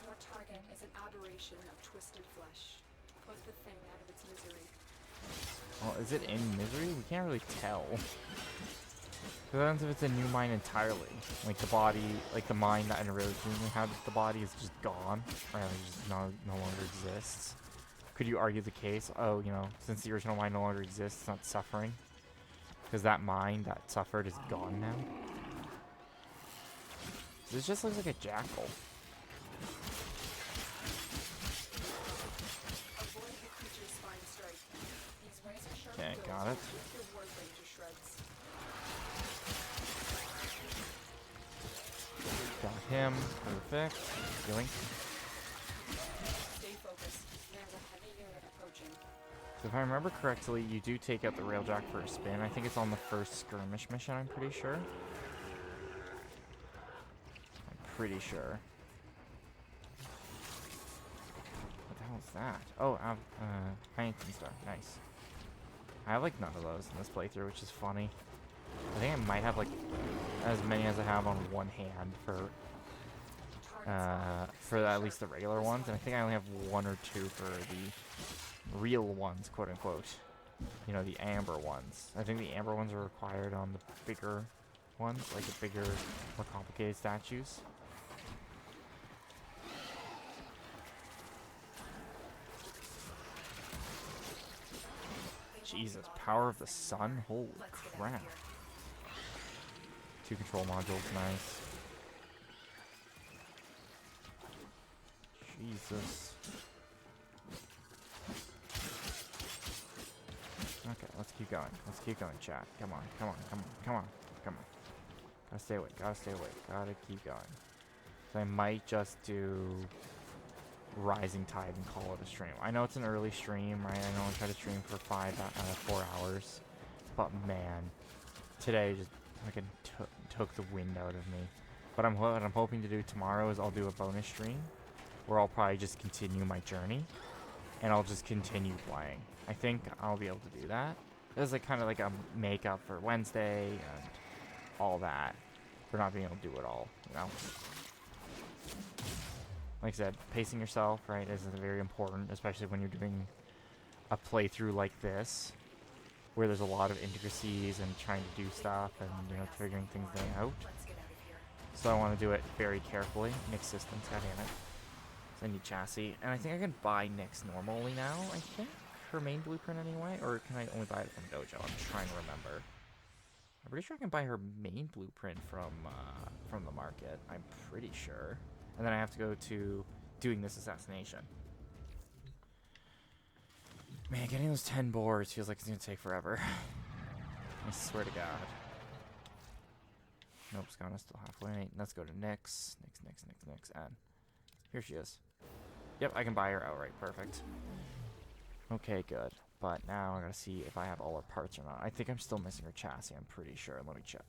Your target is an aberration of twisted flesh. Put the thing out of its misery. Well, is it in misery? We can't really tell. What happens if it's a new mind entirely? Like the body, like the mind that originally had the body is just gone, or just no longer exists. Could you argue the case? Oh, you know, since the original mind no longer exists, it's not suffering. Because that mind that suffered is gone now. This just looks like a jackal. Avoid the creature's spine strike. These razor-sharp Okay, bills got it. will rip your warblade to shreds. Got him. Perfect. Healing. Stay focused. There's a heavy unit approaching. So if I remember correctly, you do take out the railjack for a spin. I think it's on the first skirmish mission, I'm pretty sure. pretty sure. What the hell is that? Oh, Huntington Star. Nice. I have like none of those in this playthrough, which is funny. I think I might have like as many as I have on one hand for at least the regular ones, and I think I only have 1 or 2 for the real ones, quote unquote. You know, the amber ones. I think the amber ones are required on the bigger ones, like the bigger, more complicated statues. Jesus, power of the sun? Holy crap. 2 control modules, nice. Jesus. Okay, let's keep going. Let's keep going, chat. Come on, come on, come on, come on, come on. Gotta stay awake, gotta stay awake, gotta keep going. So I might just do Rising Tide and call it a stream. I know it's an early stream, right? I know I try to stream for 4 hours. But man, today just fucking took the wind out of me. But what I'm hoping to do tomorrow is I'll do a bonus stream where I'll probably just continue my journey and I'll just continue playing. I think I'll be able to do that. This is like kind of like a makeup for Wednesday and all that for not being able to do it all, you know? Like I said, pacing yourself, right, is very important, especially when you're doing a playthrough like this, where there's a lot of intricacies and trying to do stuff and, you know, figuring things out. So I want to do it very carefully. Nick's systems, goddammit. So I need chassis. And I think I can buy Nick's normally now, I think. Her main blueprint anyway? Or can I only buy it from Dojo? I'm trying to remember. I'm pretty sure I can buy her main blueprint from the market. I'm pretty sure. And then I have to go to doing this assassination. Man, getting those 10 boards feels like it's gonna take forever. I swear to God. Nope, Skana's still halfway. Let's go to Nyx. Nyx, and here she is. Yep, I can buy her outright. Perfect. Okay, good. But now I gotta see if I have all her parts or not. I think I'm still missing her chassis, I'm pretty sure. Let me check.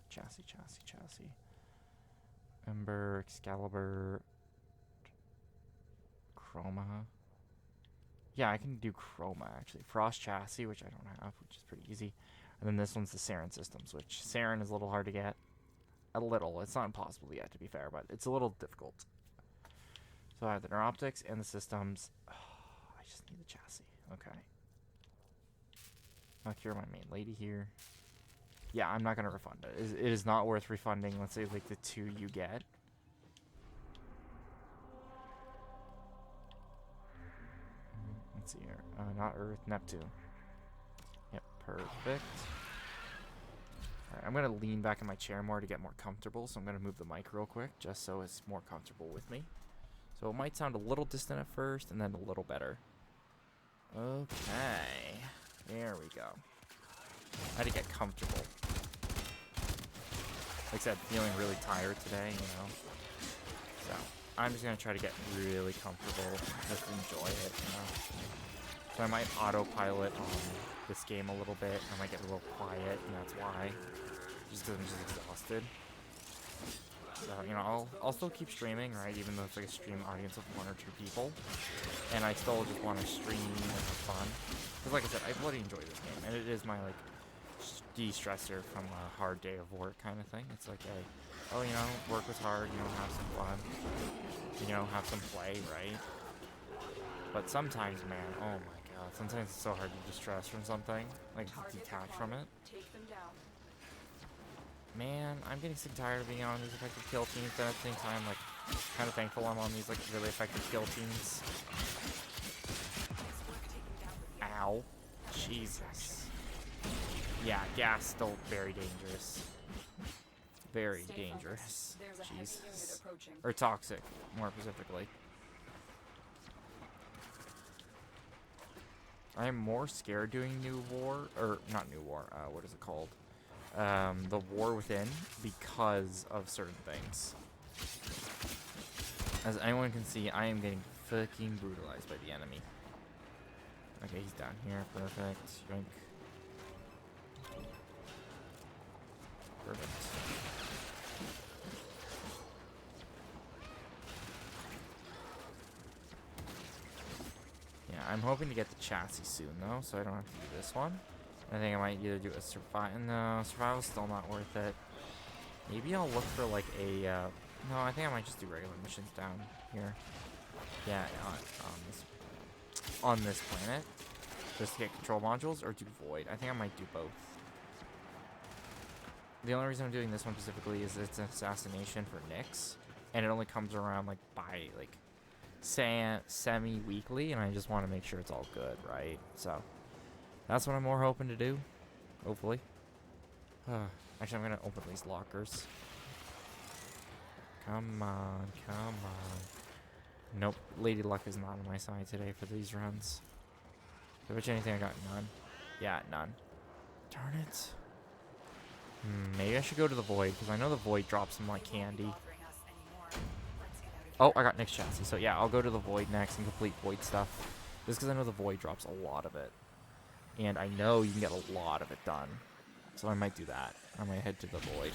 Chassis. Ember, Excalibur, Chroma. Yeah, I can do Chroma, actually. Frost Chassis, which I don't have, which is pretty easy. And then this one's the Saren Systems, which Saren is a little hard to get. A little. It's not impossible yet, to be fair, but it's a little difficult. So I have the Neuroptics and the Systems. Oh, I just need the chassis. Okay. I'll cure my main lady here. Yeah, I'm not going to refund it. It is not worth refunding, let's say, like, the 2 you get. Let's see here. Not Earth, Neptune. Yep, perfect. Alright, I'm going to lean back in my chair more to get more comfortable, so I'm going to move the mic real quick, just so it's more comfortable with me. So it might sound a little distant at first, and then a little better. Okay. There we go. I had to get comfortable. Like I said, feeling really tired today, you know. So, I'm just going to try to get really comfortable, just enjoy it, you know. So I might autopilot on this game a little bit. I might get a little quiet, and that's why. Just because I'm just exhausted. So, you know, I'll still keep streaming, right? Even though it's like a stream audience of 1 or 2 people. And I still just want to stream and have fun. Because like I said, I bloody enjoy this game. And it is my, like, de-stressor from a hard day of work kind of thing. It's like a, oh, you know, work was hard, you know, have some fun. You know, have some play, right? But sometimes, man, oh my god, sometimes it's so hard to distress from something. Like, detach from it. Take them down. Man, I'm getting sick and tired of being on these effective kill teams, but at the same time, like, kind of thankful I'm on these, like, really effective kill teams. Ow. Jesus. Yeah, gas still very dangerous. Very dangerous. Jesus. Or toxic, more specifically. I am more scared doing New War, or not New War, what is it called? The War Within, because of certain things. As anyone can see, I am getting fucking brutalized by the enemy. Okay, he's down here. Perfect. Yoink. Perfect. hoping to get the chassis soon, though, so I don't have to do this one. I think I might either do a survival. No, survival's still not worth it. Maybe I'll look for like a. No, I think I might just do regular missions down here. Yeah, on this planet, just to get control modules, or do void. I think I might do both. The only reason I'm doing this one specifically is it's an assassination for Nyx, and it only comes around like by like semi-weekly, and I just want to make sure it's all good, right? So that's what I'm more hoping to do, hopefully. Actually, I'm gonna open these lockers. Come on, come on. Nope, Lady Luck is not on my side today for these runs. I bet you anything I got none. Yeah, none. Darn it. Maybe I should go to the Void, because I know the Void drops some like candy. Oh, I got Nyx chassis. So yeah, I'll go to the Void next and complete Void stuff. Just because I know the Void drops a lot of it. And I know you can get a lot of it done. So I might do that. I might head to the Void.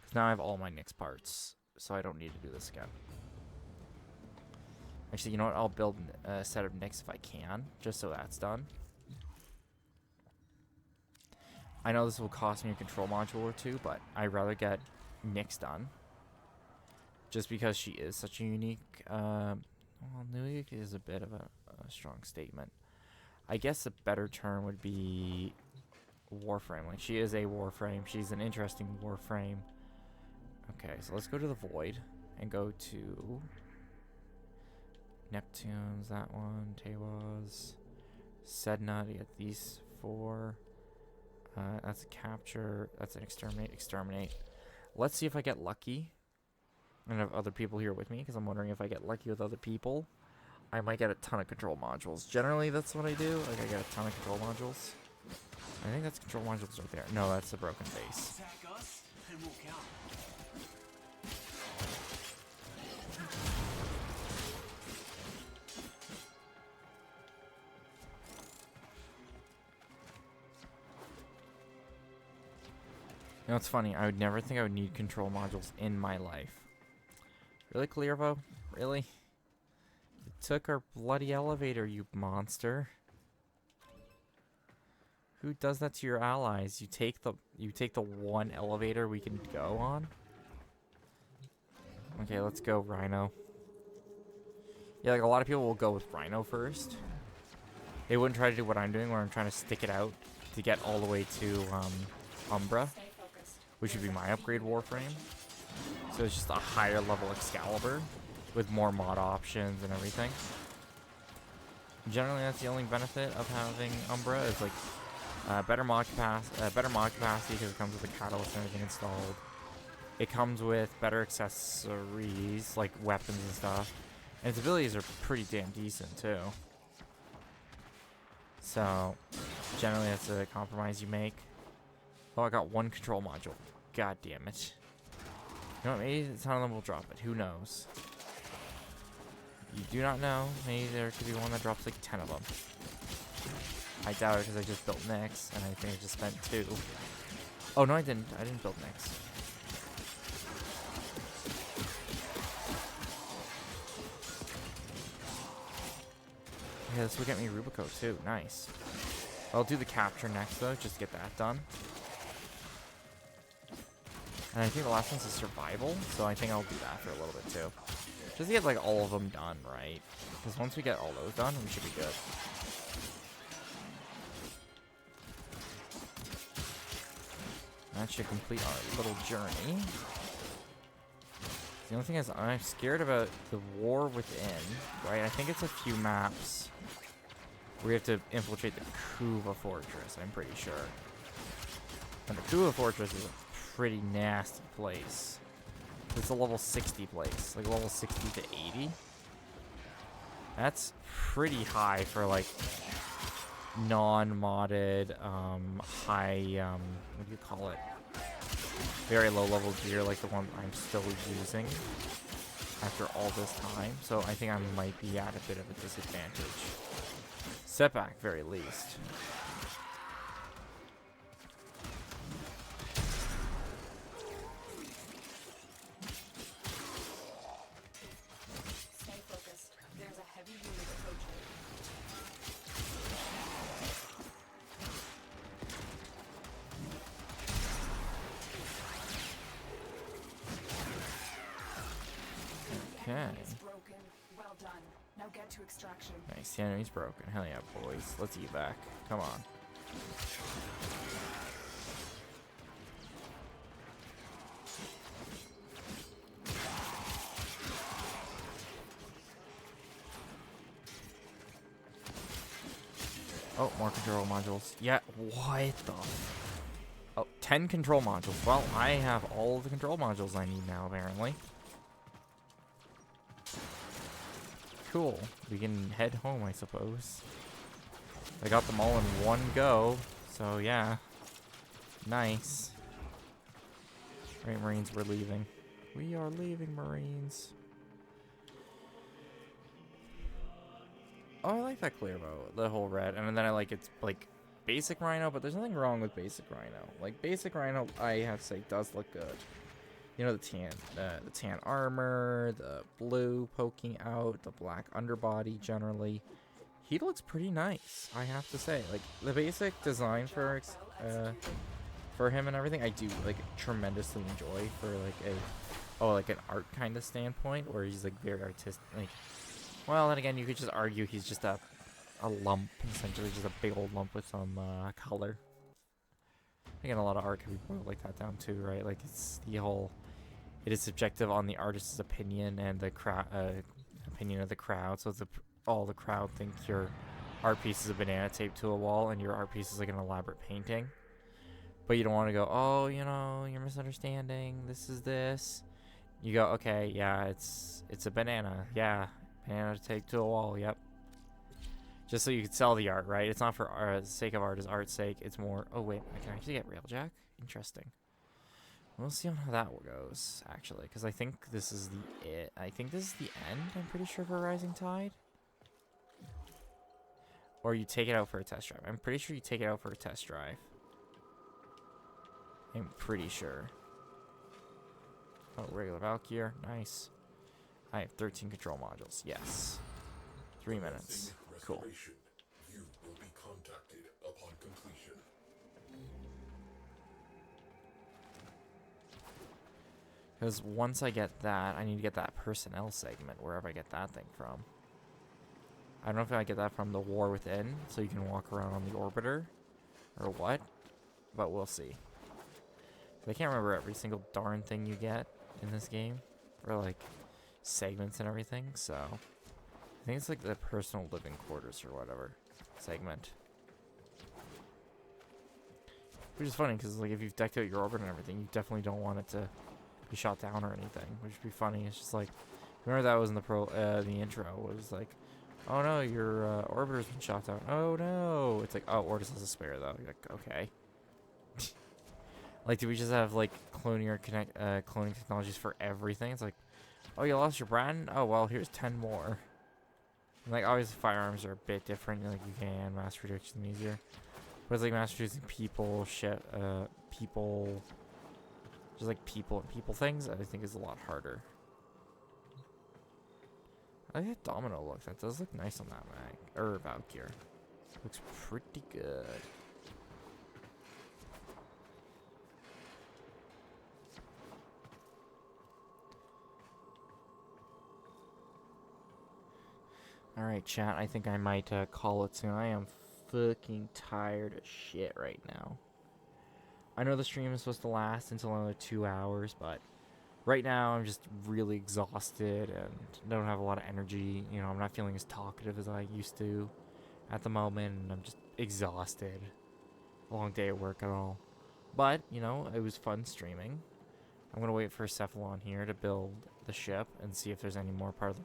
Because now I have all my Nyx parts. So I don't need to do this again. Actually, you know what? I'll build a set of Nyx if I can. Just so that's done. I know this will cost me a control module or two, but I'd rather get Nyx done. Just because she is such a unique... well, unique is a bit of a strong statement. I guess a better term would be Warframe. Like, she is a Warframe. She's an interesting Warframe. Okay, so let's go to the Void and go to Neptune's, that one, Tewaz, Sedna to get these 4. That's a capture. That's an exterminate. Let's see if I get lucky and have other people here with me, because I'm wondering if I get lucky with other people, I might get a ton of control modules. Generally, that's what I do. Like, I get a ton of control modules. I think that's control modules right there. No, that's a broken base. Attack us, and we'll count. You know, it's funny. I would never think I would need control modules in my life. Really, Clearvo? Really? You took our bloody elevator, you monster. Who does that to your allies? You take the one elevator we can go on? Okay, let's go, Rhino. Yeah, like a lot of people will go with Rhino first. They wouldn't try to do what I'm doing, where I'm trying to stick it out to get all the way to Umbra, which would be my upgrade Warframe. So it's just a higher level Excalibur with more mod options and everything. Generally, that's the only benefit of having Umbra is like better mod capacity because it comes with a catalyst and everything installed. It comes with better accessories like weapons and stuff, and its abilities are pretty damn decent too. So generally, that's a compromise you make. Oh, I got one control module. God damn it. You know what, maybe a ton of them will drop it. Who knows? You do not know. Maybe there could be one that drops like 10 of them. I doubt it because I just built Nyx, and I think I just spent 2. Oh, no, I didn't. I didn't build Nyx. Yeah, this will get me Rubico too. Nice. I'll do the capture next, though, just to get that done. And I think the last one's a survival, so I think I'll do that for a little bit too. Just to get like all of them done, right? Because once we get all those done, we should be good. That should complete our little journey. The only thing is I'm scared about the war within, right? I think it's a few maps where we have to infiltrate the Kuva Fortress, I'm pretty sure. And the Kuva Fortress is a pretty nasty place. It's a level 60 place, like level 60 to 80. That's pretty high for like non-modded, high, what do you call it? Very low level gear, like the one I'm still using after all this time. So I think I might be at a bit of a disadvantage. Setback, very least. is broken. Well done. Now get to extraction. Nice, the enemy's broken. Hell yeah, boys. Let's eat back. Come on. Oh, more control modules. Yeah, what the? Oh, 10 control modules. Well, I have all the control modules I need now, apparently. Cool. We can head home, I suppose. I got them all in one go, so yeah. Nice. Alright, Marines, we're leaving. We are leaving, Marines. Oh, I like that clear bow, the whole red, and then I like it's like basic Rhino, but there's nothing wrong with basic Rhino. Like basic Rhino, I have to say, does look good. You know, the tan armor, the blue poking out, the black underbody generally. He looks pretty nice, I have to say. Like the basic design for him and everything, I do like tremendously enjoy for like an art kind of standpoint, where he's like very artistic. Like, well, then again, you could just argue he's just a lump, essentially just a big old lump with some color. Again, a lot of art can be boiled like that down too, right? Like it's the whole. It is subjective on the artist's opinion and the opinion of the crowd. So all the crowd think your art piece is a banana taped to a wall, and your art piece is like an elaborate painting. But you don't want to go, oh, you know, you're misunderstanding. This is this. You go, okay, yeah, it's a banana. Yeah, banana taped to a wall. Yep. Just so you could sell the art, right? It's not for the sake of art, as art's sake. It's more. Oh wait, I can actually get Railjack. Interesting. We'll see on how that goes, actually, because I think this is I think this is the end, I'm pretty sure, for Rising Tide. Or you take it out for a test drive. I'm pretty sure you take it out for a test drive. I'm pretty sure. Oh, regular Valkyr. Nice. I have 13 control modules. Yes. 3 minutes. Cool. You will be contacted upon completion. Because once I get that, I need to get that personnel segment, wherever I get that thing from. I don't know if I get that from the War Within, so you can walk around on the Orbiter, or what, but we'll see. I can't remember every single darn thing you get in this game, or like segments and everything, so I think it's like the personal living quarters or whatever segment. Which is funny, because like if you've decked out your orbit and everything, you definitely don't want it to be shot down or anything, which would be funny. It's just like, remember that was in the intro, was like, oh no, your orbiter's been shot down. Oh no. It's like, oh, Ortis has a spare though. You're like, okay. Like, do we just have like cloning technologies for everything? It's like, oh, you lost your brand? Oh well, here's 10 more. And like, obviously firearms are a bit different. Like you can mass produce them easier. But it's like mass producing people, just like people and people things, I think is a lot harder. I like that domino look. That does look nice on that mag. Or Valkyr. Looks pretty good. Alright, chat. I think I might call it soon. I am fucking tired as shit right now. I know the stream is supposed to last until another 2 hours, but right now I'm just really exhausted and don't have a lot of energy. You know, I'm not feeling as talkative as I used to at the moment, and I'm just exhausted. Long day at work and all. But, you know, it was fun streaming. I'm going to wait for Cephalon here to build the ship and see if there's any more part of the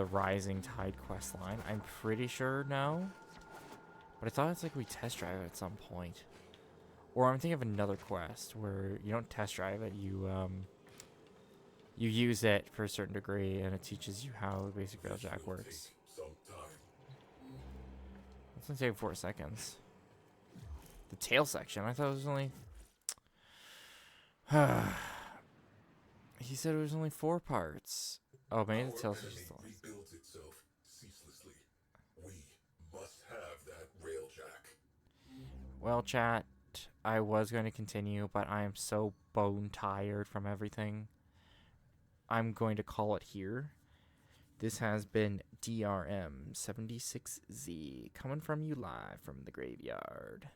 Rising Tide quest line. I'm pretty sure no. But I thought it's like we test drive it at some point. Or I'm thinking of another quest where you don't test drive it, you use it for a certain degree and it teaches you how the basic Railjack works. It's gonna take 4 seconds. The tail section, I thought it was only he said it was only 4 parts. Oh, maybe the tail section still rebuilds itself ceaselessly. We must have that Railjack. Well, chat, I was going to continue, but I am so bone tired from everything I'm going to call it here. This has been DRM76Z, coming from you live from the graveyard.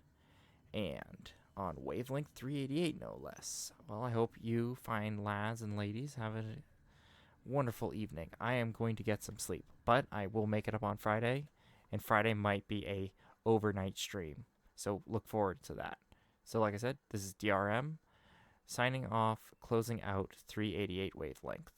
And on wavelength 388, no less. Well, I hope you fine lads and ladies have a wonderful evening. I am going to get some sleep, but I will make it up on Friday, and Friday might be a overnight stream. So look forward to that. So like I said, this is DRM, signing off, closing out 388 wavelength.